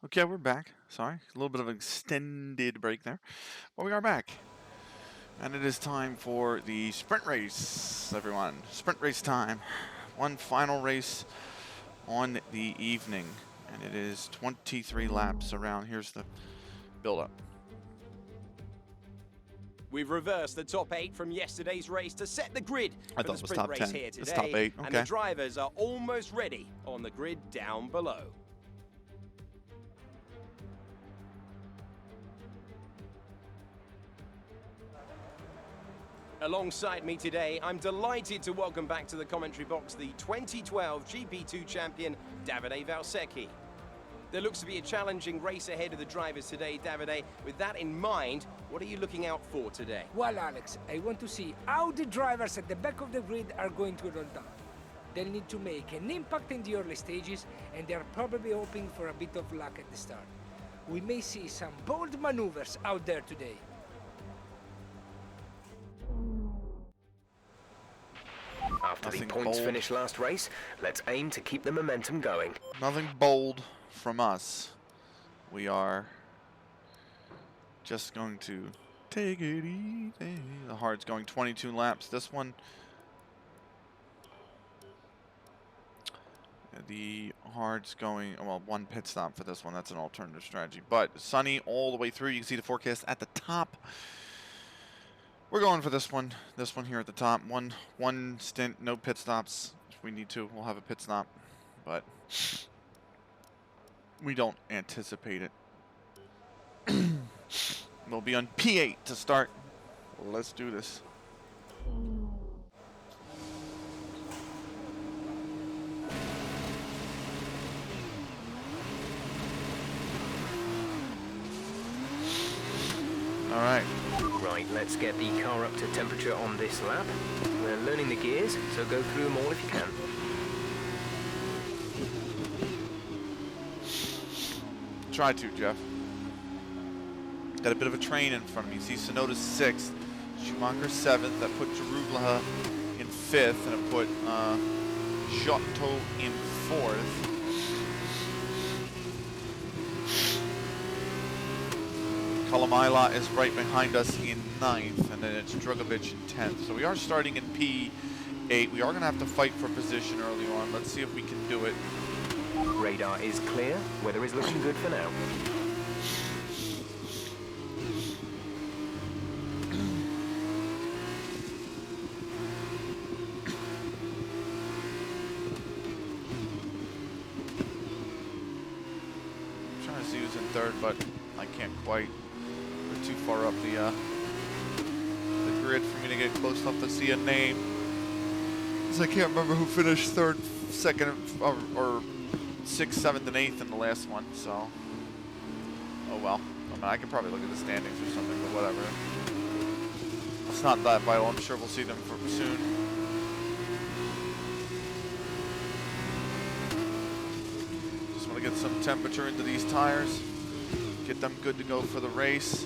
Okay, we're back. Sorry, a little bit of an extended break there. But we are back. And it is time for the sprint race, everyone. Sprint race time. One final race on the evening. And it is 23 laps around. Here's the build-up. We've reversed the top 8 from yesterday's race to set the grid I for thought the it was sprint top race 10. here It's today. top 8, And the okay. drivers are almost ready on the grid down below. Alongside me today, I'm delighted to welcome back to the commentary box the 2012 GP2 champion, Davide Valsecchi. There looks to be a challenging race ahead of the drivers today, Davide. With that in mind, what are you looking out for today? Well, Alex, I want to see how the drivers at the back of the grid are going to roll down. They'll need to make an impact in the early stages, and they're probably hoping for a bit of luck at the start. We may see some bold maneuvers out there today. After the Nothing points bold. finish last race, let's aim to keep the momentum going. Nothing bold from us. We are just going to take it easy. The hard's going 22 laps. This one, the hard's going, well, one pit stop for this one. That's an alternative strategy. But sunny all the way through. You can see the forecast at the top. We're going for this one here at the top. One stint, no pit stops. If we need to, we'll have a pit stop. But we don't anticipate it. We'll be on P8 to start. Let's do this. All right. Right, let's get the car up to temperature on this lap. We're learning the gears, so go through them all if you can. Try to, Jeff. Got a bit of a train in front of me. See Sonoda's 6th, Schumacher 7th. That put Jarugla in 5th, and it put Giotto in 4th. Kolomaila is right behind us in 9th, and then it's Drugovic in 10th. So we are starting in P8. We are going to have to fight for position early on. Let's see if we can do it. Radar is clear. Weather is looking good for now. I'm trying to see who's in 3rd, but I can't quite. We're too far up the grid for me to get close enough to see a name. Because I can't remember who finished 3rd, 2nd, or 6th, 7th, and 8th in the last one, so. Oh well. I mean, I could probably look at the standings or something, but whatever. It's not that vital. I'm sure we'll see them soon. Just want to get some temperature into these tires. Get them good to go for the race.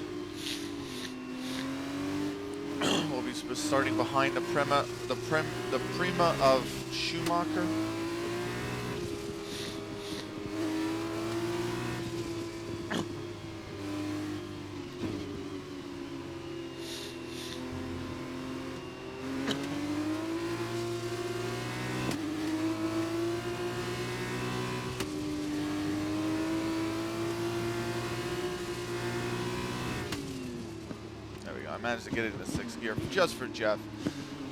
We'll be starting behind the Prima of Schumacher. I managed to get it in the 6th gear just for Jeff.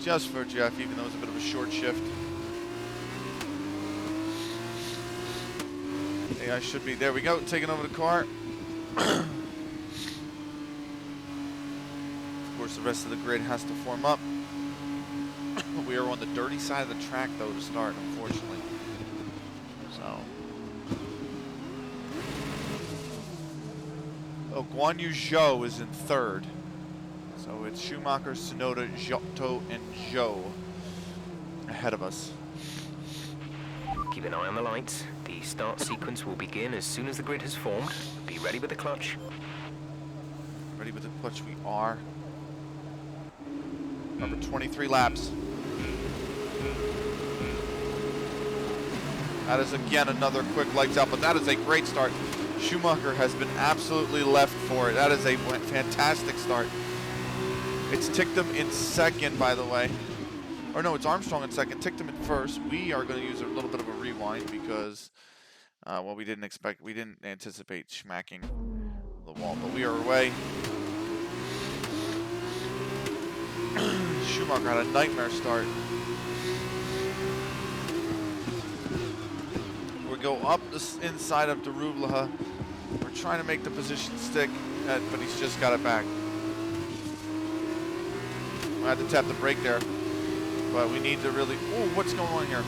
Just for Jeff, even though it was a bit of a short shift. Hey, I should be. There we go, taking over the car. Of course, the rest of the grid has to form up. We are on the dirty side of the track, though, to start, unfortunately. So. Oh, Guan Yu Zhou is in 3rd. So it's Schumacher, Tsunoda, Giotto, and Zhou ahead of us. Keep an eye on the lights. The start sequence will begin as soon as the grid has formed. Be ready with the clutch. Ready with the clutch we are. Remember, 23 laps. That is again another quick lights out, but that is a great start. Schumacher has been absolutely left for it. That is a fantastic start. It's Ticktum in second, by the way. Or no, it's Armstrong in second, Ticktum in first. We are going to use a little bit of a rewind because, well, we didn't anticipate smacking the wall, but we are away. Schumacher had a nightmare start. We go up the inside of Darublaha. We're trying to make the position stick, but he's just got it back. I had to tap the brake there, but we need to really... Oh, what's going on here?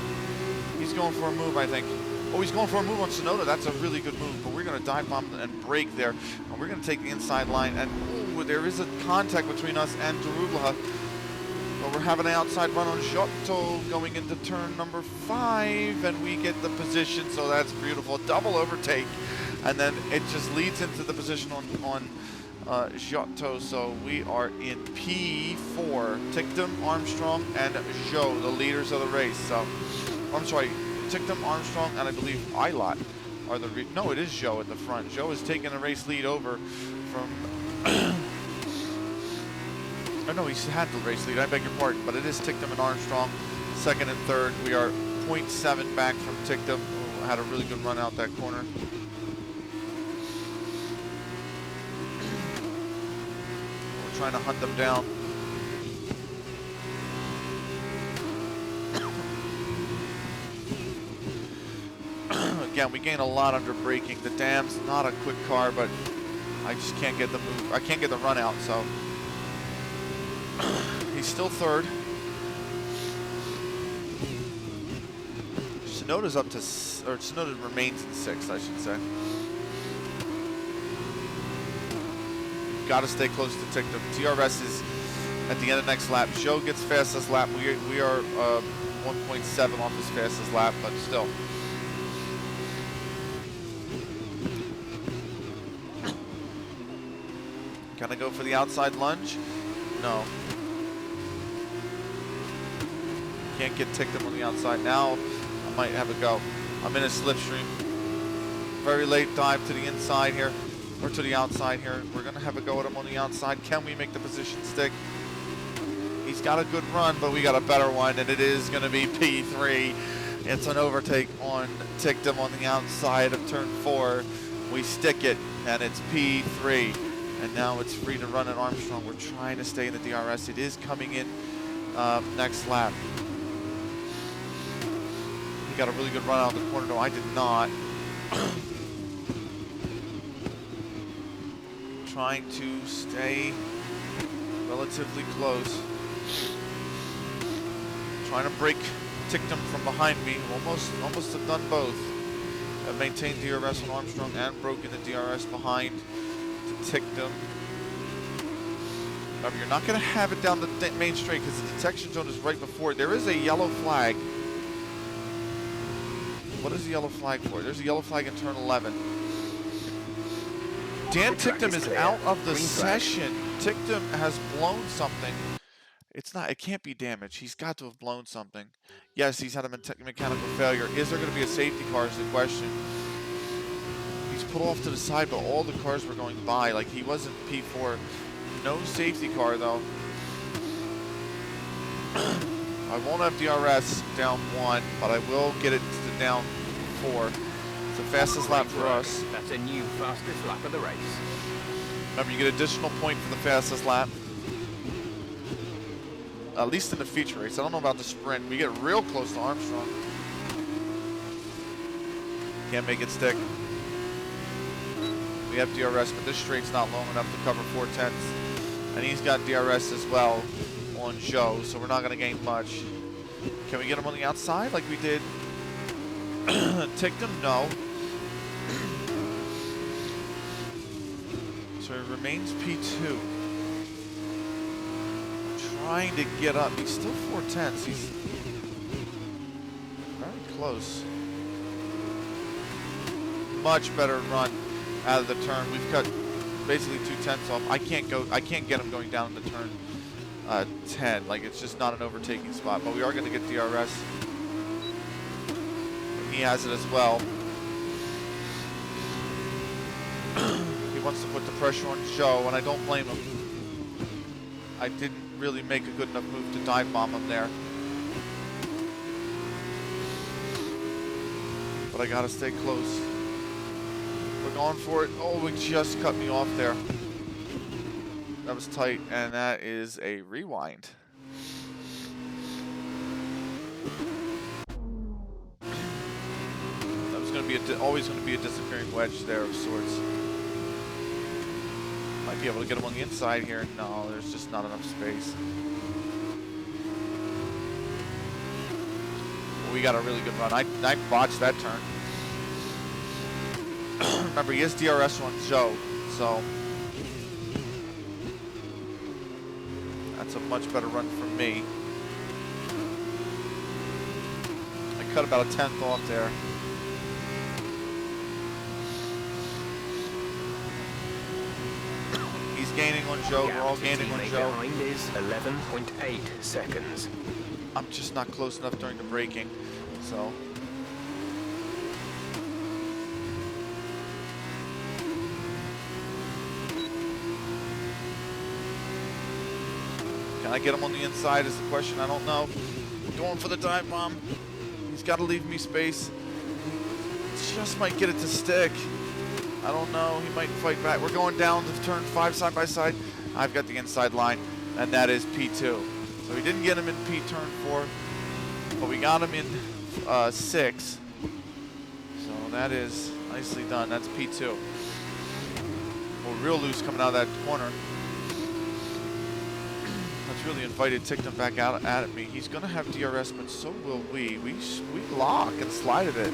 He's going for a move, I think. Oh, he's going for a move on Tsunoda. That's a really good move, but we're going to dive bomb and brake there. And we're going to take the inside line, and ooh, there is a contact between us and Darublaha. But we're having an outside run on Giotto going into turn number 5, and we get the position, so that's beautiful. Double overtake, and then it just leads into the position on Giotto, so we are in P4. Ticktum, Armstrong, and Joe, the leaders of the race. So, I'm sorry, Ticktum, Armstrong, and I believe Ilott are the... No, it is Joe in the front. Joe is taking the race lead over from... Oh no, he's had the race lead, I beg your pardon, but it is Ticktum and Armstrong, second and third. We are 0.7 back from Ticktum, who had a really good run out that corner. We're trying to hunt them down. Again, we gain a lot under braking. The Dam's not a quick car, but I just can't get the move. I can't get the run out, so... He's still third. Tsunoda's up to, or Tsunoda remains in sixth, I should say. Got to stay close to Ticktum. TRS is at the end of next lap. Joe gets fastest lap. We are 1.7 off his fastest lap, but still. Gonna go for the outside lunge? No. Can't get Ticktum on the outside. Now I might have a go. I'm in a slipstream. Very late dive to the inside here, or to the outside here. We're gonna have a go at him on the outside. Can we make the position stick? He's got a good run, but we got a better one, and it is gonna be P3. It's an overtake on Ticktum on the outside of turn 4. We stick it, and it's P3. And now it's free to run at Armstrong. We're trying to stay in the DRS. It is coming in next lap. He got a really good run out of the corner. No, I did not. Trying to stay relatively close. Trying to break Ticktum from behind me. Almost have done both. I've maintained DRS on Armstrong and broken the DRS behind Ticktum. However, you're not going to have it down the main straight because the detection zone is right before it. There is a yellow flag. What is the yellow flag for? There's a yellow flag in turn 11. Dan Ticktum is out of the session. Ticktum has blown something. It can't be damage. He's got to have blown something. Yes, he's had a mechanical failure. Is there going to be a safety car is the question. He's pulled off to the side, but all the cars were going by. Like, he wasn't P4. No safety car, though. I won't have DRS down 1, but I will get it to down 4. It's the fastest lap for us. That's a new fastest lap of the race. Remember, you get additional point for the fastest lap. At least in the feature race. I don't know about the sprint. We get real close to Armstrong. Can't make it stick. We have DRS, but this straight's not long enough to cover 4/10. And he's got DRS as well on Joe, so we're not going to gain much. Can we get him on the outside like we did Ticktum? No. So he remains P2. Trying to get up. He's still 4/10. He's very close. Much better run out of the turn. We've cut basically 2/10 off. I can't get him going down into turn 10. Like, it's just not an overtaking spot. But we are going to get DRS. He has it as well. He wants to put the pressure on Joe, and I don't blame him. I didn't really make a good enough move to dive bomb him there. But I gotta stay close. We're going for it. Oh, it just cut me off there. That was tight, and that is a rewind. That was going to be always going to be a disappearing wedge there of sorts. Might be able to get him on the inside here. No, there's just not enough space. We got a really good run. I botched that turn. Remember, he has DRS on Joe, so that's a much better run for me. I cut about a 10th off there. He's gaining on Joe. We're all gaining on Joe. Behind is 11.8 seconds. I'm just not close enough during the braking, so. Can I get him on the inside is the question. I don't know. Going for the dive bomb. He's got to leave me space. Just might get it to stick. I don't know. He might fight back. We're going down to turn 5 side by side. I've got the inside line, and that is P2. So we didn't get him in P turn 4, but we got him in 6. So that is nicely done. That's P2. Well, real loose coming out of that corner. That's really invited Tickton back out at me. He's going to have DRS, but so will we. We lock and slide a bit.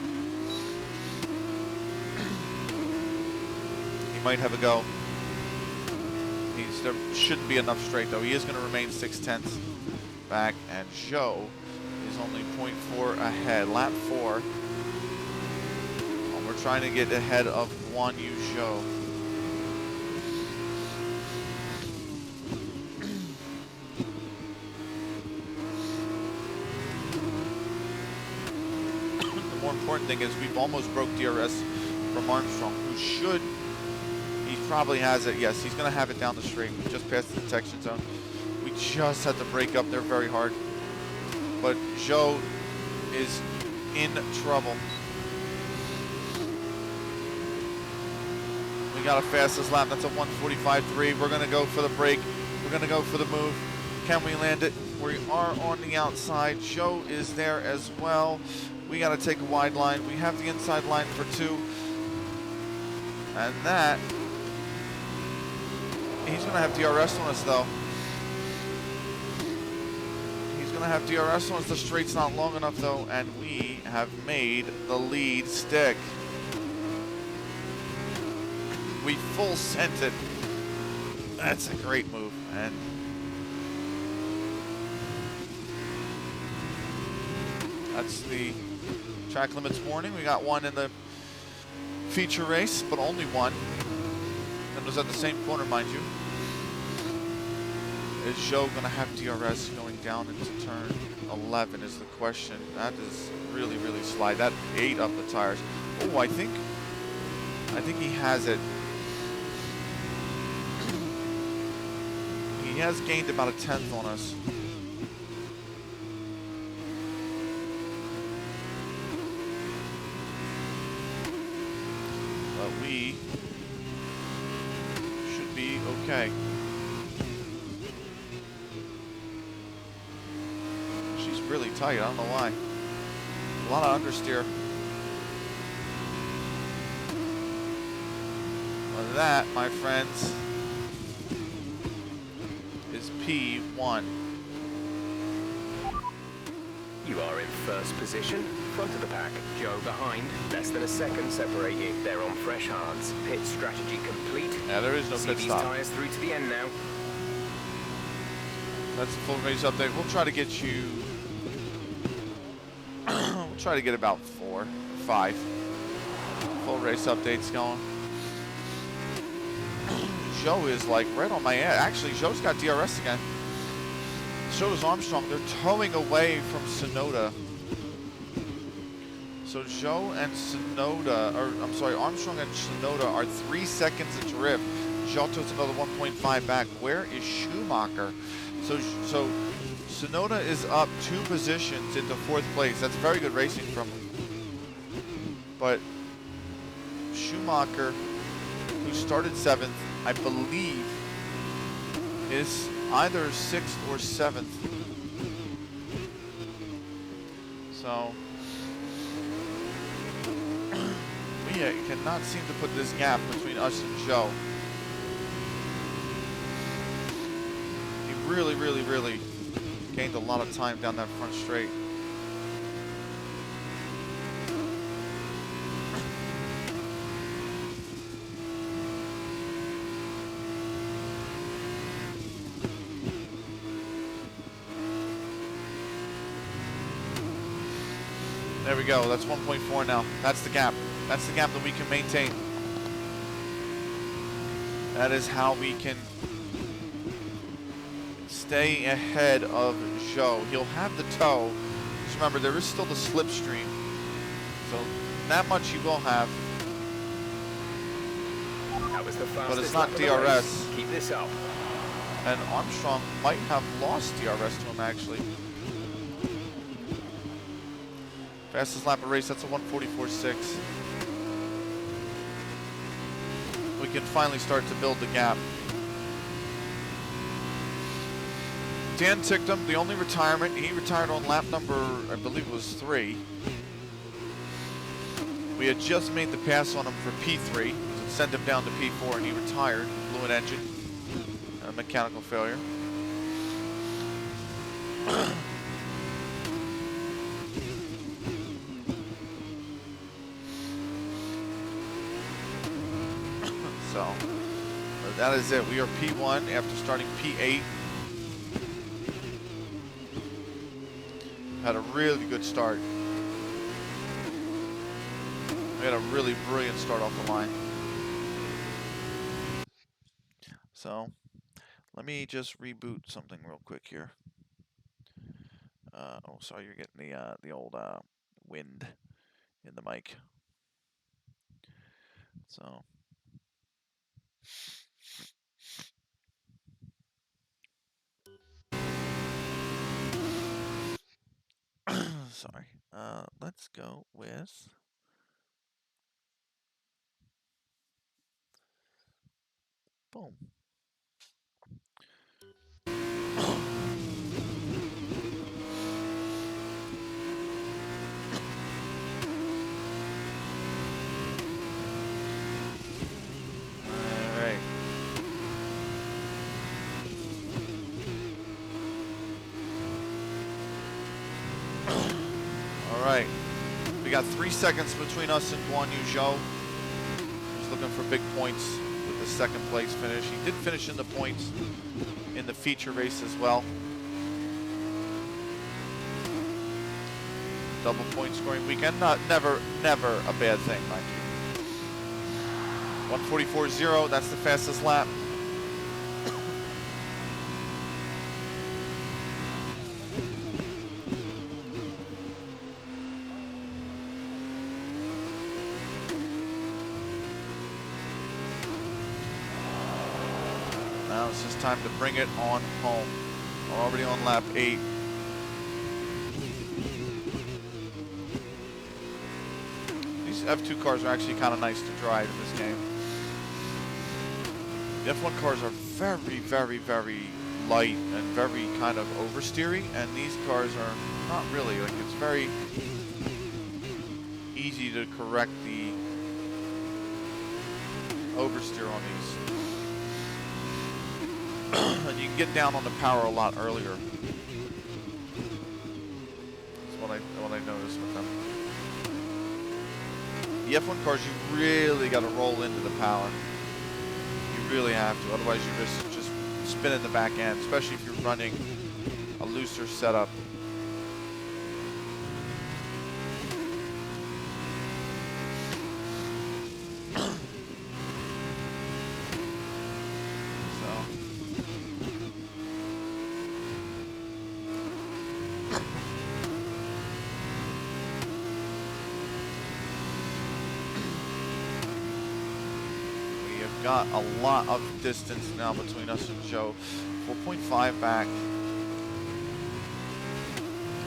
He might have a go. There shouldn't be enough straight, though. He is going to remain 6/10 back, and Joe is only 0.4 ahead. Lap 4. And we're trying to get ahead of Guan Yu Zhou. The more important thing is we've almost broke DRS from Armstrong, who should. He probably has it. Yes, he's going to have it down the straight, just past the detection zone. We just had to break up there very hard. But Zhou is in trouble. We got a fastest lap. That's a 1:45.3. We're going to go for the break. We're going to go for the move. Can we land it? We are on the outside. Zhou is there as well. We got to take a wide line. We have the inside line for 2. And that... He's going to have DRS on us, though. He's going to have DRS on us. The straight's not long enough, though, and we have made the lead stick. We full sent it. That's a great move, and that's the track limits warning. We got one in the feature race, but only one. That was at the same corner, mind you. Is Zhou going to have DRS going down into turn 11 is the question. That is really, really slide. That ate up the tires. Oh, I think he has it. He has gained about a 10th on us. But we should be okay. She's really tight. I don't know why. A lot of understeer. Well, that, my friends, is P1. You are in first position, front of the pack. Joe behind, less than a second separate you. They're on fresh hards. Pit strategy complete. Yeah, there is no See pit these stop. tires through to the end now. That's the full race update. We'll try to get you. We'll try to get about 4 or 5 full race updates going. Zhou is like right on my ass. Actually, Zhou's got DRS again. So does Armstrong. They're towing away from Sonoda. So Zhou and Sonoda, or I'm sorry, Armstrong and Sonoda are 3 seconds adrift. Giotto's another 1.5 back. Where is Schumacher? So Sonoda is up 2 positions into 4th place. That's very good racing from him. But Schumacher, who started 7th, I believe, is either 6th or 7th. So we cannot seem to put this gap between us and Zhou. He really gained a lot of time down that front straight. There we go. That's 1.4 now. That's the gap. That's the gap that we can maintain. That is how we can stay ahead of Zhou. He'll have the toe. Just remember, there is still the slipstream. So that much he will have. That was the fastest But it's not lap of the race. DRS. Keep this up. And Armstrong might have lost DRS to him, actually. Fastest lap of race, that's a 1:44.6. We can finally start to build the gap. Dan Ticktum, the only retirement, he retired on lap number, I believe it was 3. We had just made the pass on him for P3, to send him down to P4, and he retired, blew an engine, and a mechanical failure. So, that is it. We are P1 after starting P8. Had a really good start. We had a really brilliant start off the line. So, let me just reboot something real quick here. Oh, sorry, you're getting the old wind in the mic. So. Sorry. Let's go with boom. All right. All right. We got 3 seconds between us and Guan Yu Zhou. He's looking for big points with the 2nd place finish. He did finish in the points in the feature race as well. Double point scoring weekend. Never a bad thing, mind you. 1:44.0, that's the fastest lap. Now it's just time to bring it on home. We're already on lap 8. These F2 cars are actually kind of nice to drive in this game. The F1 cars are very light and very kind of oversteery, and these cars are not really. Like, it's very easy to correct the oversteer on these. And you can get down on the power a lot earlier. That's what I noticed with them. The F1 cars, you really got to roll into the power. You really have to, otherwise you risk just spinning the back end, especially if you're running a looser setup. got a lot of distance now between us and Joe. 4.5 back.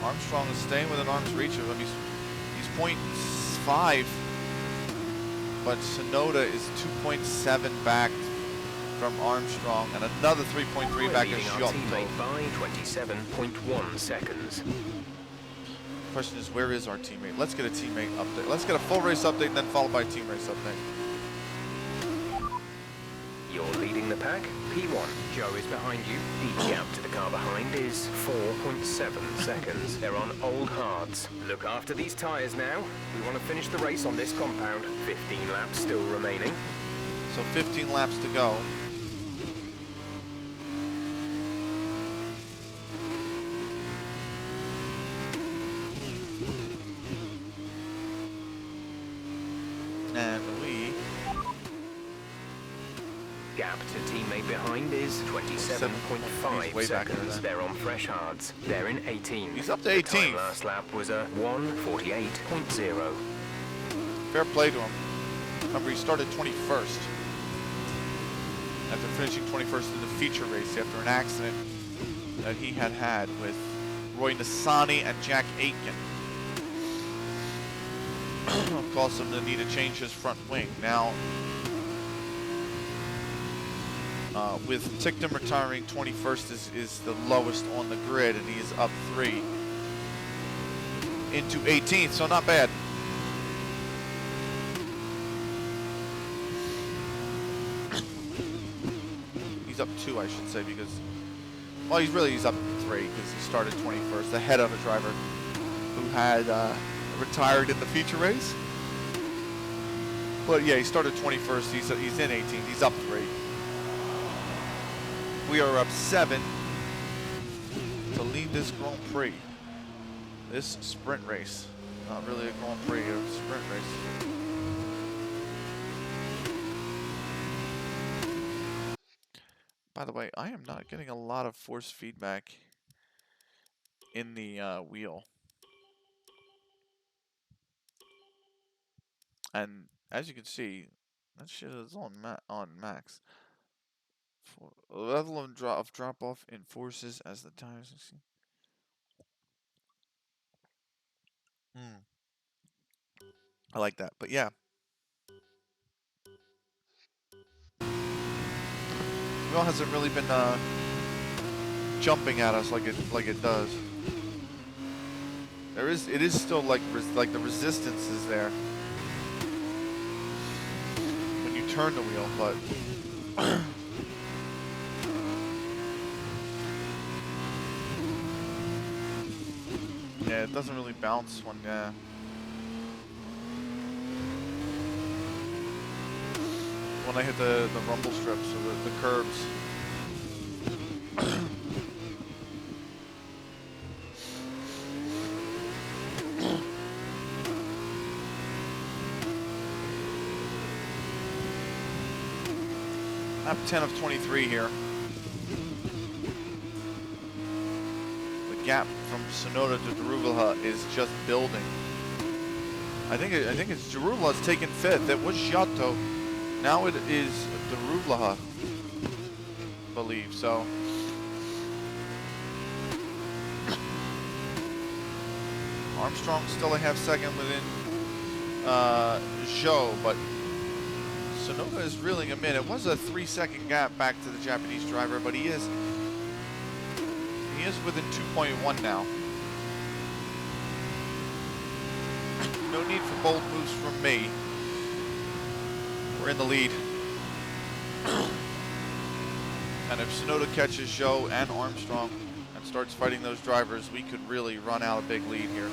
Armstrong is staying within arm's reach of him. He's 0.5, but Sonoda is 2.7 back from Armstrong, and another 3.3 back is Leading our teammate by 27.1 seconds. Question is, where is our teammate? Let's get a teammate update. Let's get a full race update and then followed by a team race update. You're leading the pack. P1. Joe is behind you. The gap to the car behind is 4.7 seconds. They're on old hards. Look after these tyres now. We want to finish the race on this compound. 15 laps still remaining. So 15 laps to go. And we... Gap to teammate behind is 27.5 way back seconds. there. They're on fresh hards. They're in 18. He's up to The time 18. last lap was a 1:48.0. Fair play to him. Remember, he started 21st. After finishing 21st in the feature race after an accident that he had with Roy Nassani and Jack Aitken. Caused him to need to change his front wing. Now, with Tickton retiring, 21st is the lowest on the grid, and he is up 3 into 18th, so not bad. He's up 2, I should say, because, well, he's up 3 because he started 21st, ahead of a driver who had retired in the feature race. But yeah, he started 21st. He's in 18th. He's up 3. We are up 7 to lead this Grand Prix. This sprint race. Not really a Grand Prix, a sprint race. By the way, I am not getting a lot of force feedback in the wheel. And as you can see, that shit is on max. For a level of drop off in forces as the tires. I like that, but yeah. The wheel hasn't really been jumping at us like it does. It is still like the resistance is there when you turn the wheel, but yeah, it doesn't really bounce when I hit the rumble strips or the curbs. Lap 10 of 23 here. The gap from Sonoda to Darugala is just building. I think it's Darugala's taken 5th. It was Giotto. Now it is Darugala, I believe. So Armstrong still a half second within Zhou, but Sonoda is reeling him in. It was a 3-second gap back to the Japanese driver, but he is within 2.1 now. No need for bold moves from me. We're in the lead. And if Sonoda catches Zhou and Armstrong and starts fighting those drivers, we could really run out a big lead here.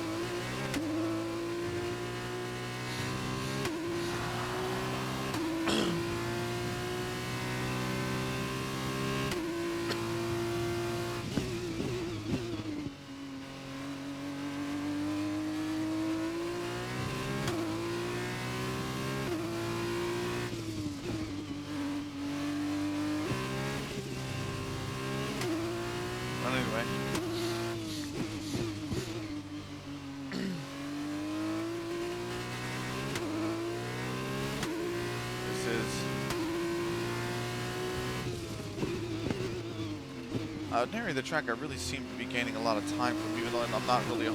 Nearing the track, I really seem to be gaining a lot of time from, even though I'm not really 100%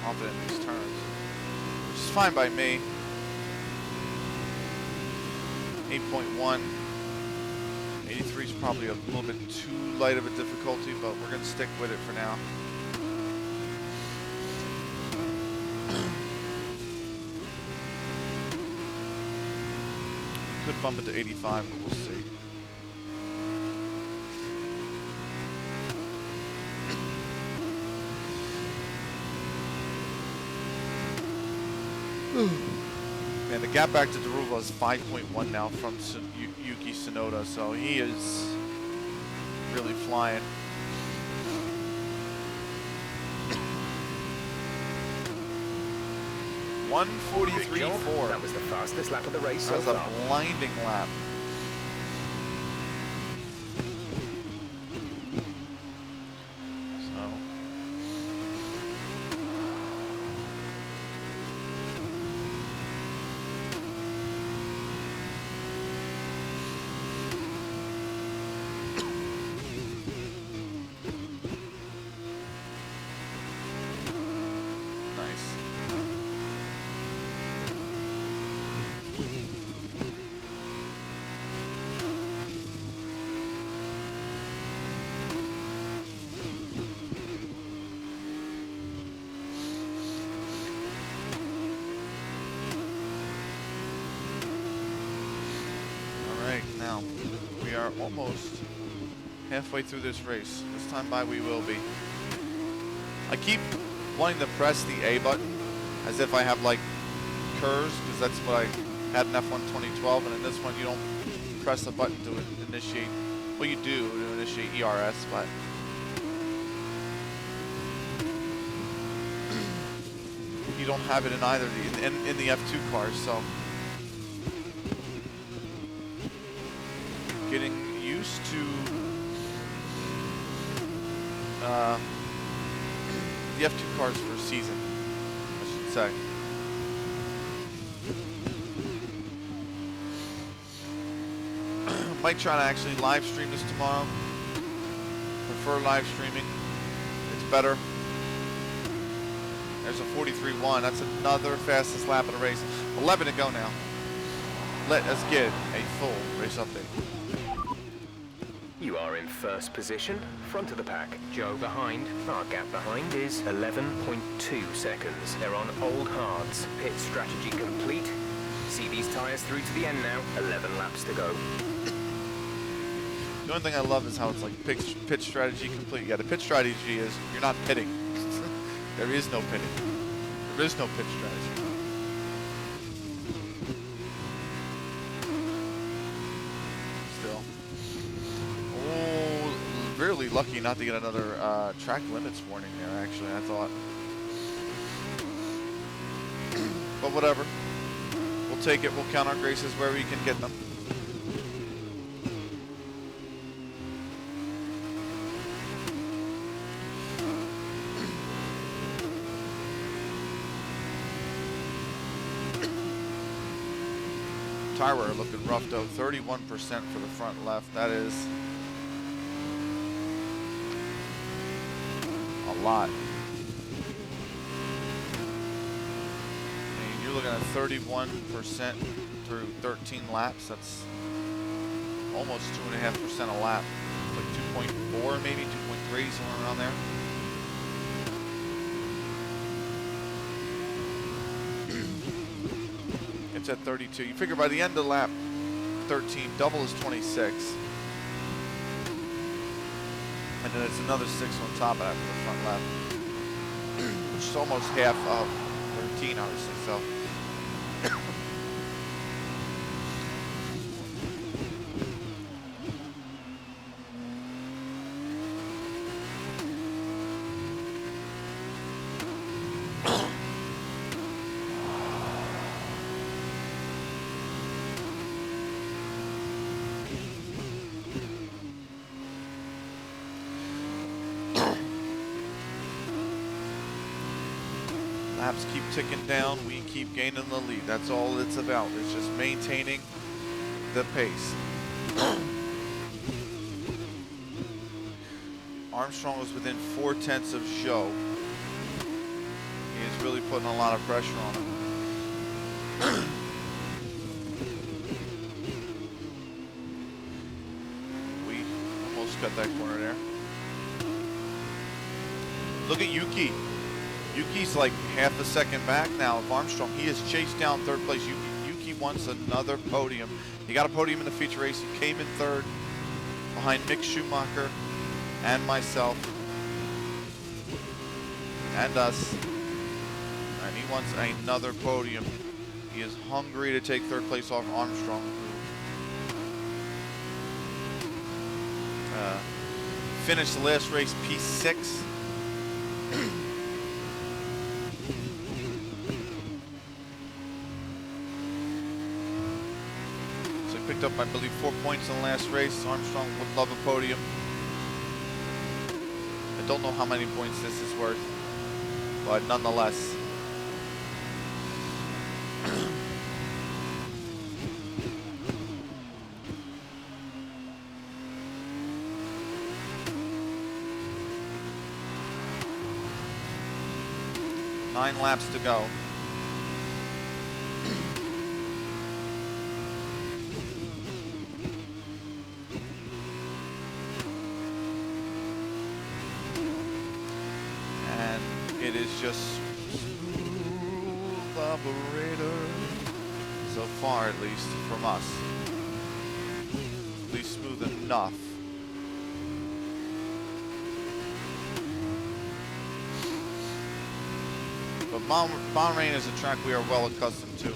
confident in these turns. Which is fine by me. 8.1. 83 is probably a little bit too light of a difficulty, but we're going to stick with it for now. Could bump it to 85, but we'll see. Man, the gap back to Daruva is 5.1 now from Yuki Tsunoda, so he is really flying. Good 1:43.4. job. That was the fastest lap of the race That so was far. a blinding lap. So. Nice. Alright, now we are almost halfway through this race. This time by we will be. I keep wanting to press the A button as if I have like curves, because that's what I had in F1 2012, and in this one you don't press the button to initiate. Well, you do to initiate ERS, but you don't have it in either of the, in the F2 cars, so getting used to the F2 cars for a season, I should say. Might try to actually live stream this tomorrow. Prefer live streaming. It's better. There's a 43.1. That's another fastest lap of the race. 11 to go now. Let us get a full race update. You are in first position, front of the pack. Joe behind. Our gap behind is 11.2 seconds. They're on old hards. Pit strategy complete. See these tyres through to the end now. 11 laps to go. The only thing I love is how it's like pit strategy complete. Yeah, the pit strategy is you're not pitting. There is no pitting. There is no pit strategy. Still. Oh, really lucky not to get another track limits warning there, actually, I thought. But whatever. We'll take it. We'll count our graces where we can get them. Tire wear looking rough though. 31% for the front left. That is a lot. And you're looking at 31% through 13 laps. That's almost 2.5% a lap. Like 2.4 maybe, 2.3, somewhere around there. It's at 32. You figure by the end of lap 13, double is 26. And then it's another 6 on top of that for the front lap. Which is almost half of 13, obviously, so. Laps keep ticking down, we keep gaining the lead. That's all it's about. It's just maintaining the pace. Armstrong was within 4/10 of Zhou. He is really putting a lot of pressure on him. We almost cut that corner there. Look at Yuki. Yuki's like half a second back now of Armstrong. He has chased down third place. Yuki wants another podium. He got a podium in the feature race. He came in third behind Mick Schumacher and myself and us. And he wants another podium. He is hungry to take third place off Armstrong. Finished the last race P6. So he picked up, I believe, 4 points in the last race. Armstrong would love a podium. I don't know how many points this is worth, but nonetheless. Nine laps to go. And it is just smooth operator. So far, at least, from us. At least smooth enough. But Bahrain is a track we are well accustomed to.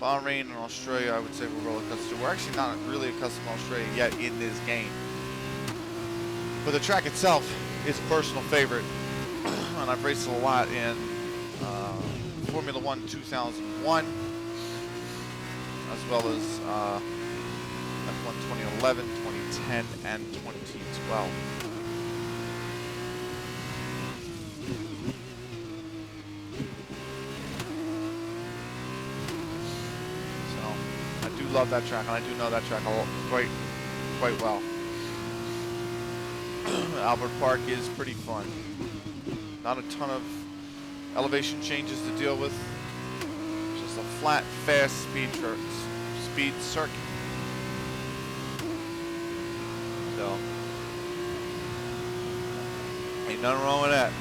Bahrain and Australia, I would say we're well accustomed to. We're actually not really accustomed to Australia yet in this game. But the track itself is a personal favorite. And I've raced a lot in Formula One 2001, as well as F1 2011, 2010, and 2012. Love that track, and I do know that track quite well. Albert Park is pretty fun. Not a ton of elevation changes to deal with. Just a flat, fast speed circuit. So, ain't nothing wrong with that.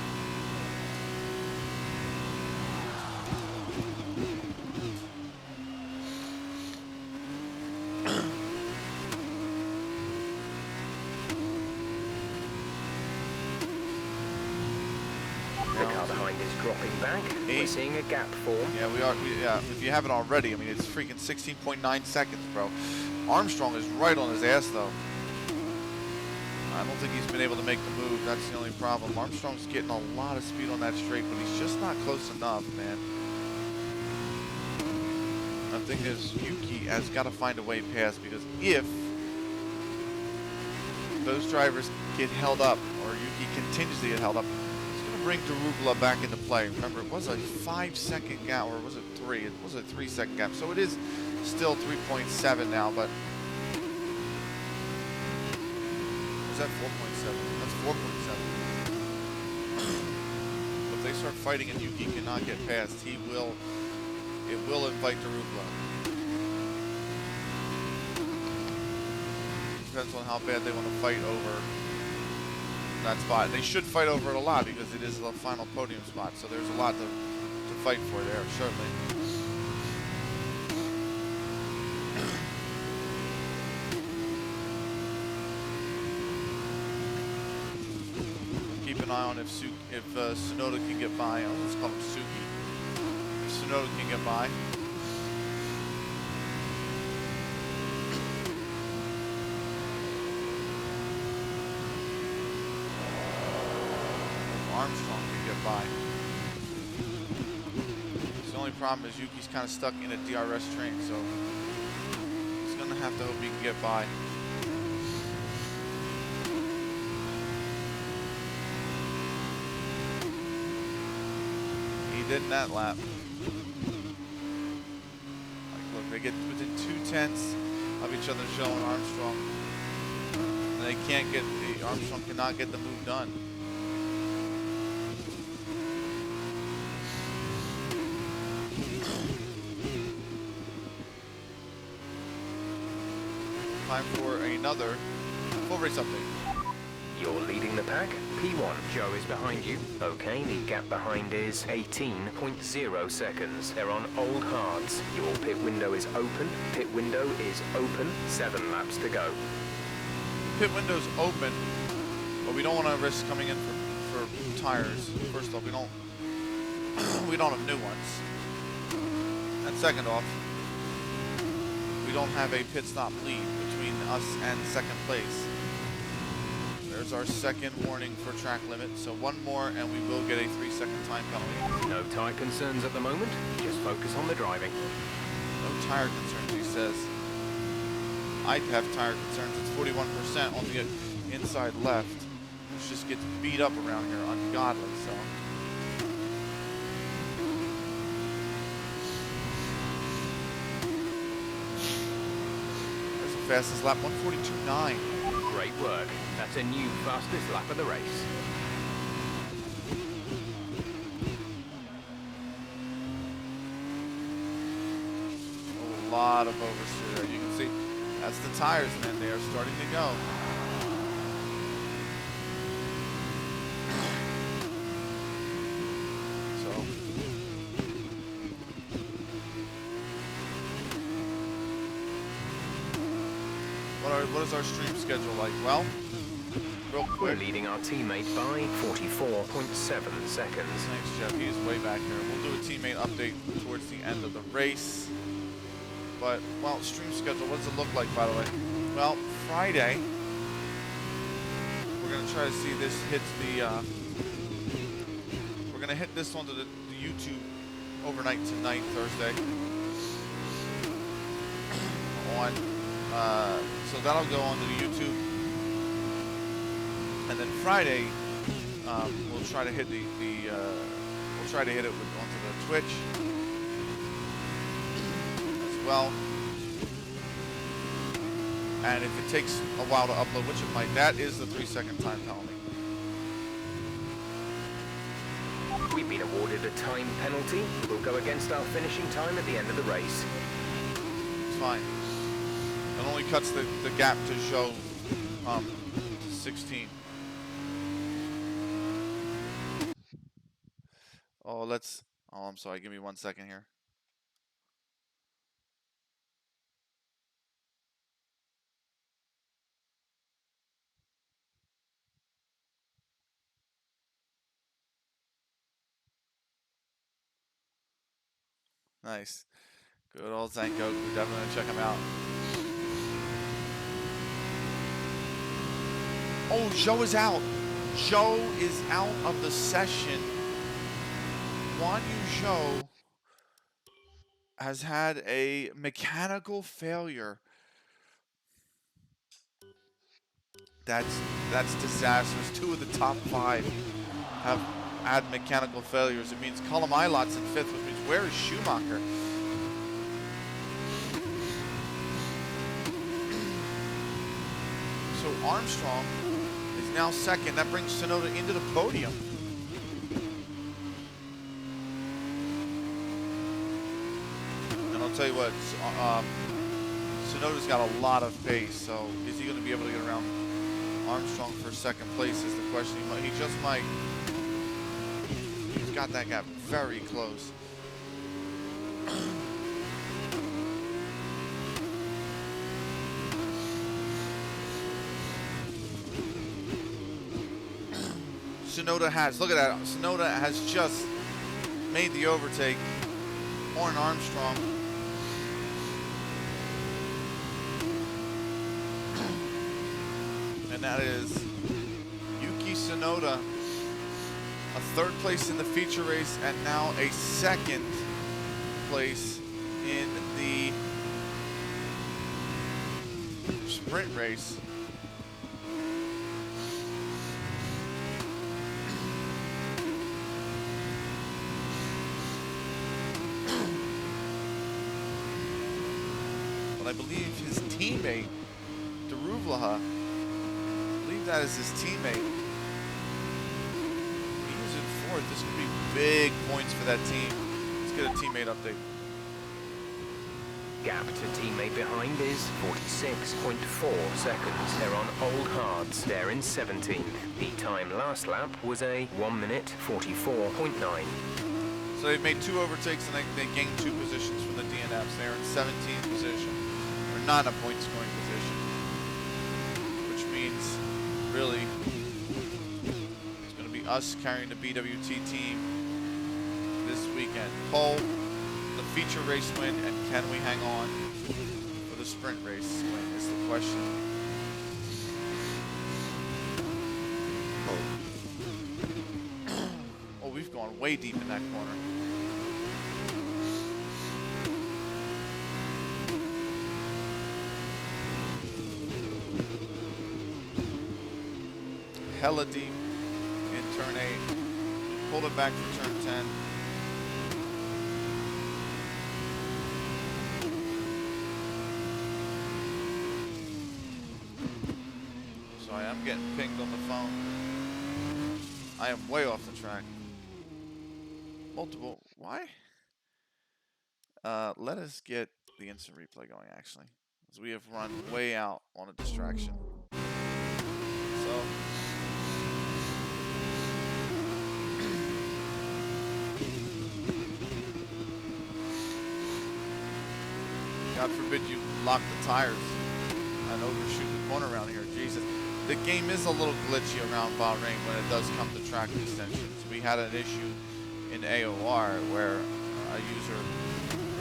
Dropping back, we're seeing a gap form. Yeah, we are. Yeah, if you haven't already, I mean, it's freaking 16.9 seconds, bro. Armstrong is right on his ass, though. I don't think he's been able to make the move. That's the only problem. Armstrong's getting a lot of speed on that straight, but he's just not close enough, man. The thing is, Yuki has got to find a way past, because if those drivers get held up, or Yuki continues to get held up, bring Darugla back into play. Remember, it was a 5-second gap, or was it 3? It was a 3-second gap, so it is still 3.7 now, but was that 4.7? That's 4.7. If they start fighting and Yuki cannot get past, it will invite Darugla. Depends on how bad they want to fight over that spot. They should fight over it a lot because it is the final podium spot, so there's a lot to fight for there, certainly. Keep an eye on if Tsunoda can get by. Let's call him Suki. If Tsunoda can get by. Armstrong can get by. The only problem is Yuki's kind of stuck in a DRS train, so he's going to have to hope he can get by. He did in that lap. Like, look, they get within 0.2 of each other, showing Armstrong. And they can't get, Armstrong cannot get the move done. Time for another full race update. You're leading the pack. P1. Joe is behind you. Okay, the gap behind is 18.0 seconds. They're on old hards. Your pit window is open. Pit window is open. 7 laps to go. Pit window's open, but we don't want to risk coming in for tires. First off, we don't have new ones. And second off, we don't have a pit stop lead between us and second place. There's our second warning for track limit, so one more and we will get a 3-second time penalty. No tyre concerns at the moment. Just focus on the driving. No tire concerns, he says. I have tire concerns. It's 41% on the inside left, which just gets beat up around here ungodly, so. There's the fastest lap, 142.9. Great work. That's a new fastest lap of the race. A lot of oversteer there. You can see that's the tires, man. They are starting to go. So. What is our stream schedule like? Well, real We're quick. leading our teammate by 44.7 seconds. Thanks, Jeff. He's way back here. We'll do a teammate update towards the end of the race. But, well, stream schedule, what does it look like, by the way? Well, Friday, we're going to try to see this hit the, we're going to hit this onto the YouTube overnight tonight, Thursday. So that'll go onto the YouTube. And then Friday, we'll try to hit we'll try to hit it onto the Twitch as well. And if it takes a while to upload, which it might, that is the 3-second time penalty. We've been awarded a time penalty. We'll go against our finishing time at the end of the race. It's fine. It only cuts the gap to show 16. Oh, I'm sorry. Give me 1 second here. Nice. Good old Zanko. We're definitely going to check him out. Oh, Joe is out. Joe is out of the session. Guan Yu Zhou has had a mechanical failure. That's disastrous. 2 of the top 5 have had mechanical failures. It means Colum Ilot's in 5th, which means where is Schumacher? So Armstrong is now 2nd. That brings Tsunoda into the podium. And I'll tell you what, Tsunoda's got a lot of pace, so is he going to be able to get around Armstrong for 2nd place is the question. He just might. He's got that gap very close. Tsunoda has, look at that, Tsunoda has just made the overtake on Armstrong. And that is Yuki Tsunoda, a 3rd place in the feature race and now a 2nd place in the sprint race. But I believe his teammate, Daruvlaha, believe that is his teammate. He's in fourth. This could be big points for that team. Let's get a teammate update. Gap to teammate behind is 46.4 seconds. They're on old hards. They're in 17th. The time last lap was a 1 minute 44.9. So they've made 2 overtakes and they gained 2 positions from the DNFs. They're in 17th position. They're not in a point scoring position. Which means, really, it's going to be us carrying the BWT team this weekend. Pole, the feature race win, and can we hang on for the sprint race win is the question. Oh, we've gone way deep in that corner. Hella deep in turn 8. Pulled it back for turn 10. So I am getting pinged on the phone. I am way off the track. Multiple. Why? Let us get the instant replay going, actually. Because we have run way out on a distraction. So. God forbid you lock the tires and overshoot the corner around here. Jesus. The game is a little glitchy around Bahrain when it does come to track extensions. We had an issue in AOR where a user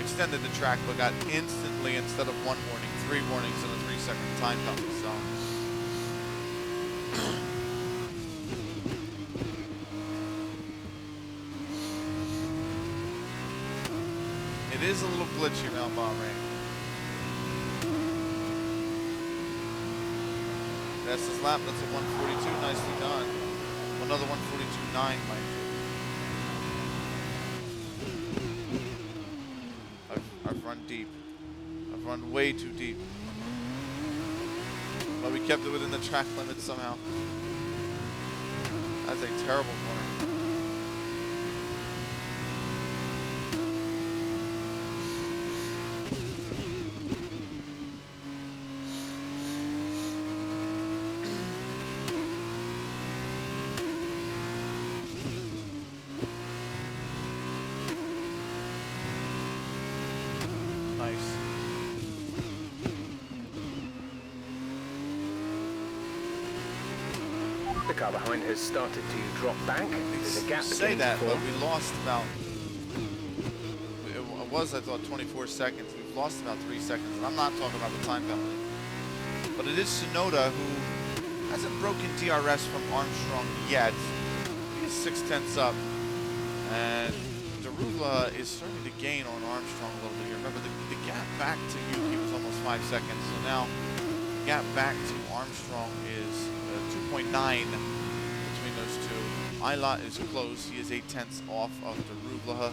extended the track but got instantly, instead of 1 warning, 3 warnings and a 3-second time penalty. So it is a little glitchy around Bahrain. Fastest lap, that's a 142, nicely done. Another 142.9, mind you. I've run deep. I've run way too deep. But we kept it within the track limit somehow. That's a terrible corner. The car behind has started to drop back. There's a gap Say beginning that, to but form. we lost about, it was, I thought, 24 seconds. We've lost about 3 seconds, and I'm not talking about the time penalty. But it is Sonoda who hasn't broken DRS from Armstrong yet. He is 0.6 up, and Darula is starting to gain on Armstrong a little bit here. Remember, the gap back to Yuki was almost 5 seconds, so now the gap back to Armstrong is 2.9 between those two. Ayla is close. He is 0.8 off of Darula.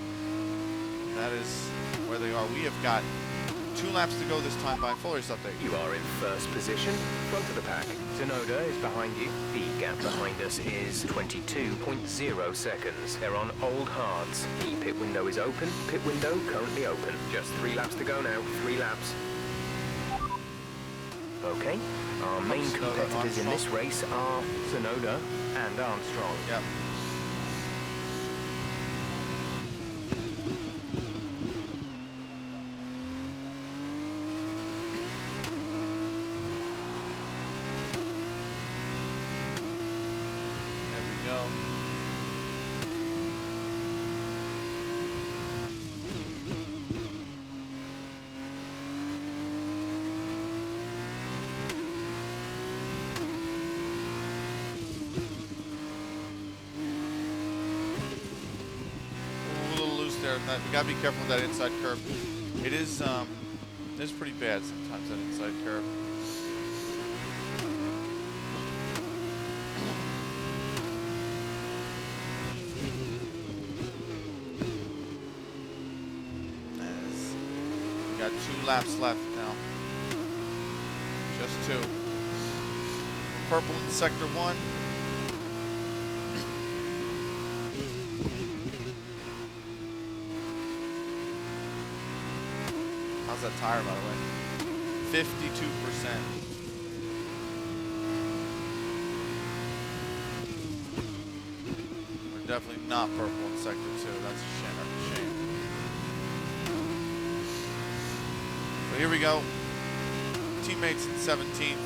That is where they are. We have got 2 laps to go this time by full race update. You are in first position, front of the pack. Sonoda is behind you. The gap behind us is 22.0 seconds. They're on old hards. The pit window is open. Pit window currently open. Just 3 laps to go now. 3 laps. Okay. Our main Sonoda competitors in this race are Sonoda and Armstrong. Yep. There we go. A little loose there. We gotta be careful with that inside curve. It is it's pretty bad sometimes, that inside curve. We got 2 laps left now. Just 2. purple in sector 1. How's that tire, by the way? 52%. We're definitely not purple in sector 2. That's a shame. So here we go. Teammates in 17th.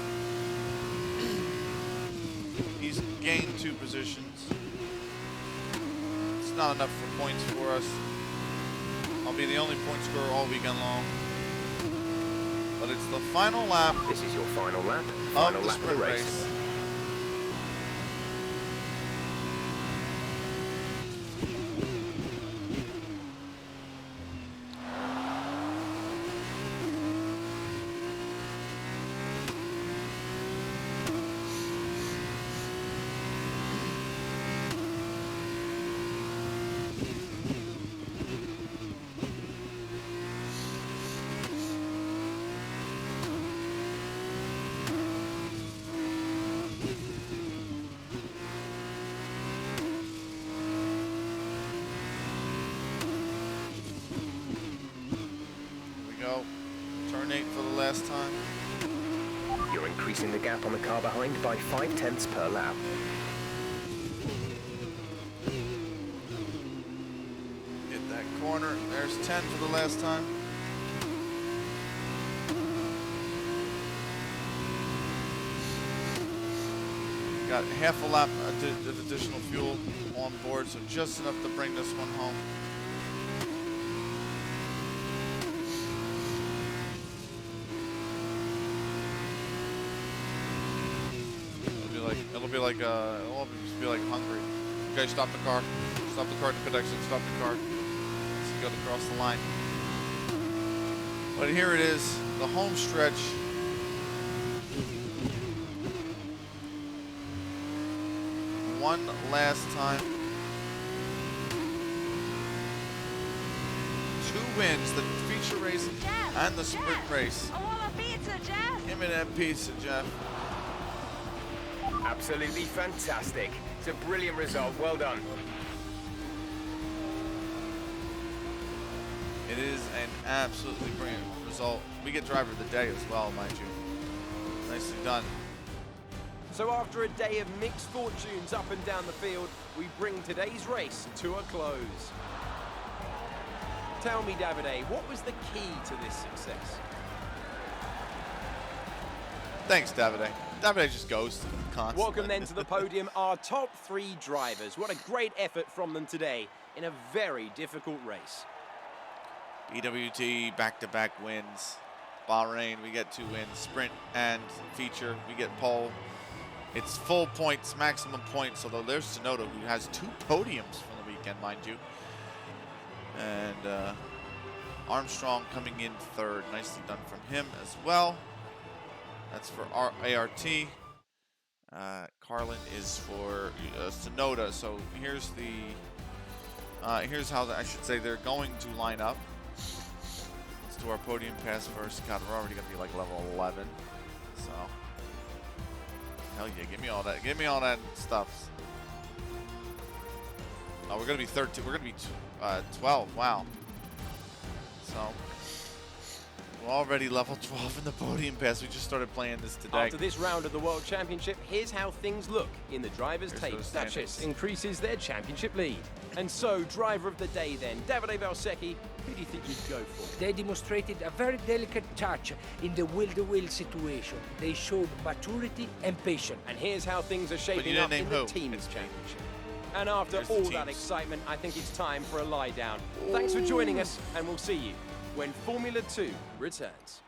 He's gained 2 positions. It's not enough for points for us. I'll be the only point scorer all weekend long. But it's the final lap. This is your final lap. Of Final the lap of the sprint race. race. Go. Turn 8 for the last time. You're increasing the gap on the car behind by 0.5 per lap. Hit that corner. There's 10 for the last time. Got half a lap of additional fuel on board, so just enough to bring this one home. It'll just be like Hungary. Okay, stop the car. Stop the car at the pit exit. Stop the car. Let's go across the line. But here it is, the home stretch. One last time. 2 wins, the feature race and the sprint race. I want a pizza, Jeff. Give me that pizza, Jeff. Absolutely fantastic. It's a brilliant result. Well done. It is an absolutely brilliant result. We get driver of the day as well, mind you. Nicely done. So after a day of mixed fortunes up and down the field, we bring today's race to a close. Tell me, Davide, what was the key to this success? Thanks, Davide. Davide just goes constantly. Welcome then to the podium, our top 3 drivers. What a great effort from them today in a very difficult race. EWT back-to-back wins. Bahrain, we get 2 wins. Sprint and feature, we get pole. It's full points, maximum points, although there's Tsunoda, who has 2 podiums from the weekend, mind you. And Armstrong coming in 3rd. Nicely done from him as well. That's for ART. Carlin is for Tsunoda. So here's how I should say they're going to line up. Let's do our podium pass first. God, we're already going to be like level 11. So hell yeah, give me all that. Give me all that stuff. Oh, we're going to be 13. We're going to be 12. Wow. So we're already level 12 in the podium pass. We just started playing this today. After this round of the World Championship, here's how things look in the driver's tape. Duchess increases their championship lead. And so, driver of the day then, Davide Valsecchi, who do you think you'd go for? They demonstrated a very delicate touch in the wheel-to-wheel situation. They showed maturity and patience. And here's how things are shaping up in the team's championship. And after all that excitement, I think it's time for a lie down. Thanks for joining us, and we'll see you when Formula 2 returns.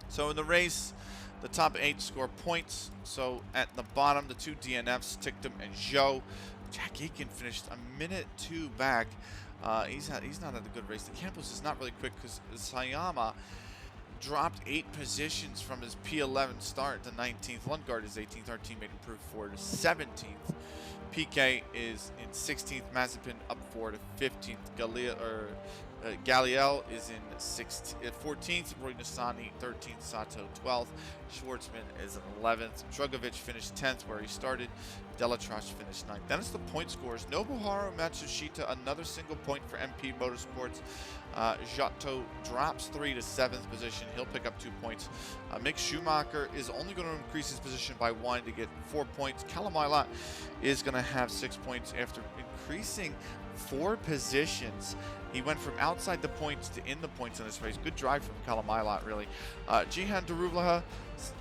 So in the race, the top 8 score points. So at the bottom, the 2 DNFs, Tictum and Zhou. Jack Aiken finished a minute 2 back. He's not had a good race. The Campos is not really quick because Sayama dropped 8 positions from his P11 start to 19th. Lundgaard is 18th. Our teammate improved 4 to 17th. PK is in 16th. Mazepin up 4 to 15th. Galliel is in 14th. Roy Nassani 13th. Sato 12th. Schwartzman is in 11th. Drugovic finished 10th where he started. Delatrash finished 9th. Then it's the point scores. Nobuharu Matsushita, another single point for MP Motorsports. Giotto drops 3 to 7th position. He'll pick up 2 points. Mick Schumacher is only going to increase his position by 1 to get 4 points. Kalamailat is going to have 6 points after increasing 4 positions. He went from outside the points to in the points in this race. Good drive from Kalamailat, really. Jihan Daruvlaha,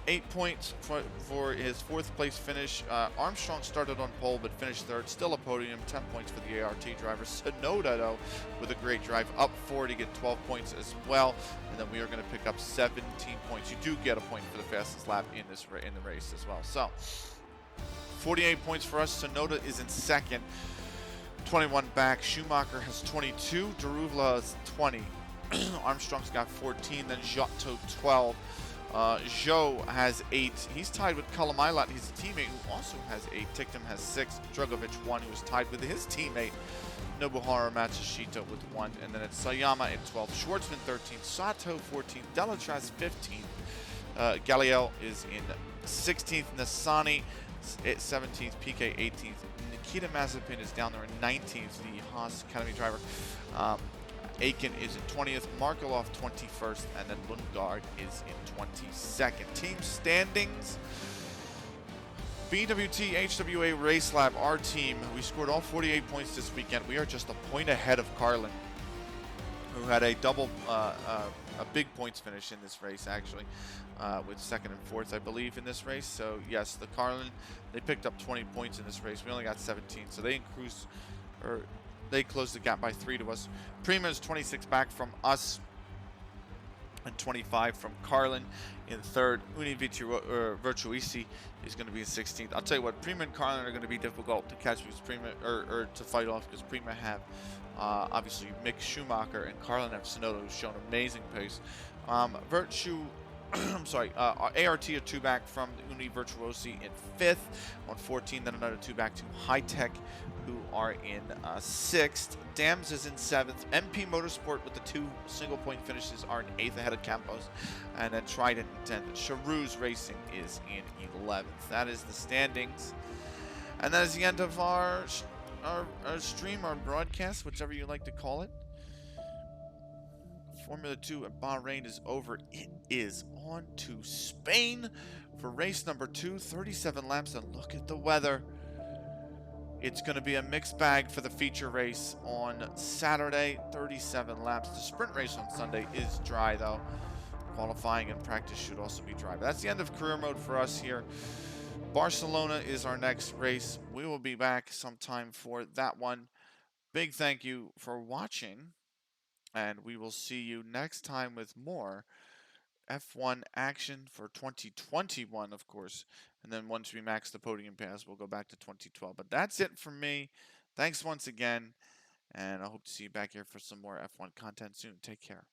8 points for his 4th place finish. Armstrong started on pole but finished 3rd. Still a podium, 10 points for the ART driver. Sonoda, though, with a great drive, up 4 to get 12 points as well. And then we are going to pick up 17 points. You do get a point for the fastest lap in the race as well. So, 48 points for us. Sonoda is in 2nd. 21 back. Schumacher has 22. Daruvla is 20. Armstrong's got 14. Then Giotto 12. Zhou has 8. He's tied with Kalamailat. He's a teammate who also has 8. Tictum has 6. Drugovic 1, who is tied with his teammate Nobuharu Matsushita with 1. And then it's Sayama at 12. Schwartzman 13. Sato 14. Delatraz 15. Galliel is in 16th. Nassani at 17th. PK 18th. Nikita Mazepin is down there in 19th, the Haas Academy driver. Aiken is in 20th, Markelov 21st, and then Lundgaard is in 22nd. Team standings. BWT HWA Race Lab, our team, we scored all 48 points this weekend. We are just a point ahead of Carlin, who had a big points finish in this race, actually, with 2nd and 4th, I believe, in this race. So, yes, the Carlin, they picked up 20 points in this race. We only got 17, so they closed the gap by 3 to us. Prima is 26 back from us and 25 from Carlin in 3rd. Uni Virtuisi is going to be in 16th. I'll tell you what, Prima and Carlin are going to be difficult to catch because Prima, or to fight off, because Prima have obviously Mick Schumacher, and Carlin have Sonoda, who's shown amazing pace. I'm sorry, ART are 2 back from the Uni Virtuosi in 5th on 14, then another 2 back to High Tech, who are in 6th. Dams is in 7th. MP Motorsport with the 2 single point finishes are in 8th ahead of Campos, and then Trident in 10th. Charouz Racing is in 11th. That is the standings. And that is the end of our stream, our broadcast, whichever you like to call it. Formula 2 at Bahrain is over. It is on to Spain for race number 2, 37 laps, and look at the weather. It's going to be a mixed bag for the feature race on Saturday, 37 laps. The sprint race on Sunday is dry, though. Qualifying and practice should also be dry. But that's the end of career mode for us here. Barcelona is our next race. We will be back sometime for that one. Big thank you for watching, and we will see you next time with more F1 action for 2021, of course. And then once we max the podium pass, we'll go back to 2012. But that's it from me. Thanks once again, and I hope to see you back here for some more F1 content soon. Take care.